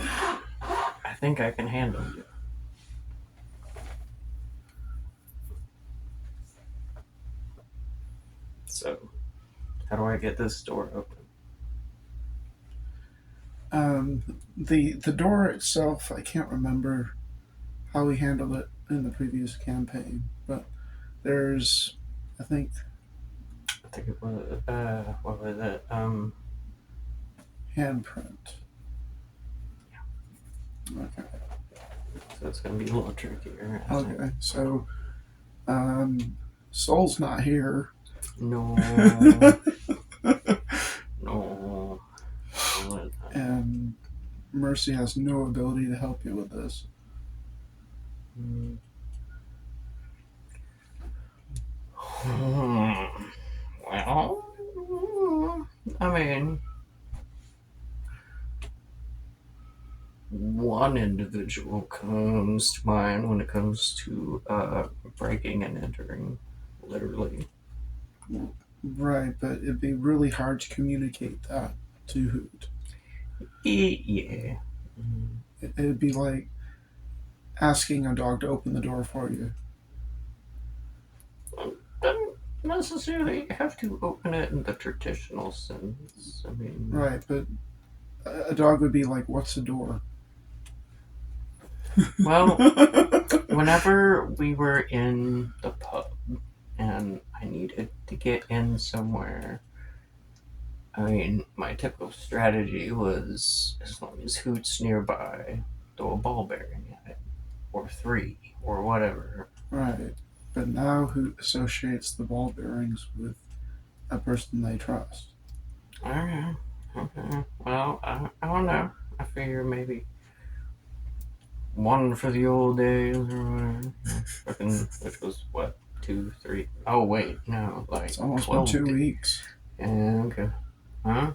I think I can handle you. So, how do I get this door open? The door itself, I can't remember how we handled it in the previous campaign, but there's, I think, I think it was what was it? handprint. Okay. So it's gonna be a little trickier. I think. Okay. So, Soul's not here. No. No. And Mercy has no ability to help you with this. Well, I mean, one individual comes to mind when it comes to breaking and entering, literally. Right, but it'd be really hard to communicate that to Hoot. Yeah. It'd be like asking a dog to open the door for you. Doesn't necessarily have to open it in the traditional sense. I mean, Right, but a dog would be like, "What's a door?" well, whenever we were in the pub and I needed to get in somewhere, I mean, my typical strategy was as long as Hoot's nearby, throw a ball bearing at it, or 3, or whatever. Right, but now Hoot associates the ball bearings with a person they trust. Alright, okay. Well, I don't know. I figure maybe one for the old days or whatever. Fucking, which was what, 2, 3, Oh wait, no, like It's almost 12 been 2 weeks. Yeah, okay. Huh?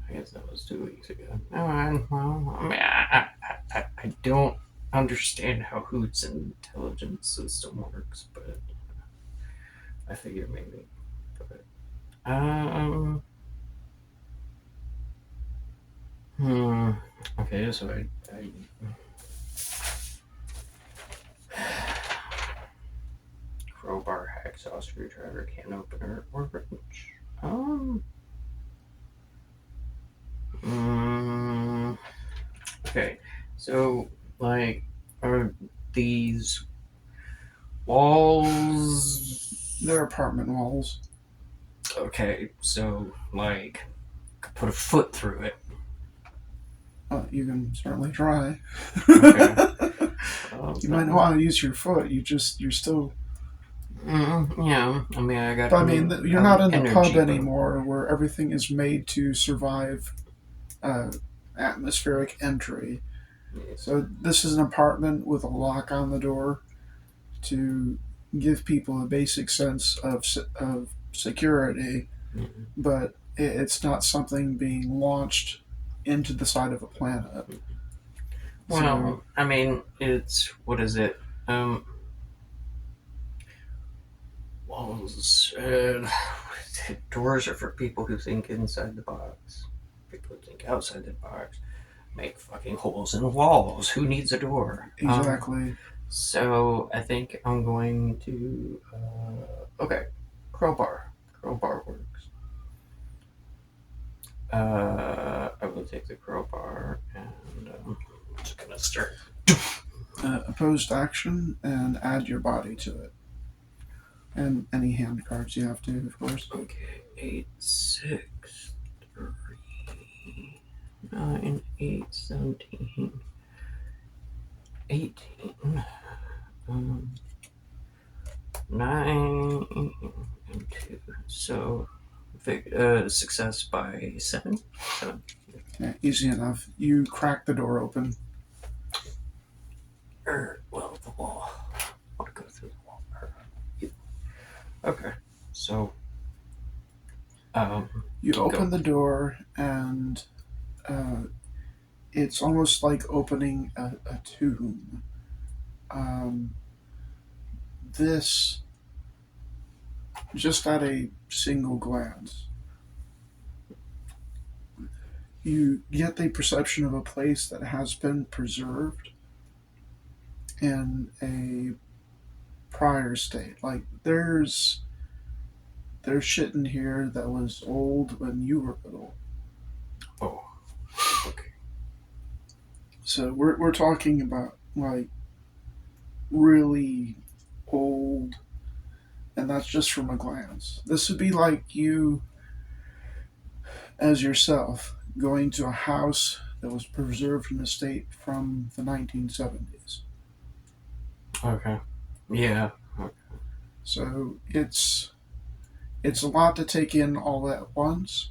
I guess that was 2 weeks ago. Alright, well, I mean, I don't understand how Hoot's intelligence system works, but I figure maybe. But, okay, so I crowbar, hacksaw, screwdriver, can opener, or wrench. Okay, so like, are these walls? They're apartment walls. Okay, so like, could put a foot through it. You can certainly try. Okay. You might not want to use your foot. You're still. Yeah, I mean, I got. But I mean, you're not in the pub energy, anymore, where everything is made to survive atmospheric entry. So this is an apartment with a lock on the door to give people a basic sense of security, but it's not something being launched into the side of a planet. Well, I mean, it's what is it? Walls. Doors are for people who think inside the box. People who think outside the box make fucking holes in the walls. Who needs a door? Exactly. So I think I'm going to. Okay, crowbar. Crowbar works. I will take the crowbar and I'm just gonna start. Opposed action and add your body to it. And any hand cards you have to, of course. Okay, 8, 6, 3, 9, 8, 17, 18, 9, and 2. So, success by 7. Yeah, easy enough. You crack the door open. Well, the wall. I'll go through the wall. Okay, so you open the door, and it's almost like opening a tomb. This, just at a single glance, you get the perception of a place that has been preserved in a prior state. Like there's shit in here that was old when you were little. Oh, okay. So we're talking about like really old, and that's just from a glance. This would be like you as yourself going to a house that was preserved in a state from the 1970s. Okay. Yeah. Okay. So it's a lot to take in all at once,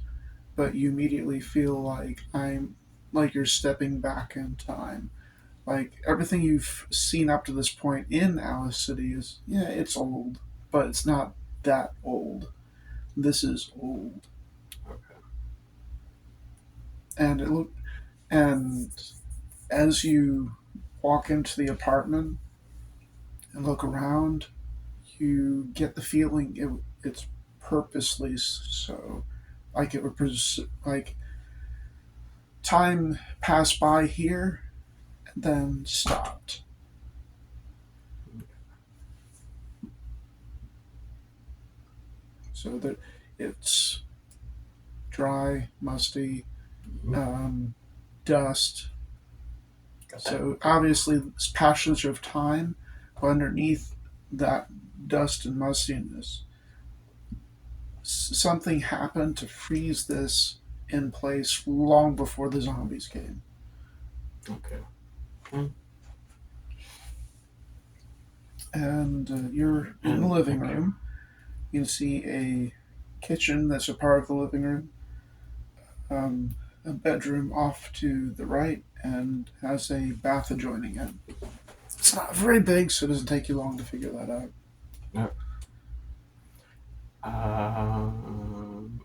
but you immediately feel like you're stepping back in time. Like everything you've seen up to this point in Alice City is, yeah, it's old, but it's not that old. This is old. Okay. And as you walk into the apartment and look around, you get the feeling it's purposely so, like it would like time passed by here and then stopped. So that it's dry, musty, dust. So obviously it's passage of time, but underneath that dust and mustiness, something happened to freeze this in place long before the zombies came. Okay. And you're in the living room. You can see a kitchen that's a part of the living room, a bedroom off to the right, and has a bath adjoining it. It's not very big, so it doesn't take you long to figure that out. No.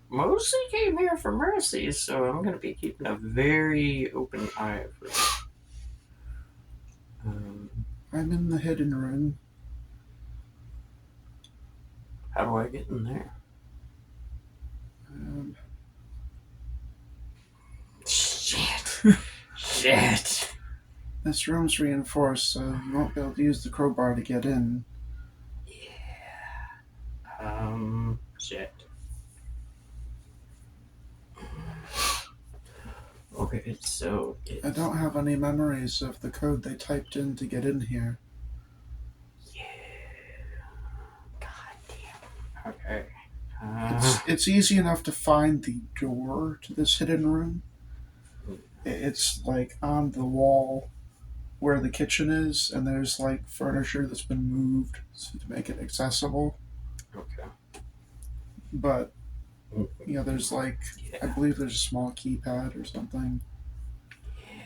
Mostly came here for Mercy, so I'm going to be keeping a very open eye for that. I'm in the hidden room. How do I get in there? Shit. Shit. This room's reinforced, so you won't be able to use the crowbar to get in. Shit. Okay, so I don't have any memories of the code they typed in to get in here. Yeah. God damn. Okay. It's easy enough to find the door to this hidden room. It's like on the wall where the kitchen is, and there's like furniture that's been moved to make it accessible. Okay. But there's like Yeah. I believe there's a small keypad or something.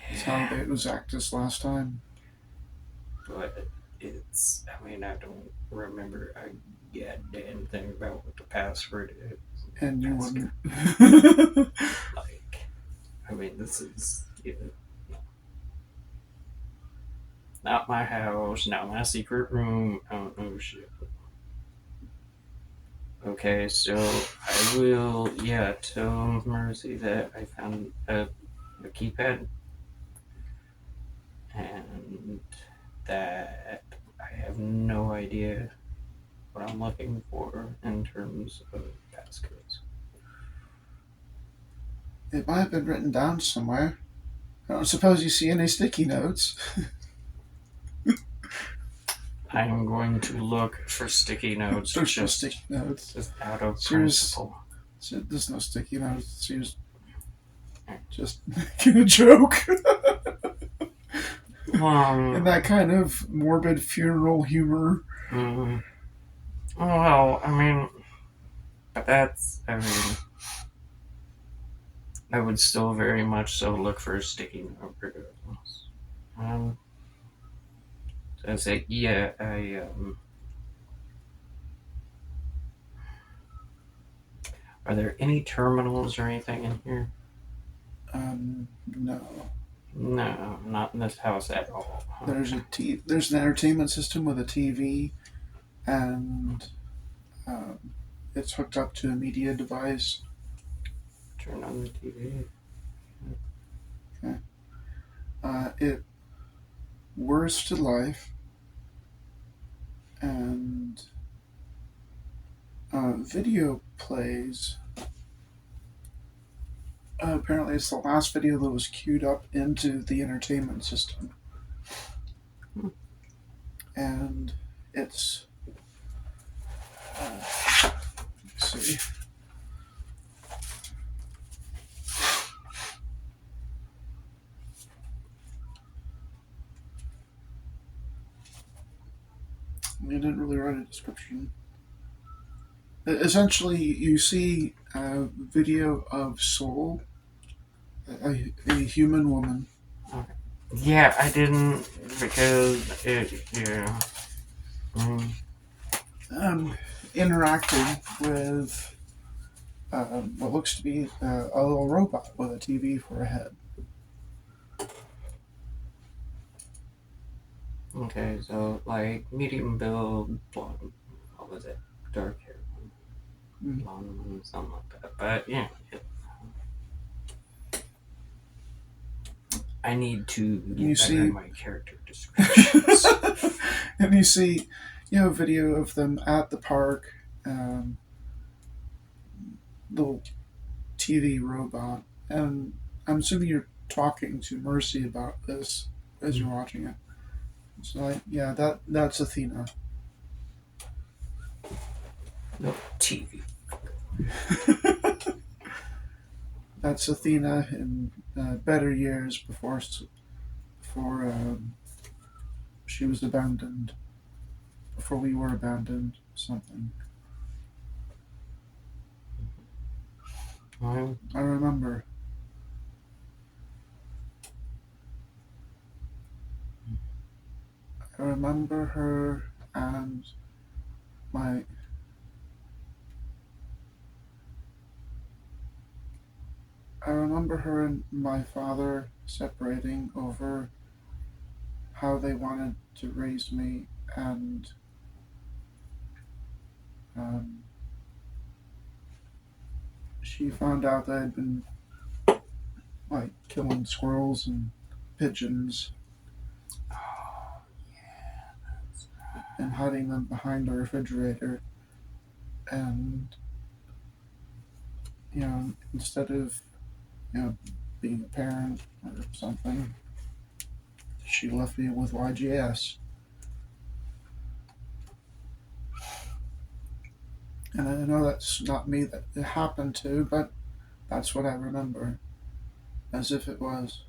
That's how it was accessed last time. But it's, I mean, I don't remember a goddamn thing about what the password is. And you wouldn't. Like, I mean, this is not my house, not my secret room. I don't know shit. Okay, so I will, tell Mercy that I found a keypad and that I have no idea what I'm looking for in terms of passcodes. It might have been written down somewhere. I don't suppose you see any sticky notes. I am going to look for sticky notes. There's no sticky notes. Just out of Serious, principle. there's no sticky notes. Just making a joke. And that kind of morbid funeral humor. Well, I mean, I would still very much so look for a sticky note regardless. I say, are there any terminals or anything in here? No. No, not in this house at all. There's an entertainment system with a TV, and it's hooked up to a media device. Turn on the TV. Okay. It whirs to life, and video plays. Apparently, it's the last video that was queued up into the entertainment system. And it's. Let's see. They didn't really write a description. Essentially, you see a video of Soul, a human woman. Okay. Yeah, I didn't because interacting with what looks to be a little robot with a TV for a head. Okay, so like medium build, blonde, what was it? Dark hair one, blonde one, something like that. But yeah, I need to get better in my character descriptions. And you see, video of them at the park, little TV robot, and I'm assuming you're talking to Mercy about this as you're watching it. So that's Athena. No TV. That's Athena in better years before she was abandoned. Before we were abandoned, something. I remember. I remember her, and my I remember her and my father separating over how they wanted to raise me, and um, she found out that I'd been like killing squirrels and pigeons Oh, yeah. and hiding them behind the refrigerator, and instead of being a parent or something, she left me with YGS. And I know that's not me that it happened to, but that's what I remember, as if it was.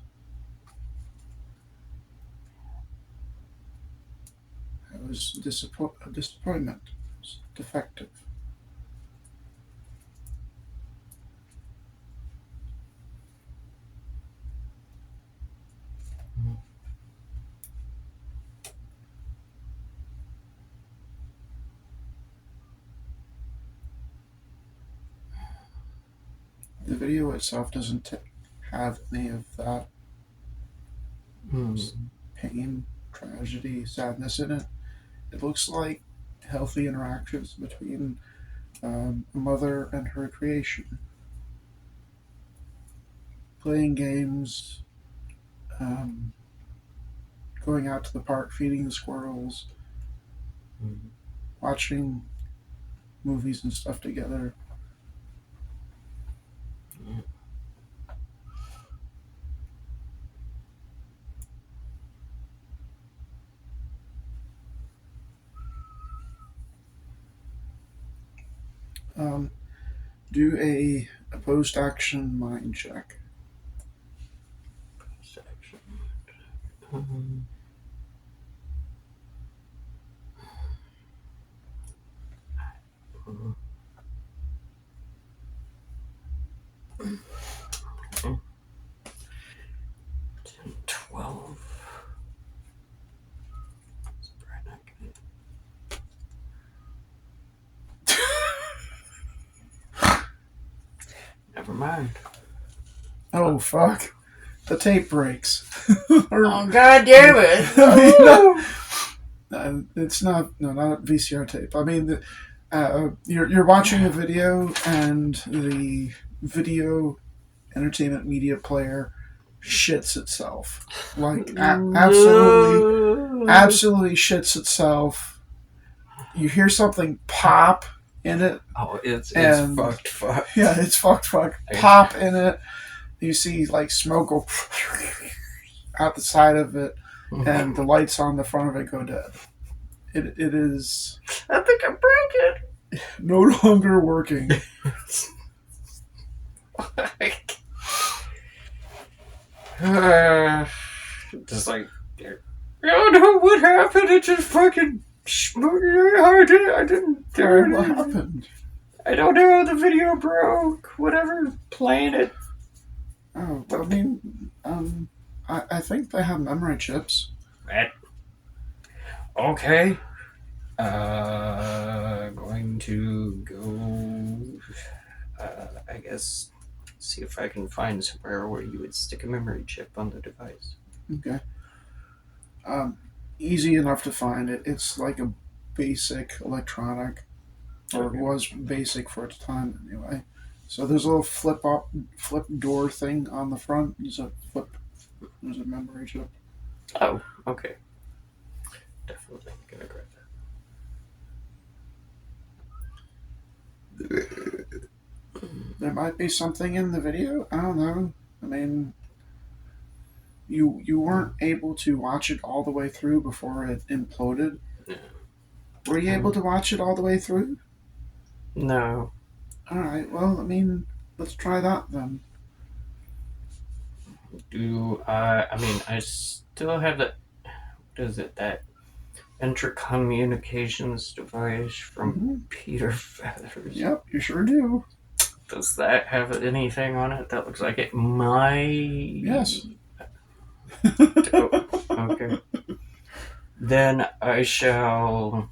It was a disappointment. It was defective. The video itself doesn't have any of that pain, tragedy, sadness in it. It looks like healthy interactions between a mother and her creation. Playing games, um, going out to the park, feeding the squirrels, watching movies and stuff together. Do a post-action mind check. Section. 12. It's probably not good. Never mind. Oh, fuck. The tape breaks. Oh, god damn it! It's not a VCR tape. I mean, you're watching a video, and the video entertainment media player shits itself. Like, absolutely shits itself. You hear something pop in it. Oh, it's and fucked. Yeah, it's fucked. Pop in it. You see, like, smoke go out the side of it, and the lights on the front of it go dead. It is... I think I broke it. No longer working. Just like, I don't know what happened. It just fucking. I didn't do it. What happened? I don't know. The video broke. Whatever. Playing it. Oh, I mean, I think they have memory chips. Okay. Going to go. I guess. See if I can find somewhere where you would stick a memory chip on the device. Okay. Easy enough to find it. It's like a basic electronic, or it was basic for its time anyway. So there's a little flip door thing on the front. There's a memory chip. Oh, okay. Definitely gonna grab that. There might be something in the video. I don't know. I mean, you weren't able to watch it all the way through before it imploded. Yeah. Were you able to watch it all the way through? No. All right. Well, I mean, let's try that then. I still have that. What is it? That intercommunications device from Peter Feathers. Yep, you sure do. Does that have anything on it that looks like it might? Yes. Okay. Then I shall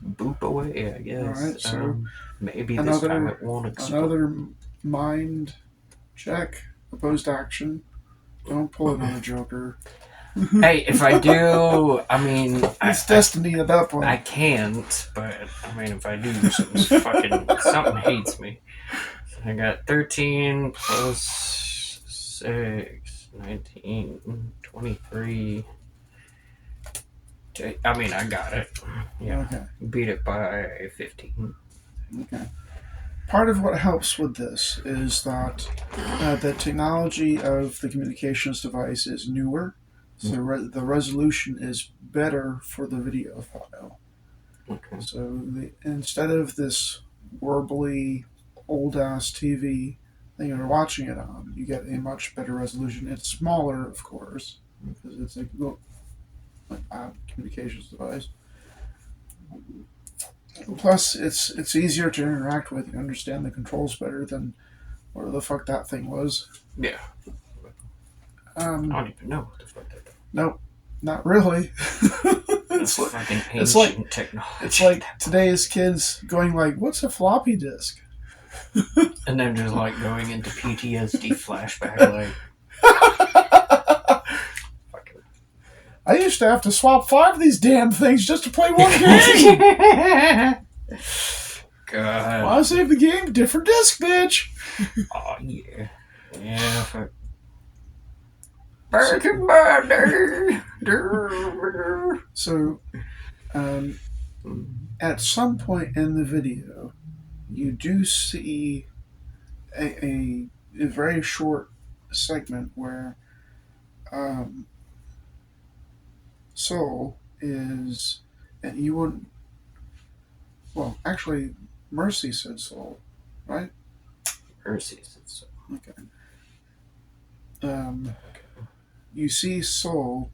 boop away, I guess. Alright, so maybe this time it won't explode. Another mind check, opposed action. Don't pull another Joker. Hey, if I do, I mean... It's destiny at that point. I can't, but, I mean, if I do, something hates me. I got 13 plus 6, 19, 23. I mean, I got it. Yeah. Okay. Beat it by 15. Okay. Part of what helps with this is that the technology of the communications device is newer, so the resolution is better for the video file. Okay. So instead of this warbly old-ass TV that you're watching it on, you get a much better resolution. It's smaller, of course, because it's a communications device. Plus, it's easier to interact with. You understand the controls better than whatever the fuck that thing was. Yeah. I don't even know what the fuck that is. Nope, not really. It's fucking ancient technology. It's like today's kids going like, "What's a floppy disk?" And then just like going into PTSD flashback, like. I used to have to swap 5 of these damn things just to play one game. God. Want to save the game? Different disc, bitch. Oh yeah, yeah. Fuck. Breaking Bad. So, at some point in the video, you do see a very short segment where Soul is, and you wouldn't. Well, actually, Mercy said Soul, right? Mercy said Soul. Okay. You see Soul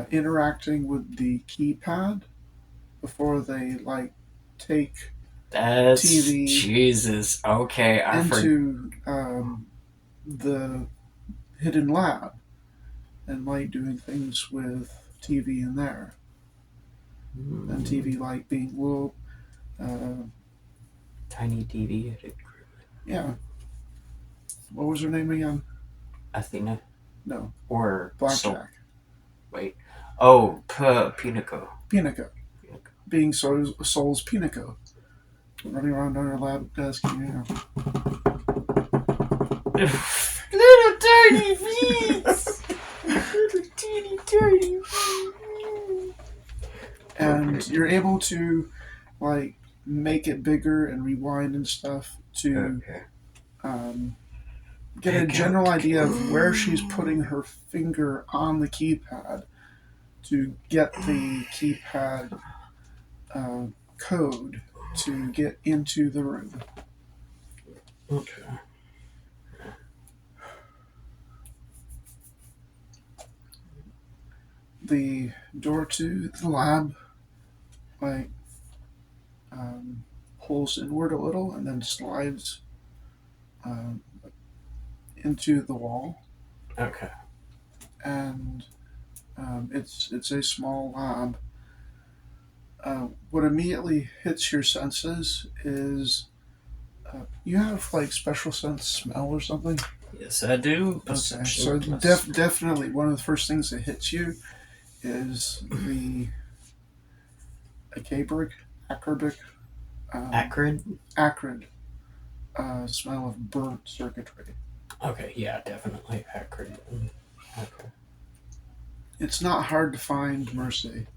interacting with the keypad before they like take That's TV Jesus. Okay, into the hidden lab and like doing things with TV in there. And TV like being little tiny TV. Yeah. What was her name again? Athena. No. Or Blackjack. Soul. Wait. Oh, Pinico. Pinico. Being Soul's Pinico. Running around on her lab desk, you know. Little tiny feet! Little teeny tiny feet! And you're able to, like, make it bigger and rewind and stuff to get a general idea of where she's putting her finger on the keypad to get the keypad code to get into the room. Okay. The door to the lab, like, pulls inward a little and then slides into the wall. Okay. And it's a small lab. What immediately hits your senses is you have like special sense smell or something. Yes, I do. Okay, so definitely one of the first things that hits you is the acrid smell of burnt circuitry. Okay, yeah, definitely acrid. Okay. It's not hard to find Mercy.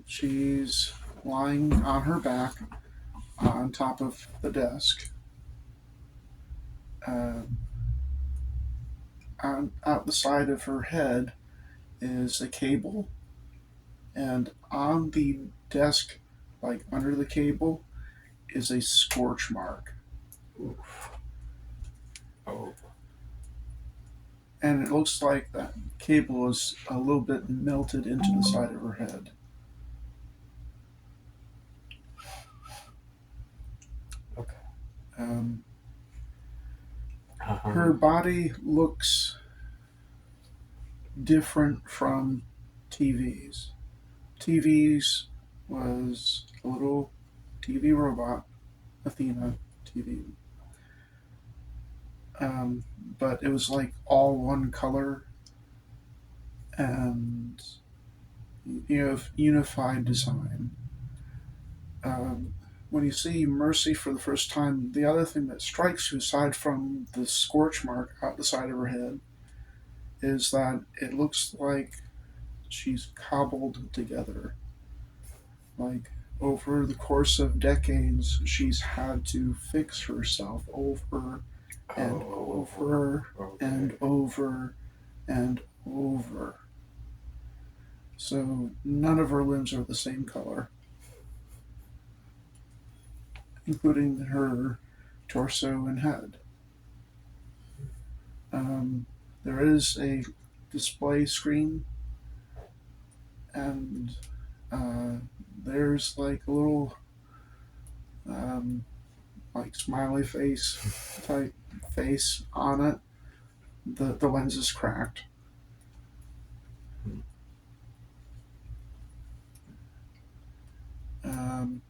She's lying on her back on top of the desk. Out the side of her head is a cable, and on the desk, like under the cable, is a scorch mark. Oof. Oh. And it looks like that cable is a little bit melted into the side of her head. Okay. Her body looks different from TVs. TVs was a little TV robot, Athena TV. But it was like all one color and you have unified design. Um, when you see Mercy for the first time, the other thing that strikes you, aside from the scorch mark out the side of her head, is that it looks like she's cobbled together. Like over the course of decades, she's had to fix herself over and over and over and over. So none of her limbs are the same color, including her torso and head. Um, there is a display screen, and uh, there's like a little um, like smiley face type face on it. The lens is cracked. Um,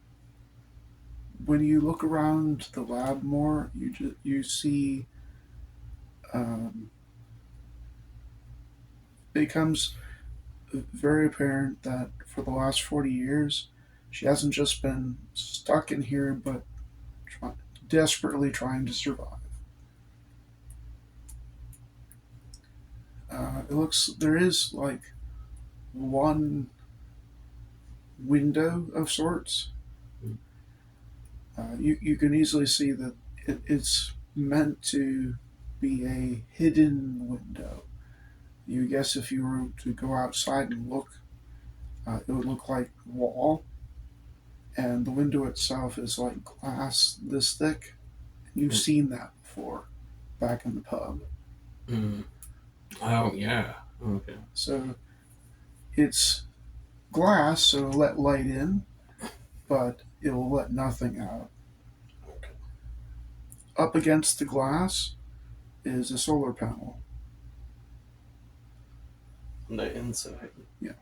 when you look around the lab more, you see it becomes very apparent that for the last 40 years, she hasn't just been stuck in here, but try, desperately trying to survive. It looks there is like one window of sorts. You can easily see that it's meant to be a hidden window. You guess if you were to go outside and look, it would look like a wall, and the window itself is like glass this thick. You've seen that before, back in the pub. Mm. Oh yeah. Okay. So it's glass, so it'll let light in, but it will let nothing out. Okay. Up against the glass is a solar panel. On the inside. Yeah.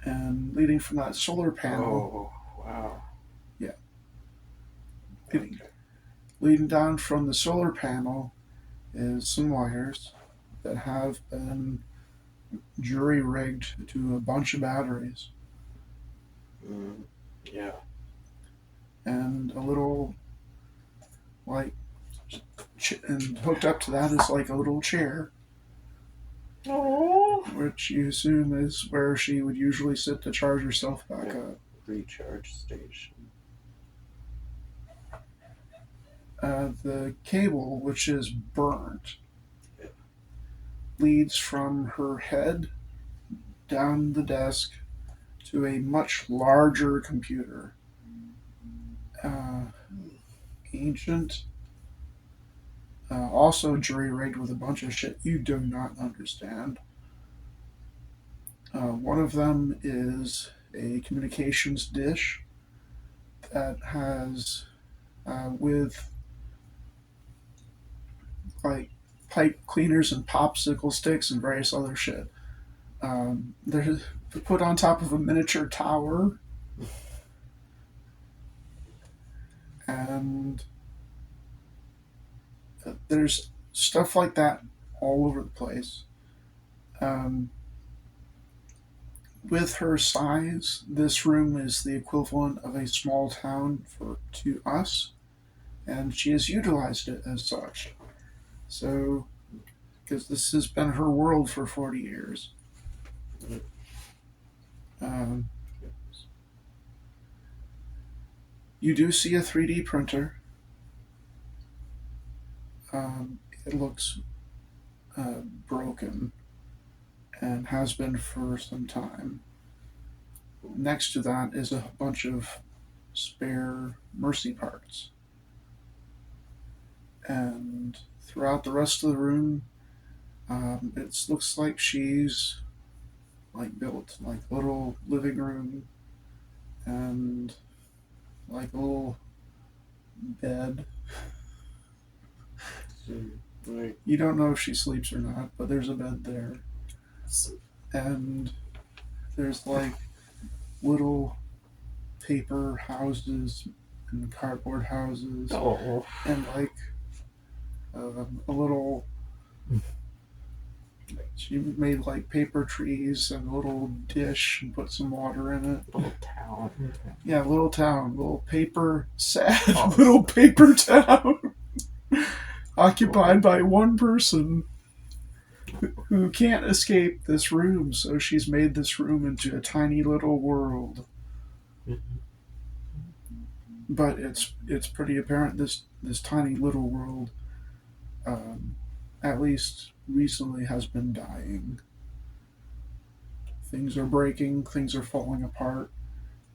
And leading from that solar panel. Oh wow. Yeah. Okay. Leading down from the solar panel is some wires that have been jury rigged to a bunch of batteries. Mm. Yeah. And a little, like, and hooked up to that is like a little chair. Oh. Which you assume is where she would usually sit to charge herself back up. Recharge station. The cable, which is burnt, leads from her head down the desk to a much larger computer. Ancient, also jury rigged with a bunch of shit you do not understand. One of them is a communications dish that has, with like pipe cleaners and popsicle sticks and various other shit. They're put on top of a miniature tower, and there's stuff like that all over the place. With her size, this room is the equivalent of a small town to us, and she has utilized it as such. So, because this has been her world for 40 years. You do see a 3D printer. It looks broken and has been for some time. Next to that is a bunch of spare Mercy parts. And throughout the rest of the room, it looks like she's like built like a little living room and like a little bed. Right. You don't know if she sleeps or not, but there's a bed there. And there's like little paper houses and cardboard houses Oh. and like a little. She made like paper trees and a little dish and put some water in it. Little town. Yeah, little town, little paper, sad Oh. little paper town, occupied by one person who can't escape this room. So she's made this room into a tiny little world. But it's pretty apparent this tiny little world, at least recently, has been dying. Things are breaking, things are falling apart,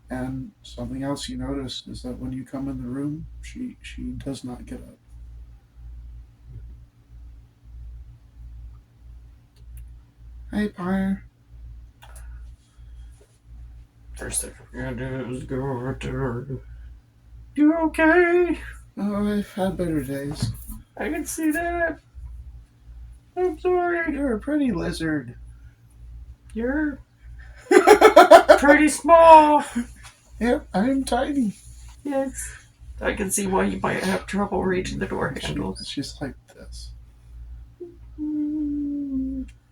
and something else you notice is that when you come in the room, she does not get up. Hey, Pyre. First thing we're gonna do is go over to her. You okay? Oh, I've had better days. I can see that. I'm sorry. You're a pretty lizard. You're pretty small. Yep, I'm tiny. Yes. I can see why you might have trouble reaching the door handles. She's like this.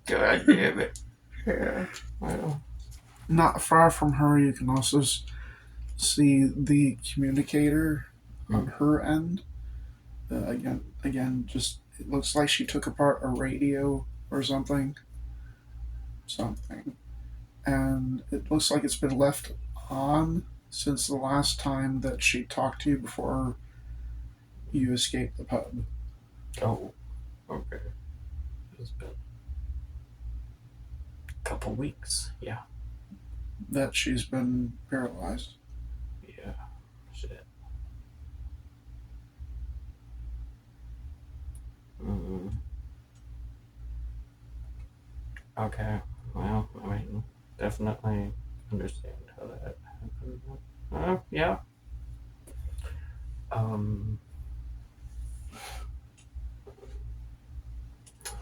God damn it. Yeah. Well. Not far from her, you can also see the communicator on her end. Again, just it looks like she took apart a radio or something, and it looks like it's been left on since the last time that she talked to you before you escaped the pub. Oh, okay. It's been a couple weeks. Yeah. That she's been paralyzed. Yeah. Shit. Okay. Well, I mean, definitely understand how that happened. Yeah.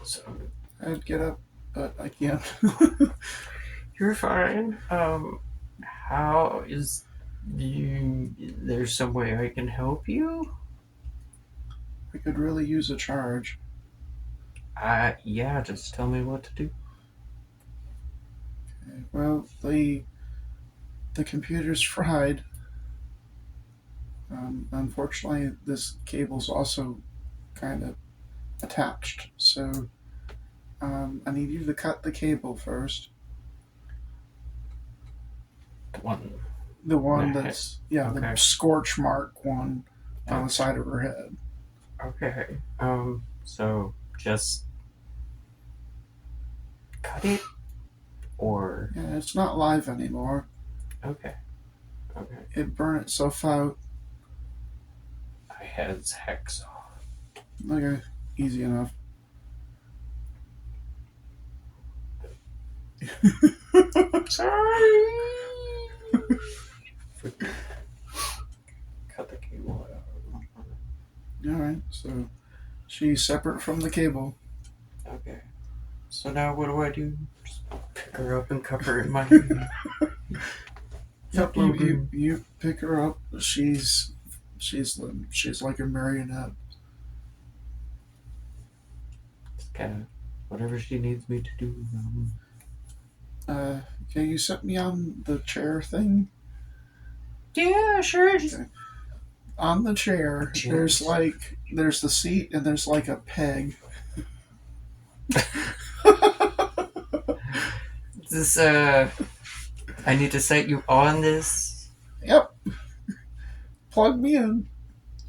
So I'd get up, but I can't. you're fine. How is you? There's some way I can help you? I could really use a charge. Yeah. Just tell me what to do. Okay, well, the computer's fried. Unfortunately, this cable's also kind of attached, so I need you to cut the cable first. The one that's Okay. the scorch mark one on the side of her head. Okay. So just cut it, or Yeah, it's not live anymore. okay. It burned itself out. I had its hacksaw. Okay, easy enough. Sorry. Cut the cable out. Alright, so she's separate from the cable. Okay. So now what do? Just pick her up and cup her in my hand. Yep, you pick her up. She's like a marionette. Kind of whatever she needs me to do. Can you set me on the chair thing? Yeah, sure. Okay. On the chair, there's the seat and there's like a peg. This I need to set you on this. Yep. Plug me in.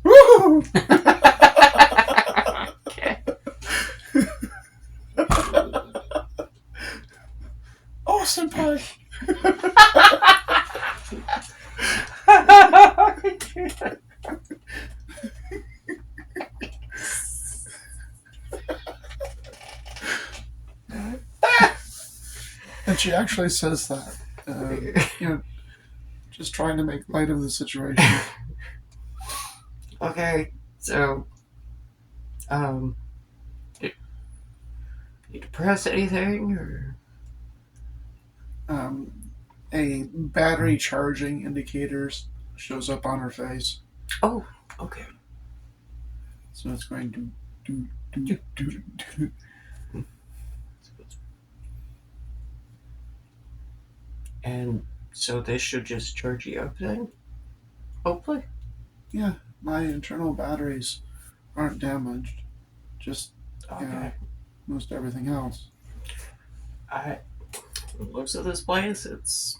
Woo! Okay. Oh, senpai. And she actually says that. Just trying to make light of the situation. Okay, so need to press anything or a battery charging indicator shows up on her face. Oh, okay. So it's going to do. And so this should just charge you up then? Hopefully. Yeah, my internal batteries aren't damaged. Just Okay. most everything else. Looks at this place, it's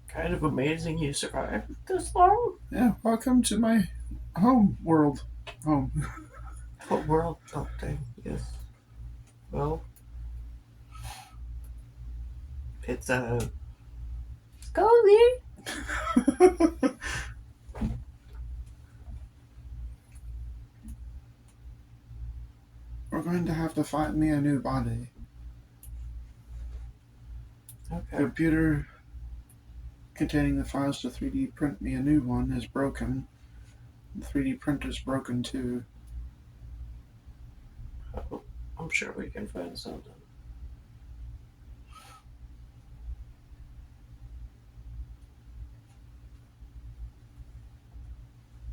kind of amazing you survived this long. Yeah, welcome to my home world. Home. What world? Oh, dang, yes. Well, it's cozy. We're going to have to find me a new body. Okay. The computer containing the files to 3D print me a new one is broken. The 3D printer's broken too. Oh, I'm sure we can find something.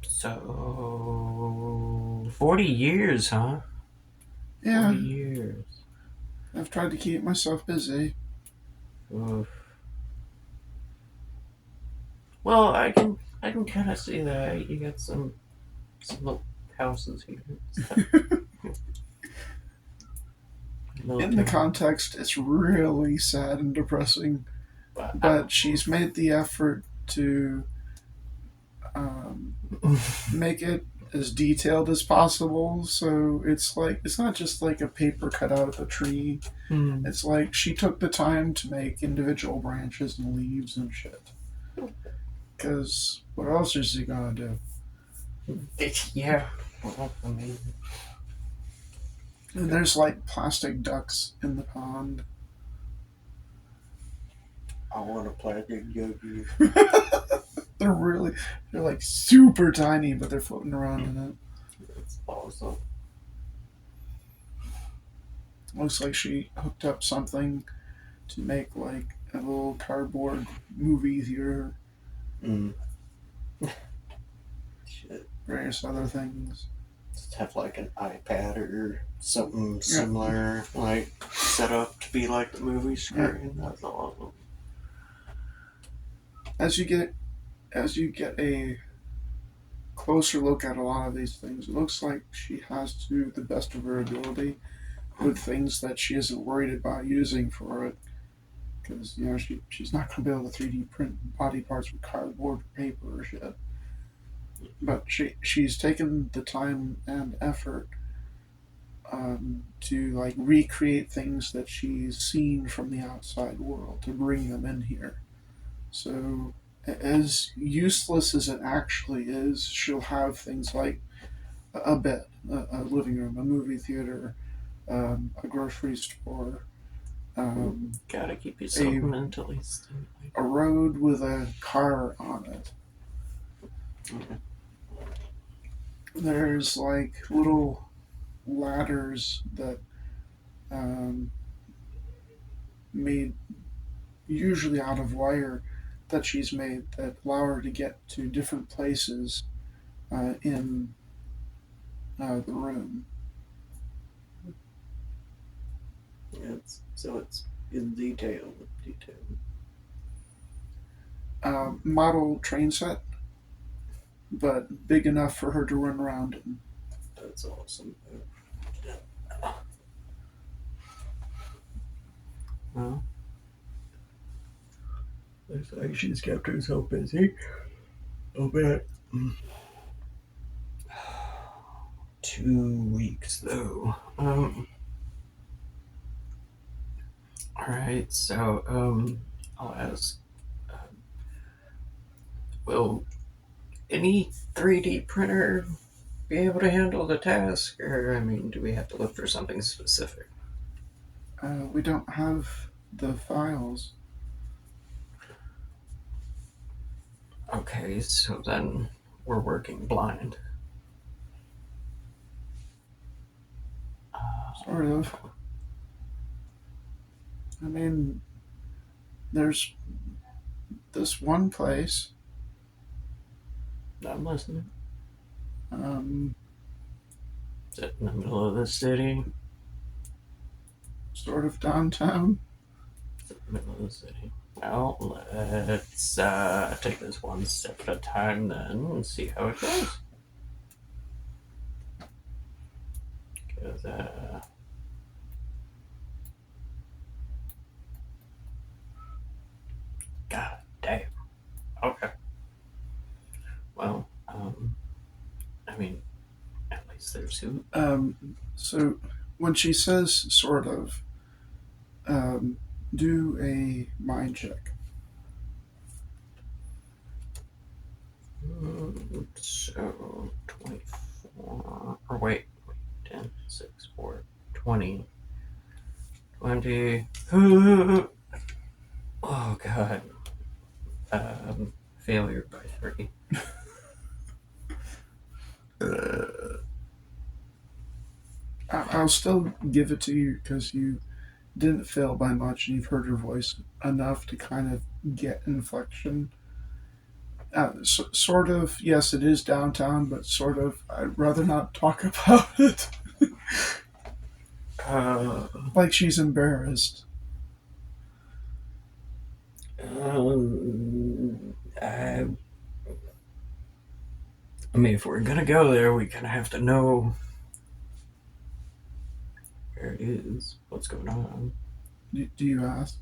So, 40 years, huh? Yeah, 40 years. I've tried to keep myself busy. Oof. Well, I can kind of see that. You got some little houses here. In the context, it's really sad and depressing. But she's made the effort to make it as detailed as possible. So it's not just like a paper cut out of a tree. It's like she took the time to make individual branches and leaves and shit. Because what else is he gonna do? Yeah. Well, amazing. And there's like plastic ducks in the pond. I want a plastic ducky. They're like super tiny, but they're floating around in it. That's awesome. Looks like she hooked up something to make like a little cardboard movie theater. Shit. Various other things. Just have like an iPad or something similar, like set up to be like the movie screen. Yeah. That's awesome. As you get a closer look at a lot of these things, it looks like she has to do the best of her ability with things that she isn't worried about using for it. Because, she's not going to be able to 3D print body parts with cardboard or paper or shit. But she's taken the time and effort to like recreate things that she's seen from the outside world to bring them in here. So as useless as it actually is, she'll have things like a bed, a living room, a movie theater, a grocery store. Gotta keep yourself mentally stimulated. A road with a car on it. Okay. There's like little ladders that made usually out of wire that she's made that allow her to get to different places in the room. Yeah, it's in detail. Model train set, but big enough for her to run around in. That's awesome. Well, looks like she's kept herself busy. I'll bet. 2 weeks though. Alright, so I'll ask, will any 3D printer be able to handle the task, or do we have to look for something specific? We don't have the files. Okay, so then we're working blind. Sort of. There's this one place. I'm listening. Um, Is it in the middle of the city? sort of downtown. Is it in the middle of the city? Well, let's take this one step at a time then and see how it goes. Because, God damn. Okay. Well, I mean, at least there's who. So when she says sort of, do a mind check. So, 24. Or wait. 10, 6, 4, 20. 20. Oh, God. Failure by 3. I'll still give it to you because you didn't fail by much and you've heard her voice enough to kind of get inflection. Sort of, yes, it is downtown, but sort of, I'd rather not talk about it. Like she's embarrassed. I mean, if we're gonna go there, we kind of have to know where it is, what's going on. Do you ask?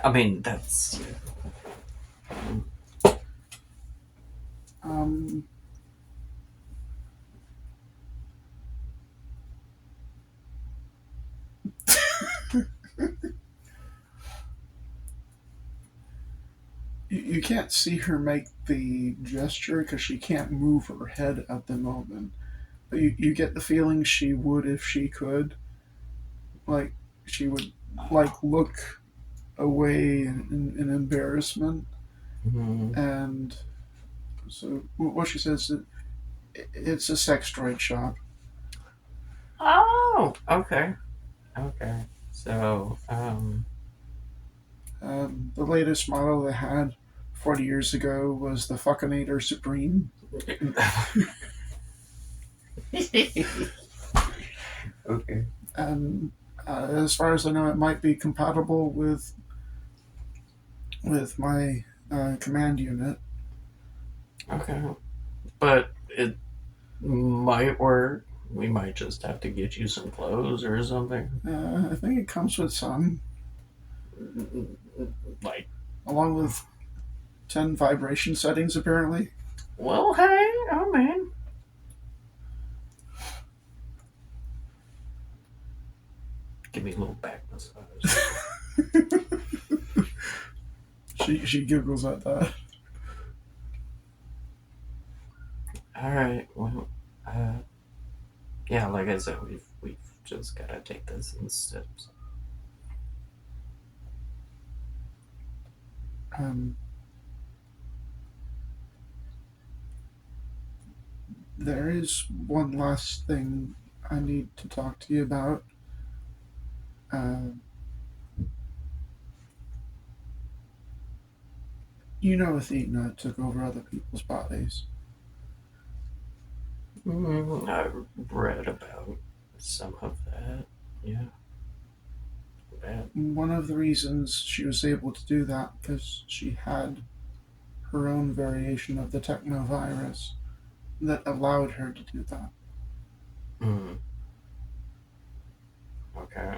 I mean, that's. You can't see her make the gesture because she can't move her head at the moment. But you get the feeling she would if she could. Like, she would, like, look away in embarrassment. Mm-hmm. And so what she says, it's a sex droid shop. Oh, okay. So, the latest model they had 40 years ago was the Fuckinator Supreme. Okay. And as far as I know, it might be compatible with my command unit. Okay. But it might work. We might just have to get you some clothes or something. I think it comes with some. Like, along with 10 vibration settings, apparently. Well, hey, oh man. Give me a little back massage. She giggles at that. Alright, well, yeah, like I said, we've just gotta take this in steps. There is one last thing I need to talk to you about. You know Athena took over other people's bodies. I read about some of that, yeah. Bad. One of the reasons she was able to do that because she had her own variation of the technovirus that allowed her to do that. Okay.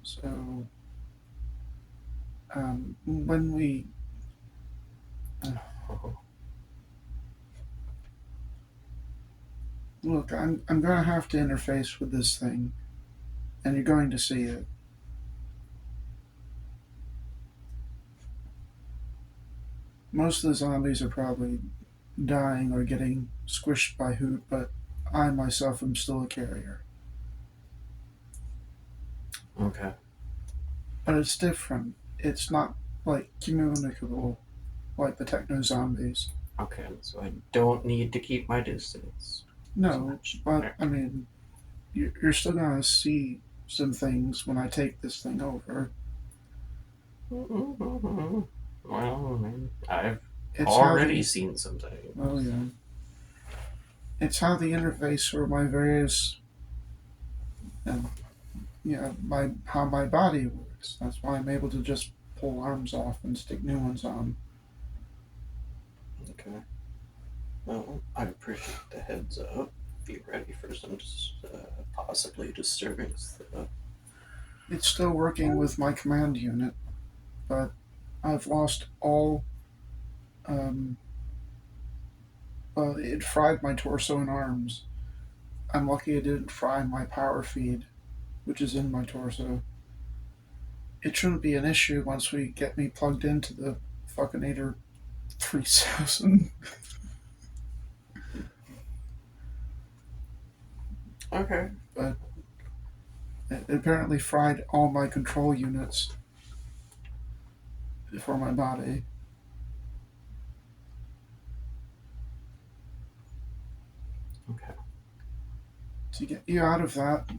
So, when we look, I'm going to have to interface with this thing, and you're going to see it. Most of the zombies are probably dying or getting squished by Hoot, but I myself am still a carrier. Okay. But it's different. It's not like communicable like the techno zombies. Okay, so I don't need to keep my distance. No, but I mean, you're still gonna see some things when I take this thing over. Well, I've It's already seen some things. Oh yeah. It's how the interface for my various, how my body works. That's why I'm able to just pull arms off and stick new ones on. Okay. Well, I appreciate the heads up. Be ready for some possibly disturbing stuff. It's still working with my command unit, but I've lost all. Well, it fried my torso and arms. I'm lucky it didn't fry my power feed, which is in my torso. It shouldn't be an issue once we get me plugged into the fucking 3000. Okay. But it apparently fried all my control units for my body. Okay. To get you out of that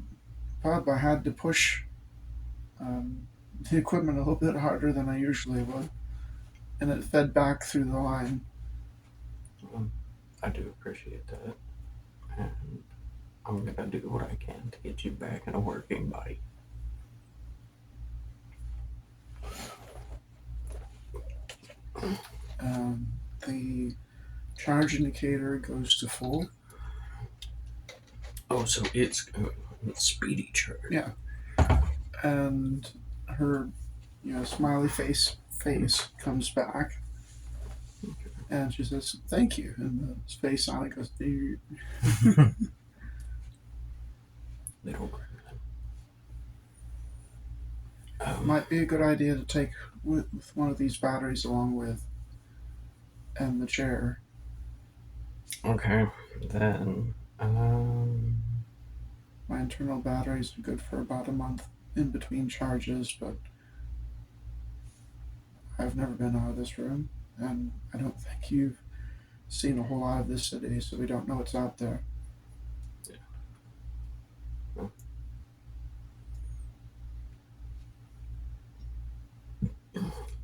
pub, I had to push the equipment a little bit harder than I usually would, and it fed back through the line. I do appreciate that, and I'm gonna do what I can to get you back in a working body. The charge indicator goes to full. Oh, so it's speedy charge. Yeah. And her, smiley face comes back. Okay. And she says, "Thank you." And the face on it goes, "Dude." Little Might be a good idea to take with one of these batteries along with, and the chair. Okay, then. My internal batteries are good for about a month in between charges, but I've never been out of this room, and I don't think you've seen a whole lot of this city, so we don't know what's out there. Yeah. Well.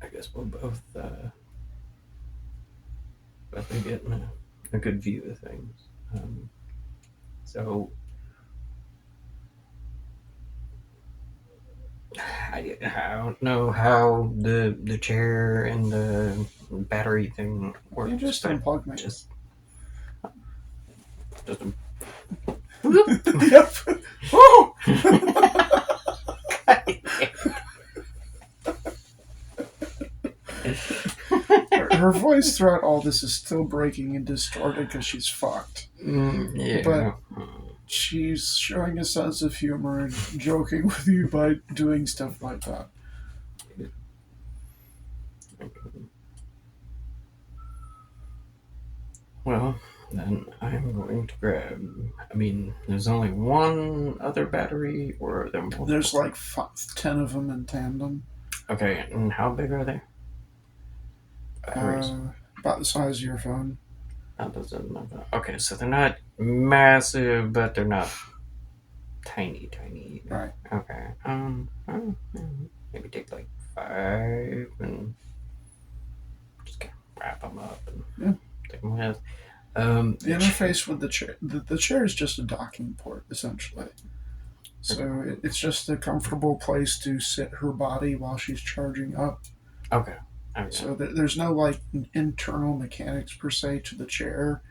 I guess we'll both be getting a good view of things. So I don't know how the chair and the battery thing works. You just unplug me. Just Yep. Oh! Her voice throughout all this is still breaking and distorted because she's fucked. Yeah. But she's showing a sense of humor and joking with you by doing stuff like that. Well, then I'm going to grab. I mean, there's only one other battery, or are there multiple? There's like 10 of them in tandem. Okay, and how big are they? About the size of your phone. Okay, so they're not massive, but they're not tiny. Right. Okay. Maybe take like 5 and just kind of wrap them up and take them with. The interface with the chair. The chair is just a docking port, essentially. So it's just a comfortable place to sit her body while she's charging up. Okay. So there's no like internal mechanics per se to the chair.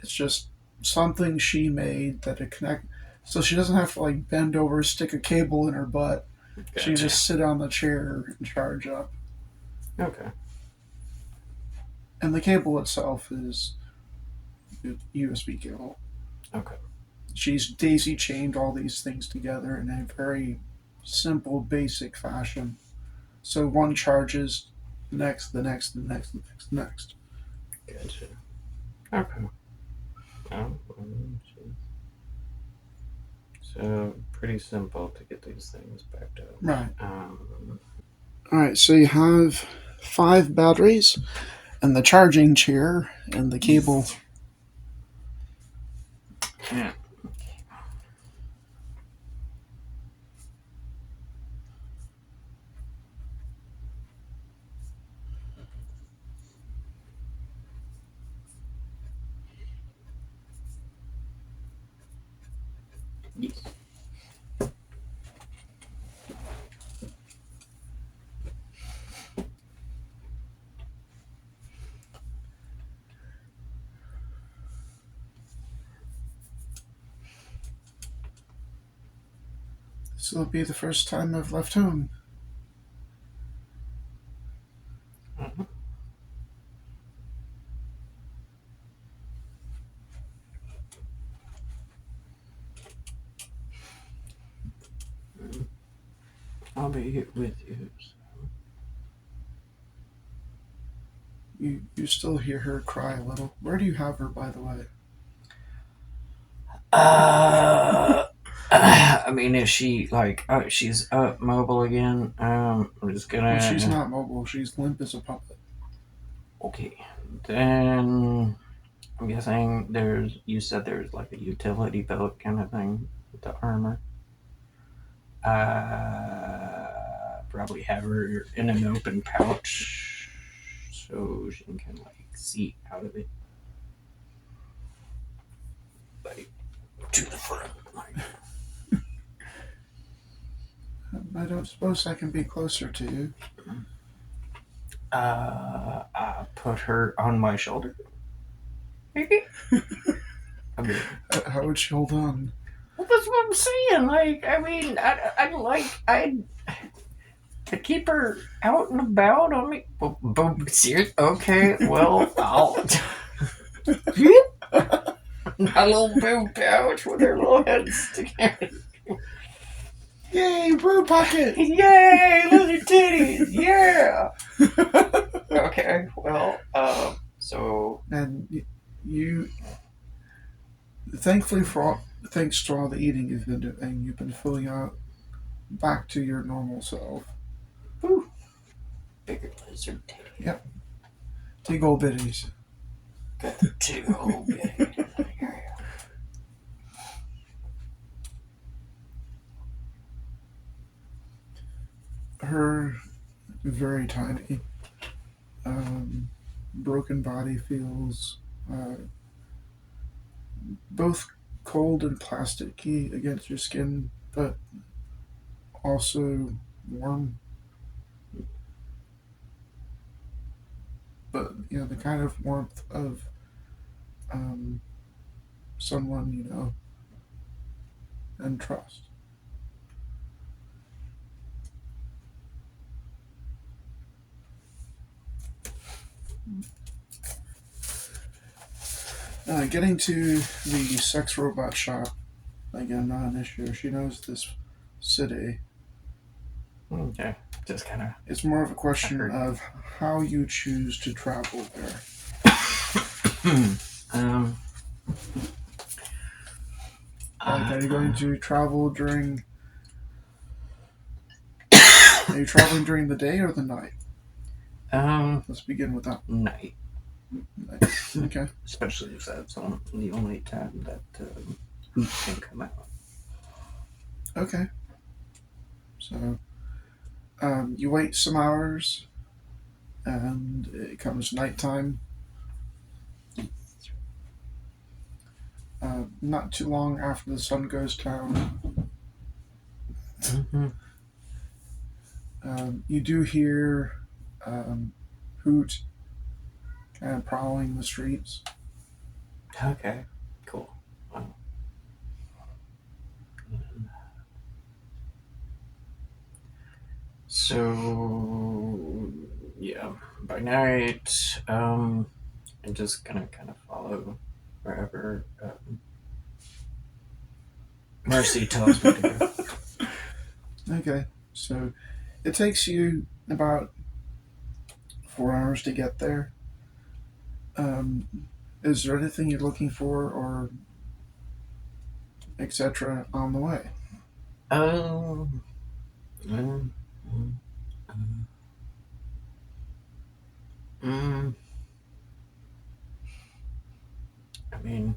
It's just something she made that it connect. So she doesn't have to like bend over, stick a cable in her butt. Gotcha. She can just sit on the chair and charge up. Okay. And the cable itself is USB cable. Okay. She's daisy chained all these things together in a very simple, basic fashion. So one charges, the next. Gotcha. Okay. So pretty simple to get these things backed up. Right. Alright, so you have 5 batteries and the charging chair and the cable. Yeah. This will be the first time I've left home. Mhm. I'll be with you. You still hear her cry a little. Where do you have her, by the way? I mean, is she like, she's up mobile again? I'm just gonna. Well, she's not mobile. She's limp as a puppet. Okay, then I'm guessing you said there's like a utility belt kind of thing with the armor. Probably have her in an open pouch so she can kind of like see out of it. Like, to the front. Like, I don't suppose I can be closer to you. I put her on my shoulder. I mean, How would she hold on? well, that's what I'm saying. Like, I mean, I'd keep her out and about. I mean, serious? Okay, well, I'll. A little boob pouch with her little head sticking out. Yay, brew pocket! Yay, little titties! Yeah. Okay, well, so. And you, thankfully thanks to all the eating you've been doing, you've been filling out back to your normal self. Whew. Bigger lizard titty. Yep. Big old bitties. Got the two old bitty. Her very tiny, broken body feels both cold and plasticky against your skin, but also warm. But the kind of warmth of someone and trust. Getting to the sex robot shop, again, not an issue. She knows this city. Okay, just kind of. It's more of a question of how you choose to travel there. Are you going to travel during? Are you traveling during the day or the night? Let's begin with that. Night. Okay. Especially if that's the only time that Hoot can come out. Okay. So, you wait some hours, and it comes nighttime. Not too long after the sun goes down, Mm-hmm. you do hear Hoot kind of prowling the streets. Okay, cool. Wow. So, yeah, by night, I'm just gonna kind of follow wherever Mercy tells me to go. Okay, so it takes you about 4 hours to get there. Is there anything you're looking for or etc. on the way? Um, um, um, um, I mean,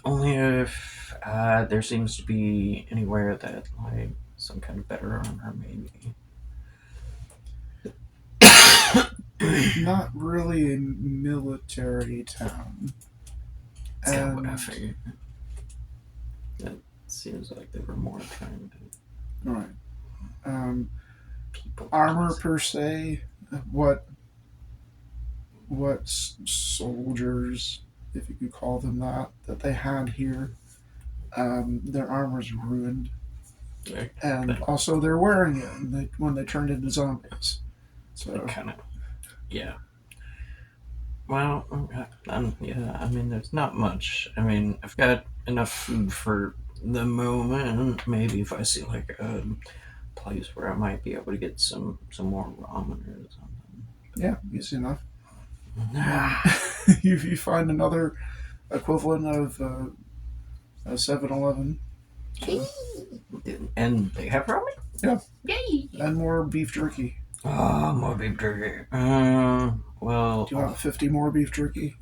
only if there seems to be anywhere that like some kind of better armor, maybe. Not really a military town. That's kind of what I figured. It seems like they were more trying to. Right. People Armor per se, what soldiers, if you could call them that they had here, Their armor's ruined. They And also they're wearing it when they turned into zombies. So kind of, yeah. Well, yeah, I mean, there's not much. I mean, I've got enough food for the moment. Maybe if I see like a place where I might be able to get some more ramen or something. yeah, easy enough. Nah. You find another equivalent of a 7-Eleven. And they have ramen? Yeah. Yay! And more beef jerky. Oh, more beef jerky. Well, Do you want 50 more beef jerky?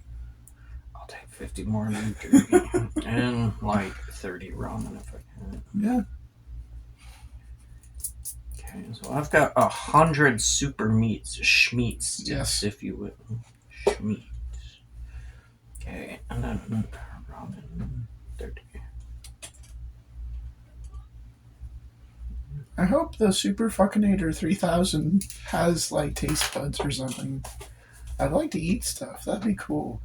I'll take 50 more beef jerky. And like 30 ramen if I can. Yeah. Okay, so I've got 100 super meats, schmeats, Yes. if you will. Schmeats. Okay, and then ramen 30. I hope the Super Fuckinator 3000 has like taste buds or something. I'd like to eat stuff. That'd be cool.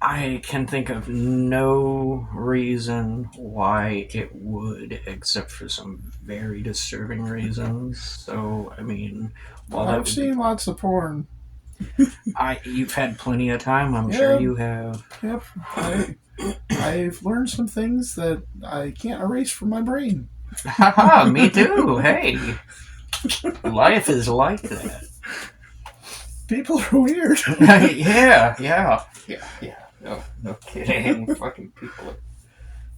I can think of no reason why it would, except for some very disturbing reasons. So, I mean, while I've seen lots of porn. you've had plenty of time, I'm Yeah. sure you have. Yep. I've learned some things that I can't erase from my brain. Haha, me too. Hey, life is like that. People are weird. Yeah. No kidding. Fucking people are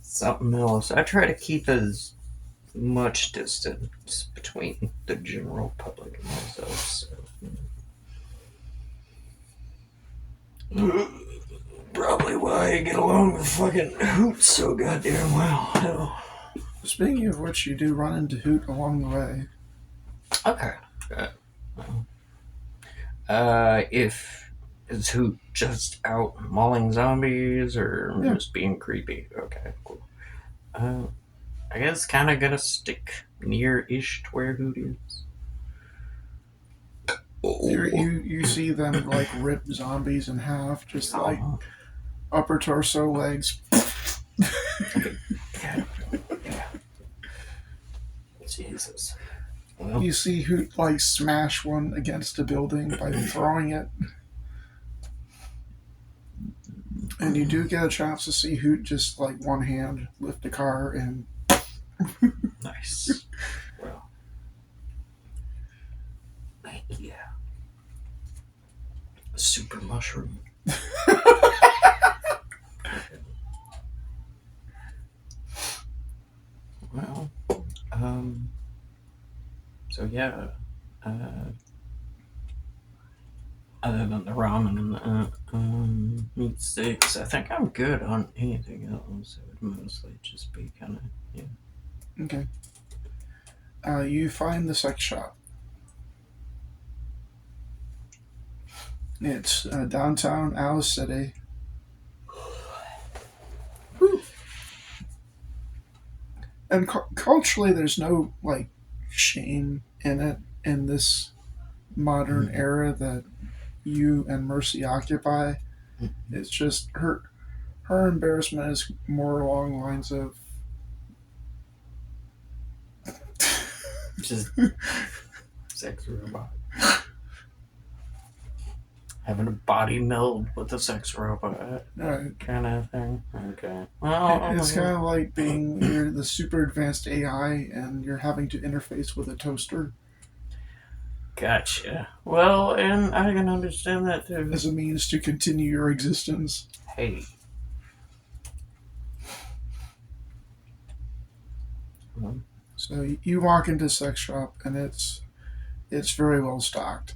something else. I try to keep as much distance between the general public and myself. So. Probably why I get along with fucking Hoot so goddamn well. Hell. Speaking of which, you do run into Hoot along the way. Okay. If is Hoot just out mauling zombies or just being creepy? Okay, cool. I guess kind of gonna stick near-ish to where Hoot is. You see them like rip zombies in half, just like upper torso, legs. Yeah. Jesus. Well, You see Hoot like smash one against a building by throwing it. And you do get a chance to see Hoot just like one hand lift a car and nice. Well, yeah. Super mushroom. Well, so yeah, other than the ramen and the meat sticks, I think I'm good on anything else. It would mostly just be kind of, yeah. okay. You find the sex shop. It's downtown Alice City. And culturally, there's no like shame in it in this modern era that you and Mercy occupy. It's just her embarrassment is more along the lines of Just sex robot. Having a body meld with a sex robot kind of thing. Okay. Well, it's kind of like being you're the super advanced AI and you're having to interface with a toaster. Gotcha. Well, and I can understand that too. As a means to continue your existence. Hey. So you walk into a sex shop and it's very well stocked.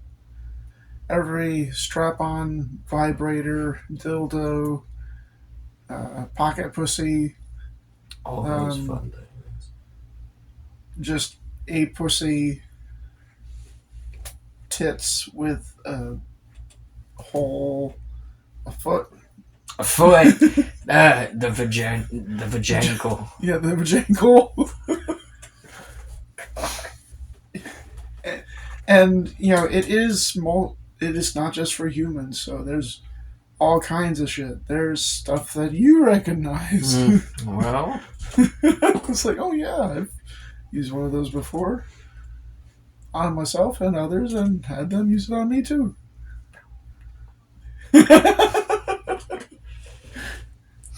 Every strap-on, vibrator, dildo, pocket pussy, all those fun things. Just a pussy, tits with a hole, a foot. A foot. The vaginical. Yeah, the vaginical. And you know it is not just for humans. So there's all kinds of shit. There's stuff that you recognize. Well, It's like, oh yeah, I've used one of those before on myself and others, and had them use it on me too.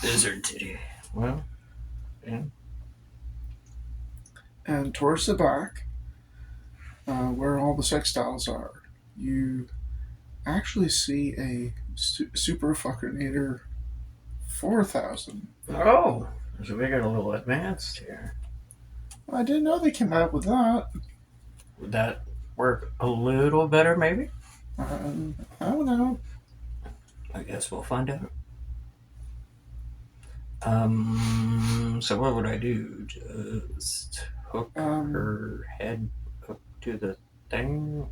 lizard titty. Well, yeah. And towards the back, where all the sextiles are, you actually see a Super Fuckinator 4000. Oh, so we got a little advanced here. I didn't know they came out with that. Would that work a little better, maybe? I don't know. I guess we'll find out. So what would I do? Just hook her head up to the thing?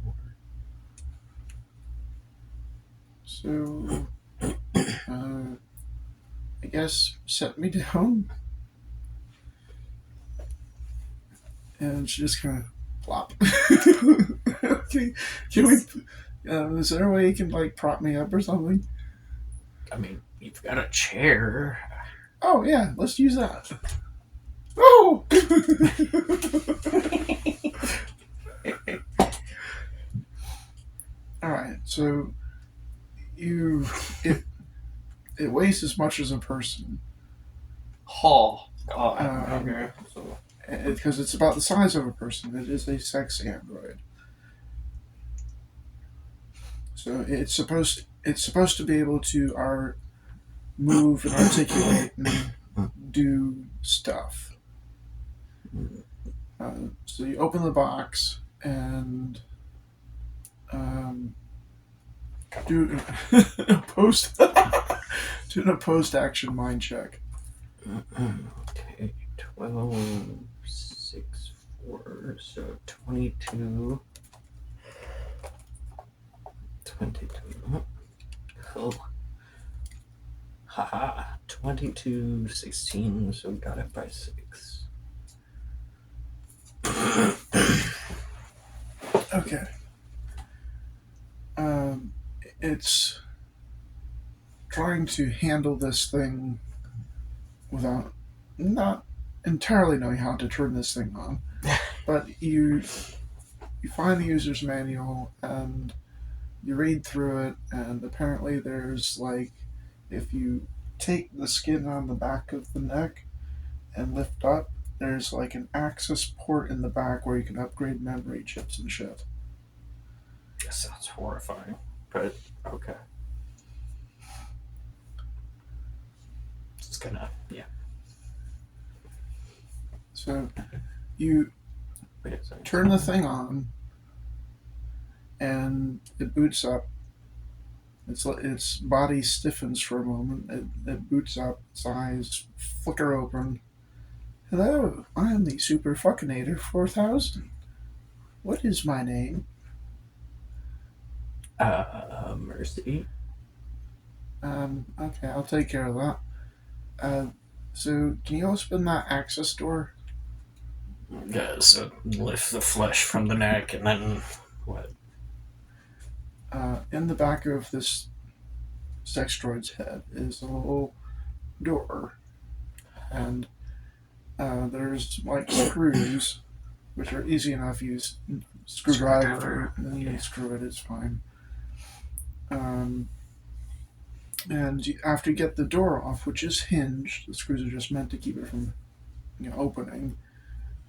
So, I guess set me down. And she just kind of plop. Can we? Is there a way you can like prop me up or something? I mean, you've got a chair. Oh yeah, let's use that. Oh. All right, so it weighs as much as a person. Oh, God. Okay. So, Because it's about the size of a person. It is a sex android. So it's supposed to be able to move and articulate and do stuff. So you open the box and do a do an opposed action mind check. okay, 12, 6, 4, so 22. 22. Cool. Haha. 22, 16, so got it by 6. Okay. It's trying to handle this thing without not entirely knowing how to turn this thing on. But you find the user's manual and you read through it, and apparently there's like, if you take the skin on the back of the neck and lift up, there's like an access port in the back where you can upgrade memory chips and shit. That sounds horrifying, but okay. It's gonna, yeah. So you Wait a second. turn the thing and it boots up. Its body stiffens for a moment. It boots up. Its eyes flicker open. Hello, I am the Super Fuckinator 4000. What is my name? Mercy. Okay, I'll take care of that. So can you open that access door? Yeah, so lift the flesh from the neck and then what? In the back of this sex droid's head is a little door, and there's like screws, which are easy enough. Use screwdriver, and then you unscrew it. It's fine. And after you get the door off, which is hinged, the screws are just meant to keep it from opening.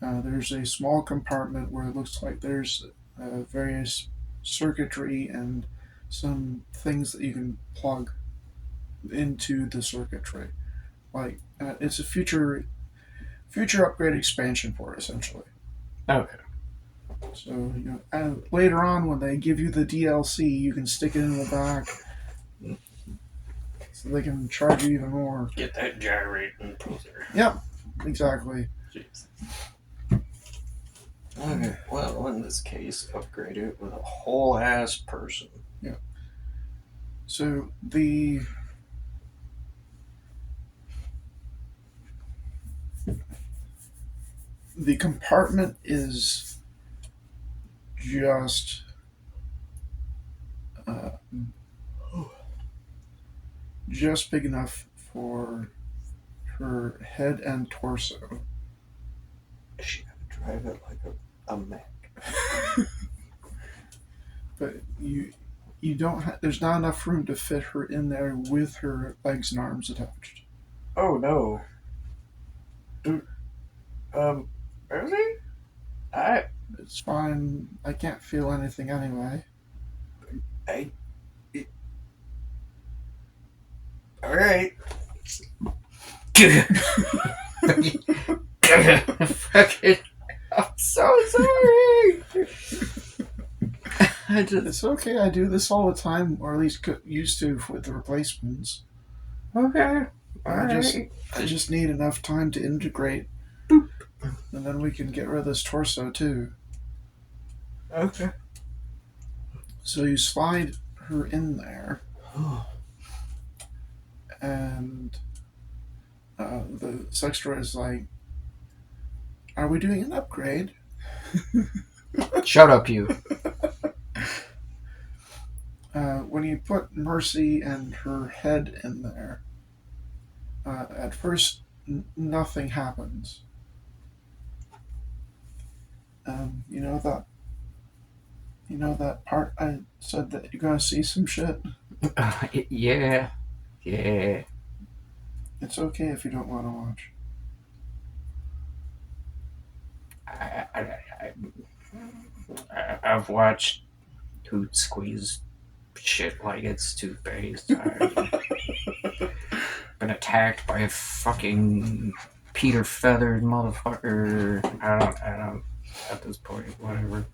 There's a small compartment where it looks like there's various circuitry and some things that you can plug into the circuitry. Like it's a future upgrade expansion port, essentially. Okay. So later on when they give you the DLC, you can stick it in the back, so they can charge you even more. Get that gyrating poser. Yep, exactly. Jeez. Okay, well, in this case, upgrade it with a whole ass person. Yeah. So the compartment is just just big enough for her head and torso. She gotta drive it like a Mac. But you don't there's not enough room to fit her in there with her legs and arms attached. Oh no. Really? It's fine. I can't feel anything anyway. Alright. Fucking, I'm so sorry. It's okay. I do this all the time, or at least used to with the replacements. Okay. I just need enough time to integrate, and then we can get rid of this torso too. Okay. So you slide her in there, and the sex droid is like, "Are we doing an upgrade?" Shut up, you. When you put Mercy and her head in there, at first nothing happens. You know that part I said that you're gonna see some shit? Yeah. It's okay if you don't want to watch. I've watched Hoot squeeze shit like it's toothpaste. I've been attacked by a fucking Peter Feathered motherfucker. I don't, at this point, whatever.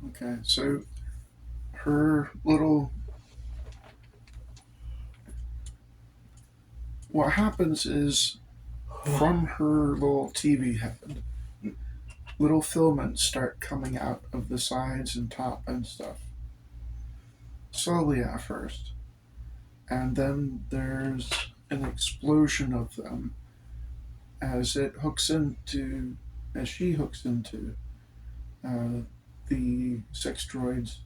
Okay, so her little... What happens is, from her little TV head, little filaments start coming out of the sides and top and stuff. Slowly at first. And then there's an explosion of them as she hooks into the sex droid's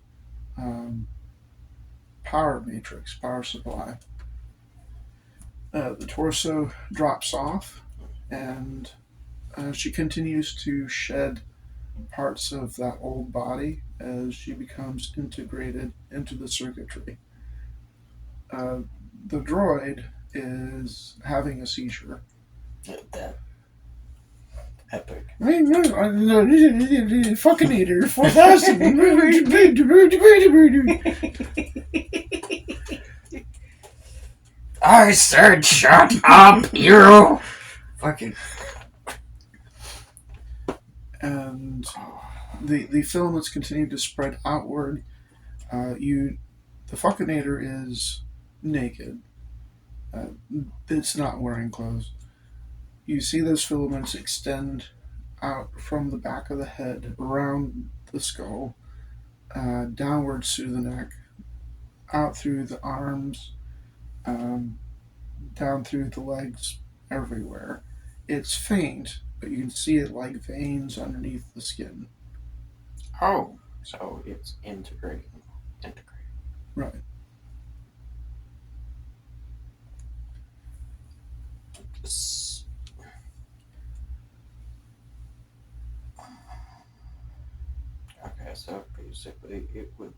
power matrix, power supply. The torso drops off, and she continues to shed parts of that old body as she becomes integrated into the circuitry. The droid is having a seizure. That epic. Fucking eater 4000. I said shut up, you! Fucking. And the filaments continue to spread outward. The Fuckinator is naked. It's not wearing clothes. You see those filaments extend out from the back of the head, around the skull, downwards through the neck, out through the arms, down through the legs, everywhere. It's faint, but you can see it like veins underneath the skin. Oh, so it's integrating. Right. Okay, so basically it would.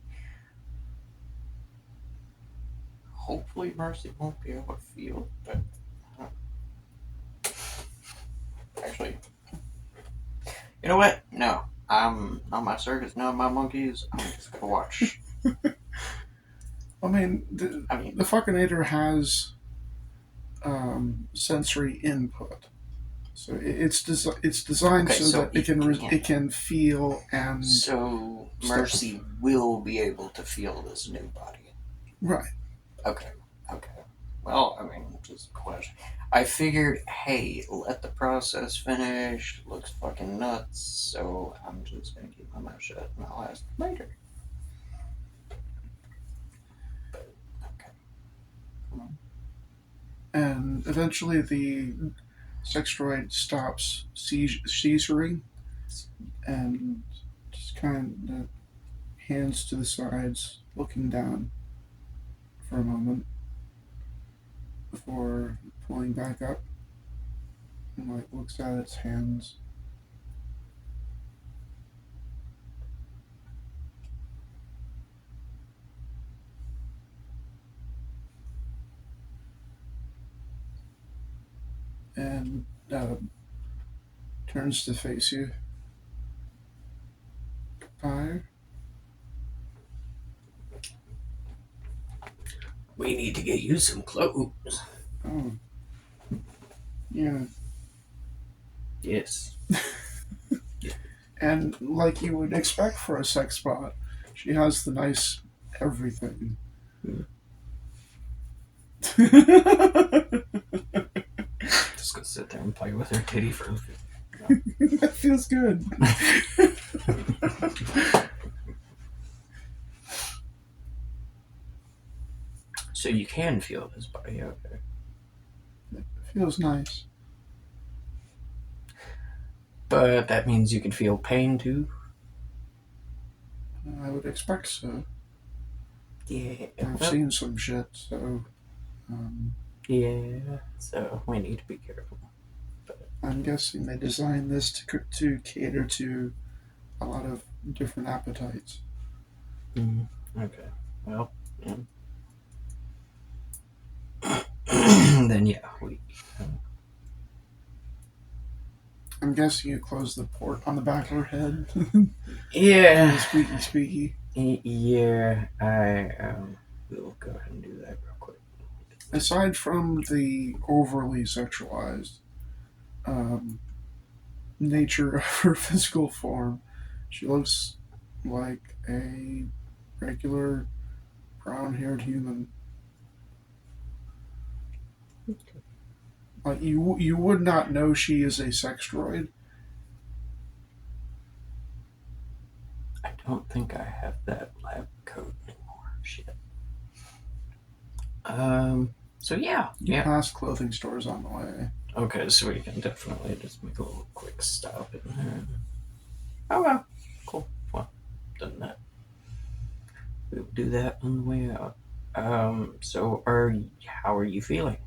Hopefully, Mercy won't be able to feel, but. Actually. You know what? No. I'm on my circus, no, my monkeys. I'm just gonna watch. I mean, the Fuckinator has sensory input, so it's designed so that it can feel and. So Mercy will be able to feel this new body. Right. Okay. Well, I mean, just a question. I figured, hey, let the process finish. Looks fucking nuts, so I'm just gonna keep my mouth shut and I'll ask later. But, okay. And eventually the sex droid stops seizuring, and Just kind of hands to the sides, looking down for a moment before pulling back up and like looks at its hands. And turns to face you. Fire. We need to get you some clothes. Oh. Yeah. Yes. And like you would expect for a sex bot, she has the nice everything. Just gonna sit there and play with her titty for a few. That feels good. So you can feel his body, okay. It feels nice. But that means you can feel pain too? I would expect so. Yeah. I've seen some shit, so yeah, so we need to be careful. I'm guessing they designed this to cater to a lot of different appetites. Okay. Well, yeah. Then yeah, we. I'm guessing you close the port on the back of her head. Yeah. Squeaky. Yeah, I will go ahead and do that real quick. Aside from the overly sexualized nature of her physical form, she looks like a regular brown-haired human. Like you would not know she is a sex droid. I don't think I have that lab coat anymore. Shit. So yeah. You pass clothing stores on the way. Okay, so we can definitely just make a little quick stop in there. Oh well. Cool. Well, done that. We'll do that on the way out. So how are you feeling?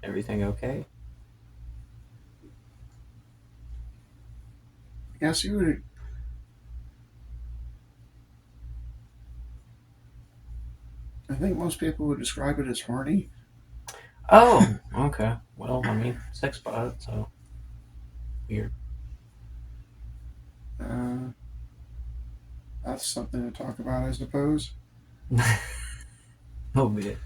Everything okay? Yes, you would. I think most people would describe it as horny. Oh, okay. Well, I mean, sex bot, so weird. That's something to talk about, I suppose. A little bit.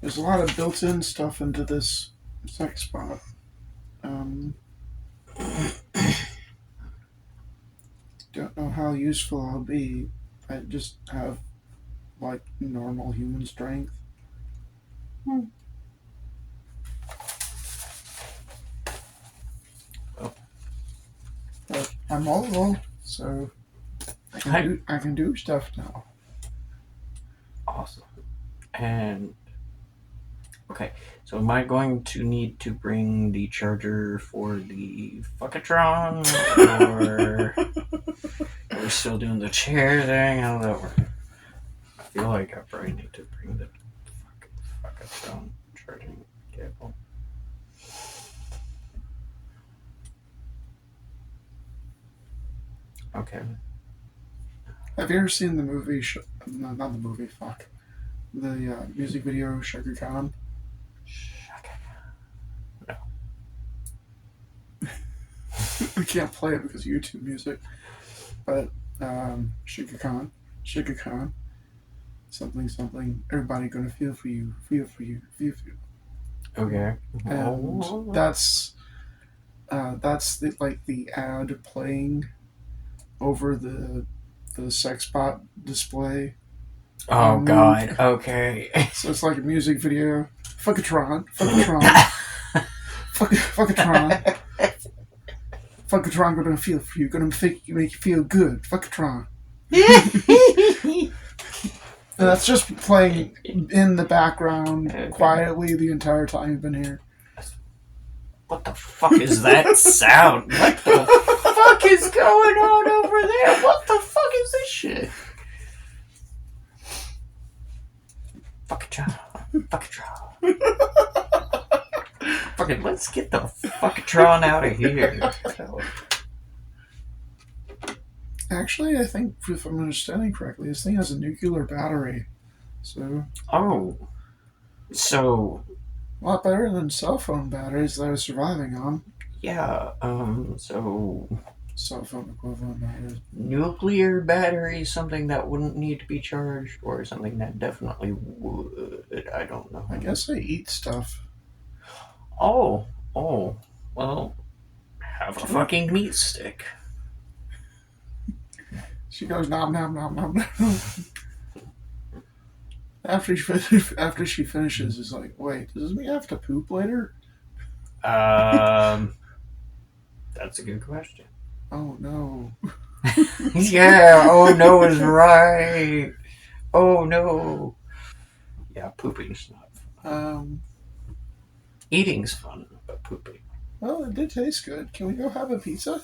There's a lot of built-in stuff into this sex bot. Don't know how useful I'll be. I just have like normal human strength. But I'm mobile, so I can do stuff now. Awesome. And okay, so am I going to need to bring the charger for the Fuckatron, or are we still doing the chair thing? How does that work? I feel like I probably need to bring the Fuckatron charging cable. Okay. Have you ever seen the movie? Not the movie. Fuck. The music video Zarrakan. No. We can't play it because of YouTube music. But Zarrakan, something. Everybody gonna feel for you. Okay. And that's the ad playing over the sex bot display. Oh God. Okay. So it's like a music video. Fuckatron. Fuckatron gonna feel for you. Gonna make you feel good. Fuckatron. And that's just playing in the background quietly the entire time you've been here. What the fuck is that sound? What the fuck is going on over there? What the fuck is this shit? Fuckatron. Fucking, let's get the fuckatron out of here. Actually, I think, if I'm understanding correctly, this thing has a nuclear battery. So. Oh. So. A lot better than cell phone batteries that I was surviving on. Yeah, so. Cell phone equivalent batteries. Nuclear battery, something that wouldn't need to be charged, or something that definitely would. I don't know. I guess I eat stuff. Oh. Well, have a fucking meat stick. She goes nom nom nom nom nom. After she finishes, it's like, wait, does this mean I have to poop later? That's a good question. Oh no. Yeah. Oh no is right. Oh no. Yeah, pooping's not fun. Eating's fun, but pooping. Well, it did taste good. Can we go have a pizza?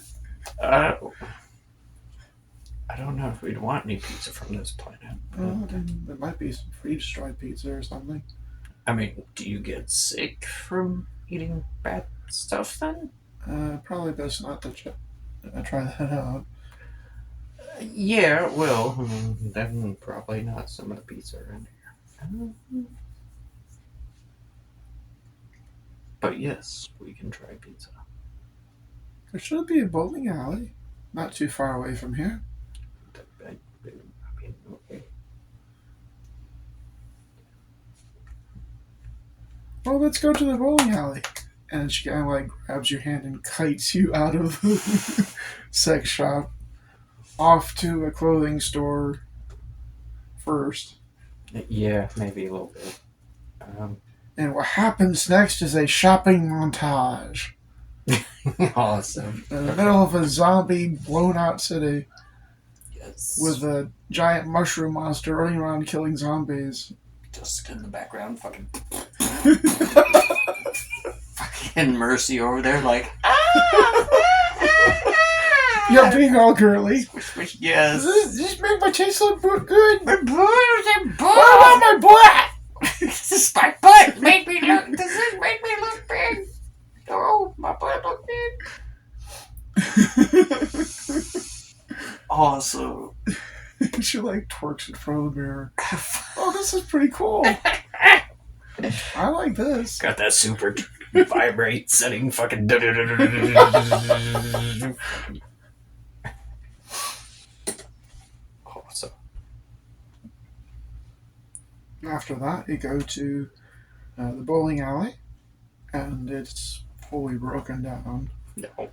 I don't know if we'd want any pizza from this planet. There might be some freeze-dried pizza or something. I mean, do you get sick from eating bad stuff then? Probably best not to try that out. Yeah, well, then probably not some of the pizza around here. But yes, we can try pizza. There should be a bowling alley not too far away from here. Okay. Well, let's go to the bowling alley. And she kind of like grabs your hand and kites you out of the sex shop off to a clothing store first. Yeah, maybe a little bit. And what happens next is a shopping montage. Awesome. In the middle of a zombie blown out city. Yes. With a giant mushroom monster running around killing zombies. Just in the background, fucking Mercy over there, like, You're being all girly. Yes. Does this make my taste look good? My boobs and butt. What about my butt? This is my butt. Does this make me look big? Oh, my butt look big. Awesome. She like twerks in front of the mirror. Oh, this is pretty cool. I like this. Got that super vibrate setting, fucking. Awesome. After that, you go to the bowling alley, and it's fully broken down. No.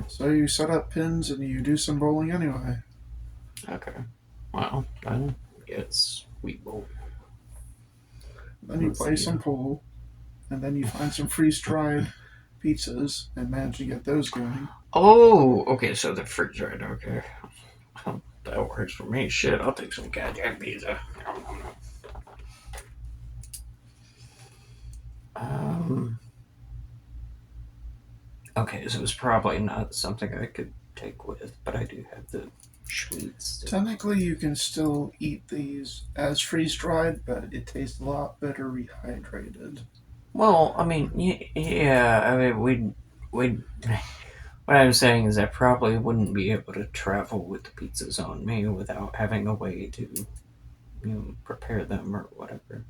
So you set up pins and you do some bowling anyway. Okay. Well, then it's Wii Bowl. Then you play some pool, and then you find some freeze-dried pizzas and manage to get those going. Oh, okay, so the freeze dried, okay. That works for me. Shit, I'll take some goddamn pizza. Okay, so it's probably not something I could take with, but I do have the sweets. Technically, you can still eat these as freeze-dried, but it tastes a lot better rehydrated. Well, I mean, yeah, I mean, we'd what I'm saying is I probably wouldn't be able to travel with the pizzas on me without having a way to, prepare them or whatever.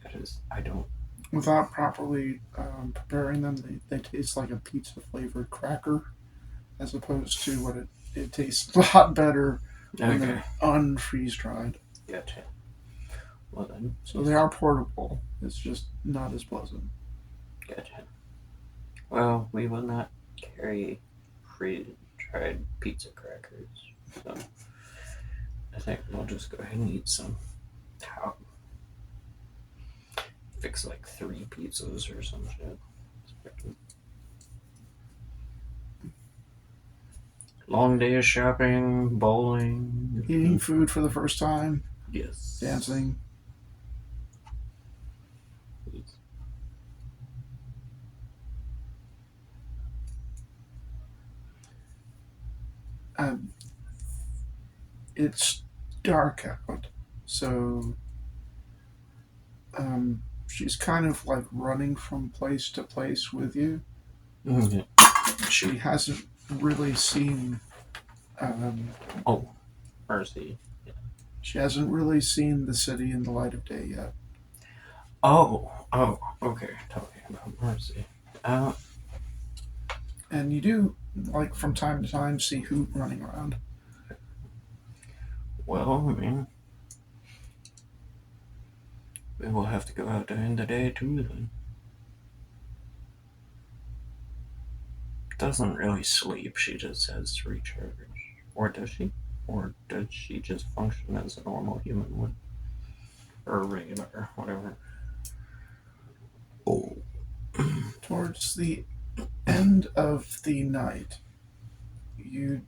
Because I don't. Without properly preparing them, they taste like a pizza-flavored cracker, as opposed to what it tastes a lot better when they're unfreeze-dried. Gotcha. Well then. So they are portable. It's just not as pleasant. Gotcha. Well, we will not carry freeze-dried pizza crackers, so I think we'll just go ahead and eat some. How? Fix like 3 pizzas or some shit. Long day of shopping, bowling, Eating food for the first time. Yes. Dancing. Um, it's dark out, so she's kind of like running from place to place with you. Mm-hmm. She hasn't really seen. Um, Oh, mercy. she hasn't really seen the city in the light of day yet. Oh, okay. Talking about mercy. Uh, And you do, like, from time to time, see Hoot running around. well, I mean, we will have to go out during the day too then. Doesn't really sleep, she just has to recharge. Or does she? Or does she just function as a normal human would? Or regular, whatever. Oh. Towards the end of the night, you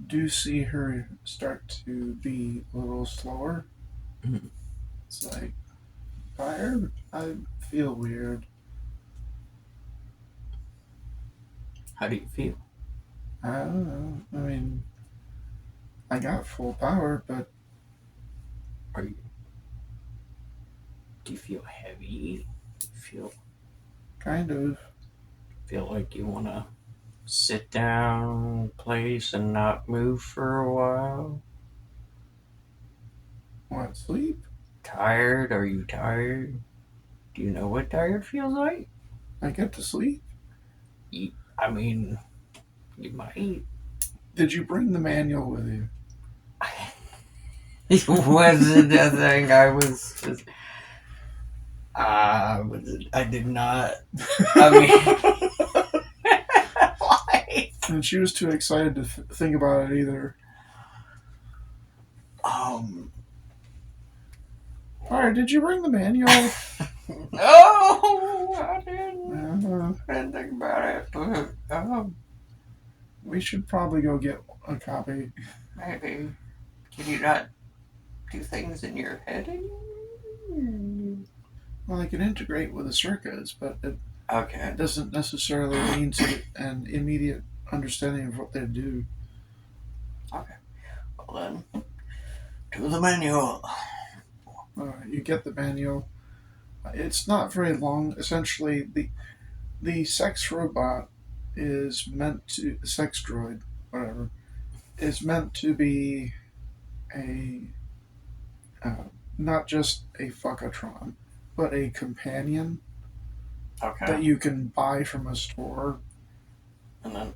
do see her start to be a little slower. Mhm. It's like, tired? I feel weird. How do you feel? I don't know. I mean, I got full power, but Are you? Do you feel heavy? Do you kind of. feel like you want to sit down, place, and not move for a while? Want sleep? Tired? Are you tired? Do you know what tired feels like? I get to sleep? I mean, you might. Did you bring the manual with you? It wasn't a thing. I was just. I did not. I mean, like, And she was too excited to think about it either. um, Alright, did you bring the manual? no, I didn't. Uh, I didn't think about it, but we should probably go get a copy. maybe. Can you not do things in your head anymore? Well, I can integrate with the circuits, but it Okay. doesn't necessarily mean to an immediate understanding of what they do. Okay. Well then, to the manual. You get the manual. It's not very long. Essentially, the sex robot is meant to the sex droid, whatever, is meant to be a not just a fuckatron, but a companion Okay. that you can buy from a store. And then,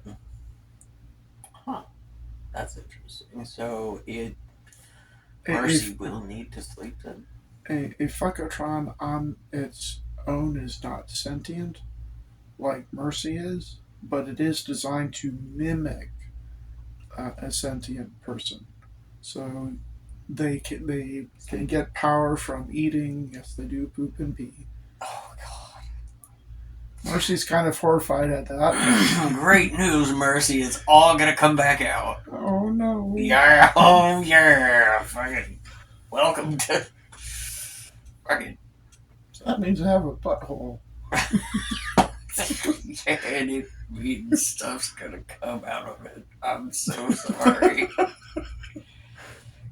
that's interesting. So Mercy will need to sleep then. A fuckatron on its own is not sentient like Mercy is, but it is designed to mimic a sentient person. So they can get power from eating. Yes, they do poop and pee. Oh God. Mercy's kind of horrified at that. Great news, Mercy. It's all gonna come back out. Oh no. Yeah. Oh yeah. Fucking welcome to. Fucking. So that means I have a butthole. Yeah, and it means stuff's gonna come out of it. I'm so sorry.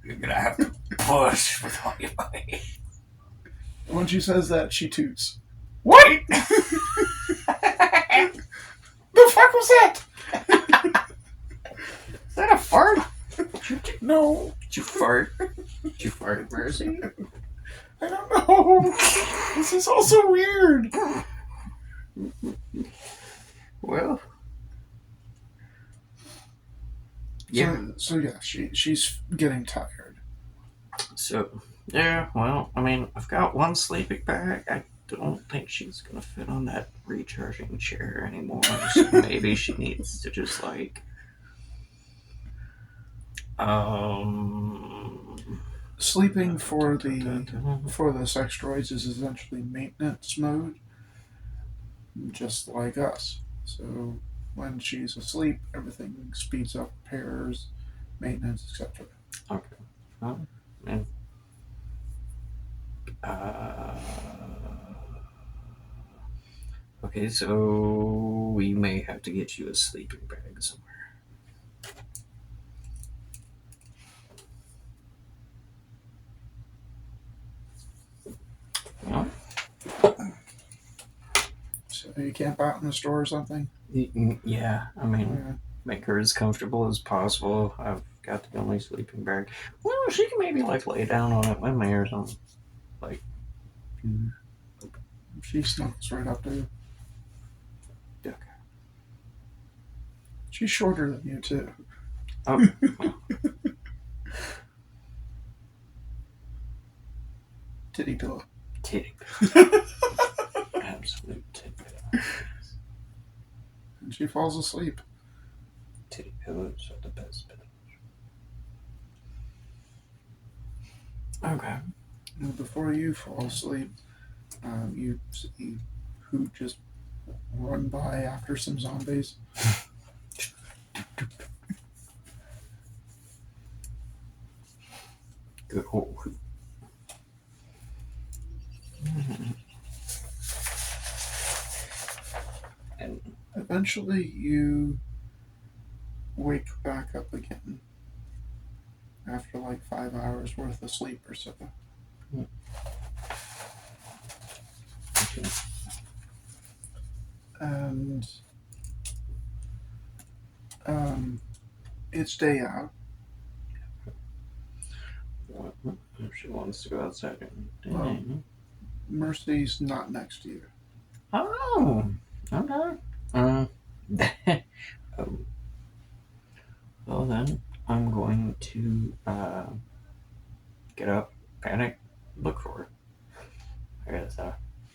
You're gonna have to push with all your might. When she says that, she toots. What? The fuck was that? Is that a fart? No, Did you fart? Did you fart, Mercy? I don't know. This is also weird. Well, yeah. So yeah, she's getting tired. So yeah, well, I mean, I've got one sleeping bag. I don't think she's gonna fit on that recharging chair anymore. So maybe she needs to just like, Sleeping for the sex droids is essentially maintenance mode, just like us. So when she's asleep, everything speeds up, repairs, maintenance, etc. Okay. Well, and, okay, so we may have to get you a sleeping bag somewhere. You camp out in the store or something? Yeah, I mean, Yeah. make her as comfortable as possible. I've got the only sleeping bag. Well, she can maybe like lay down on it with me or something. Like, She snuggles right up to you. okay. She's shorter than you, too. Oh, Titty pillow. titty. Absolute titty pillow. And she falls asleep. Titty pillows are the best pillows. Okay. And before you fall asleep, you see who just run by after some zombies. Good old. And Eventually, you wake back up again after like 5 hours worth of sleep or so. And it's day out. what if she wants to go outside? Well, Mercy's not next to you. Oh, okay. Oh, well then, I'm going to get up, panic, look for her. I guess.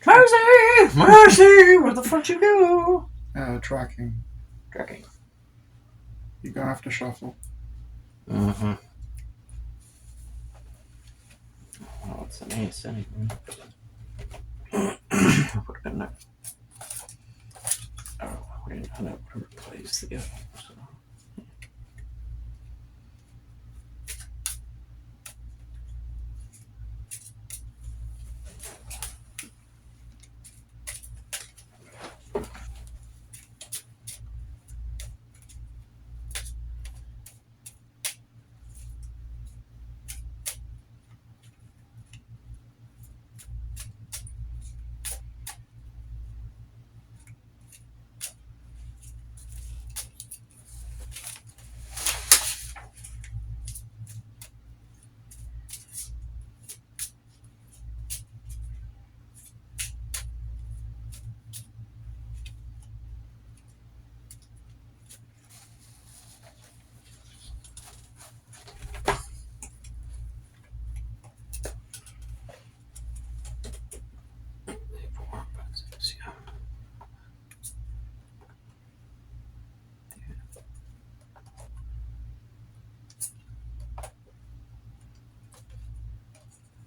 Mercy, Mercy, where the fuck you go? Tracking. Tracking. You're gonna have to shuffle. Mm-hmm. Well, it's an ace anyway. Would have been nice. Oh, we didn't know how to replace the other one, so.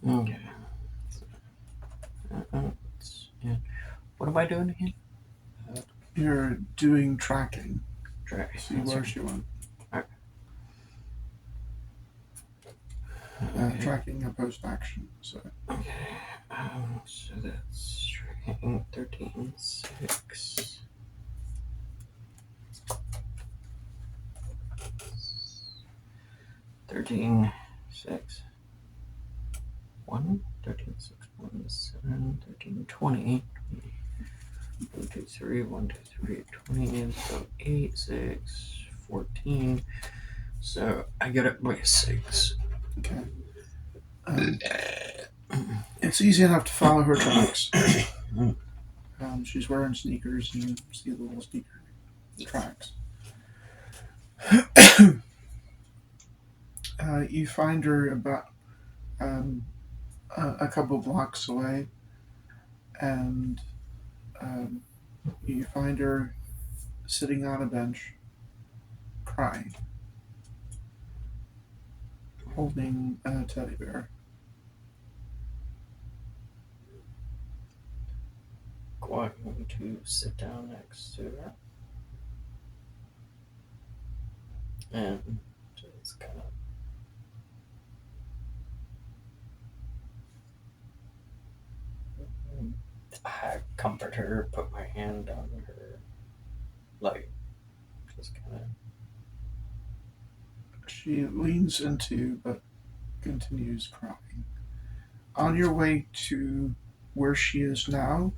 Okay. Yeah. What am I doing again? You're doing tracking. Track. See where she went. Okay. Tracking a post action. So. Okay. So that's tracking 13.6. Thirteen six 1 13 6 1 7 13 20 1 2 3 1 2 3 20 so 8 6 14 so I get it by 6. Okay. It's easy enough to follow her tracks. She's wearing sneakers, and you see the little sneaker tracks. You find her about a couple blocks away, and you find her sitting on a bench, crying, holding a teddy bear. Going to sit down next to her and just kind of I comfort her, put my hand on her, like, just kind of. She leans into, but continues crying. On your way to where she is now,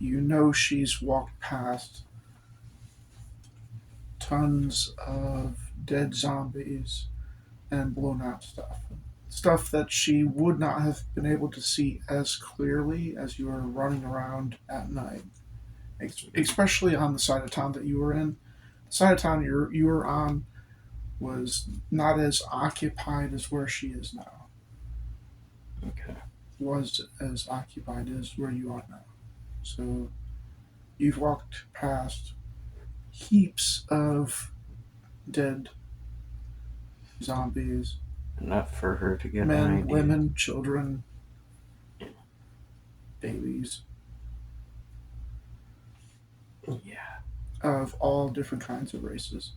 You know she's walked past tons of dead zombies and blown out stuff. Stuff that she would not have been able to see as clearly as you were running around at night, especially on the side of town that you were in. The side of town you were on was not as occupied as where she is now. Okay. Was as occupied as where you are now. So you've walked past heaps of dead zombies, Enough for her to get an men, idea. women, children, babies, Yeah. of all different kinds of races.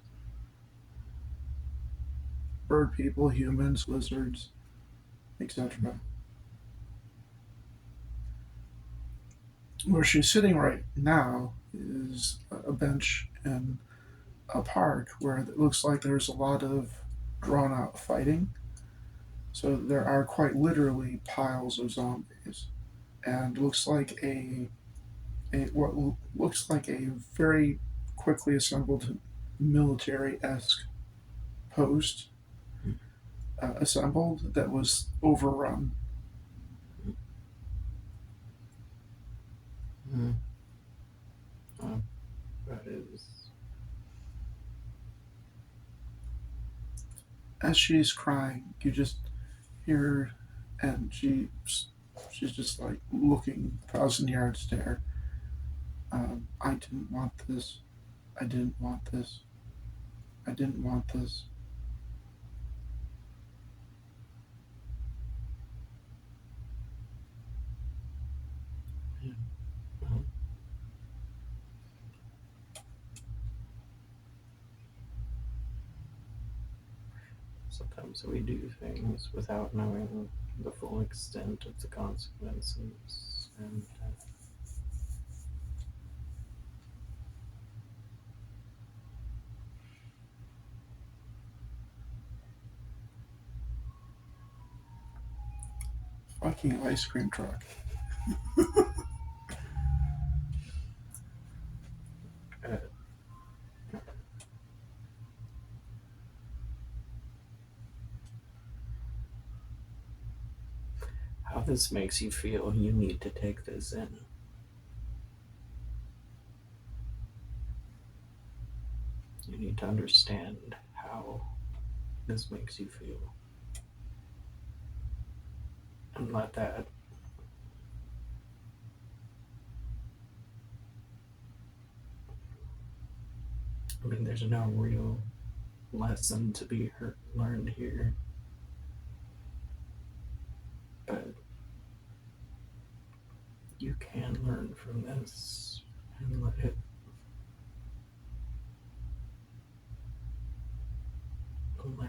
Bird people, humans, lizards, etc. Where she's sitting right now is a bench in a park where it looks like there's a lot of drawn out fighting. So there are quite literally piles of zombies, and looks like a what looks like a very quickly assembled military-esque post assembled that was overrun. Mm. That is. As she's crying, you just hear her, and she's just like looking 1,000 yard stare. I didn't want this. I didn't want this. I didn't want this. Yeah. Well, sometimes we do things without knowing the full extent of the consequences, and Fucking ice cream truck. uh, how this makes you feel, you need to take this in. You need to understand how this makes you feel. And let that. I mean, there's no real lesson to be learned here. But you can learn from this and let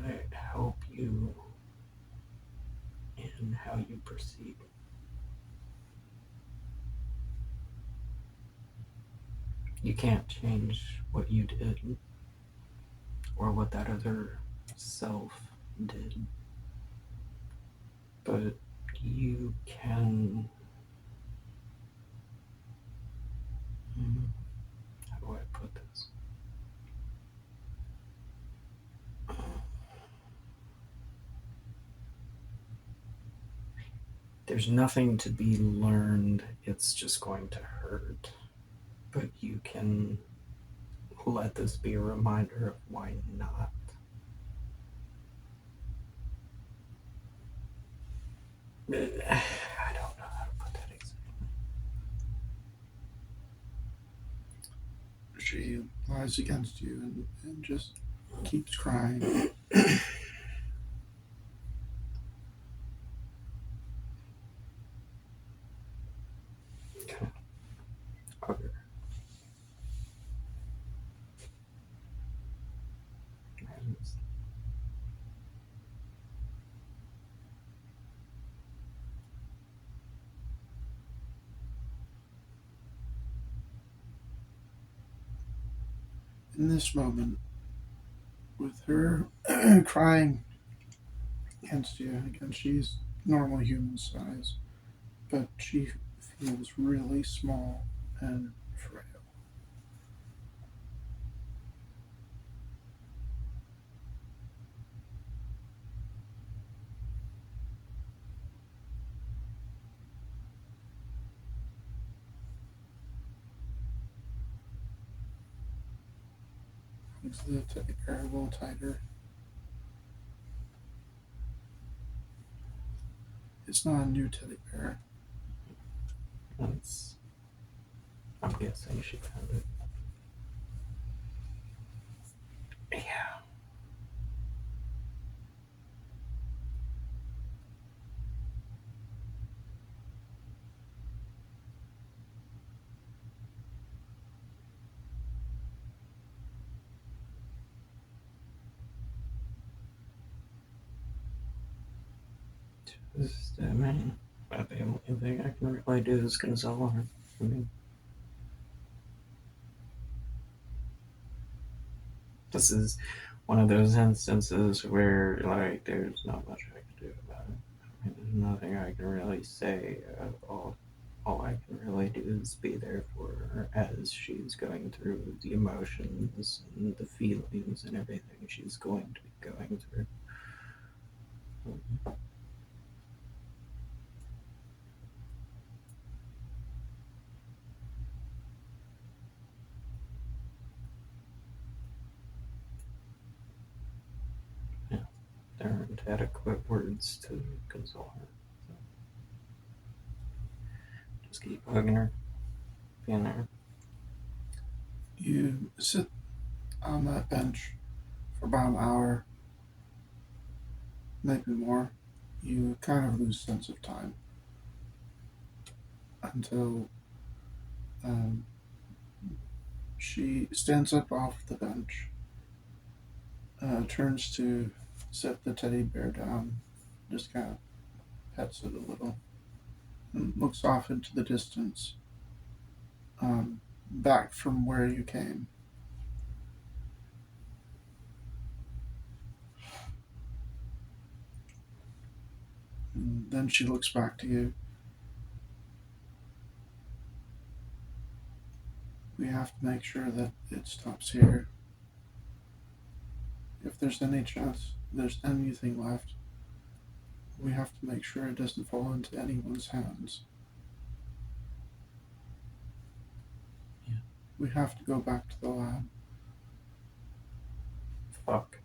it help you in how you proceed. You can't change what you did or what that other self did, but you can. How do I put this? There's nothing to be learned, it's just going to hurt. But you can let this be a reminder of why not. I don't know how to put that exactly. She lies against you and just keeps crying. Okay. Okay. In this moment, with her crying against you, again, she's normal human size, but she feels really small and frail. Makes the teddy bear a little tighter. It's not a new teddy bear. That's. I'm guessing she found it. Yeah. Just, man, about the only thing I can really do is console her. I mean, this is one of those instances where, like, there's not much I can do about it. I mean, there's nothing I can really say. All I can really do is be there for her as she's going through the emotions and the feelings and everything she's going to be going through. Yeah, there aren't adequate words to console her. So just keep hugging her, being there. You sit on that bench for about an hour, maybe more. You kind of lose sense of time until she stands up off the bench, turns to set the teddy bear down, just kind of pets it a little, and looks off into the distance, back from where you came. And then she looks back to you. We have to make sure that it stops here. If there's any chance there's anything left, we have to make sure it doesn't fall into anyone's hands. Yeah. We have to go back to the lab. Fuck.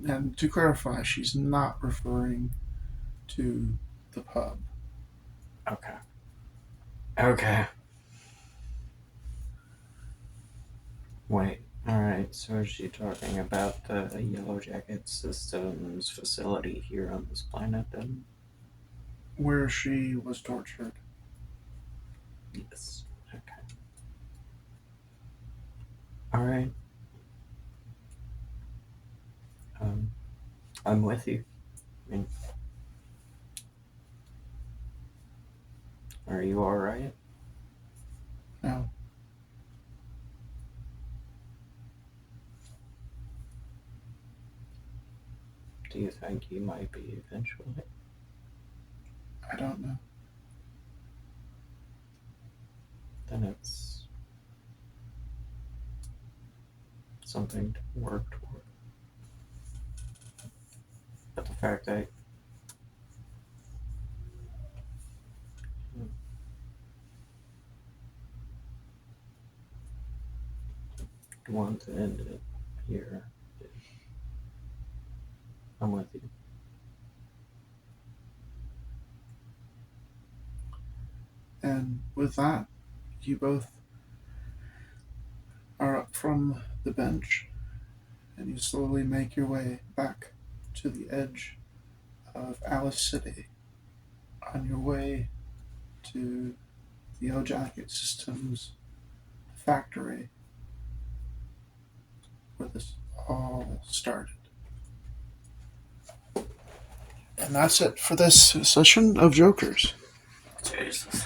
And to clarify, she's not referring to the pub. Okay. Okay. Wait. Alright, so is she talking about the Yellow Jacket Systems facility here on this planet then? Where she was tortured. Yes. Okay. Alright. I'm with you. I mean, are you alright? No, Do you think you might be eventually? I don't know. Then it's something to work toward. But the fact that you want to end it here, I'm with you. And with that, you both are up from the bench and you slowly make your way back to the edge of Alice City on your way to the Yellow Jacket Systems factory where this all started. And that's it for this session of Jokers. Jesus.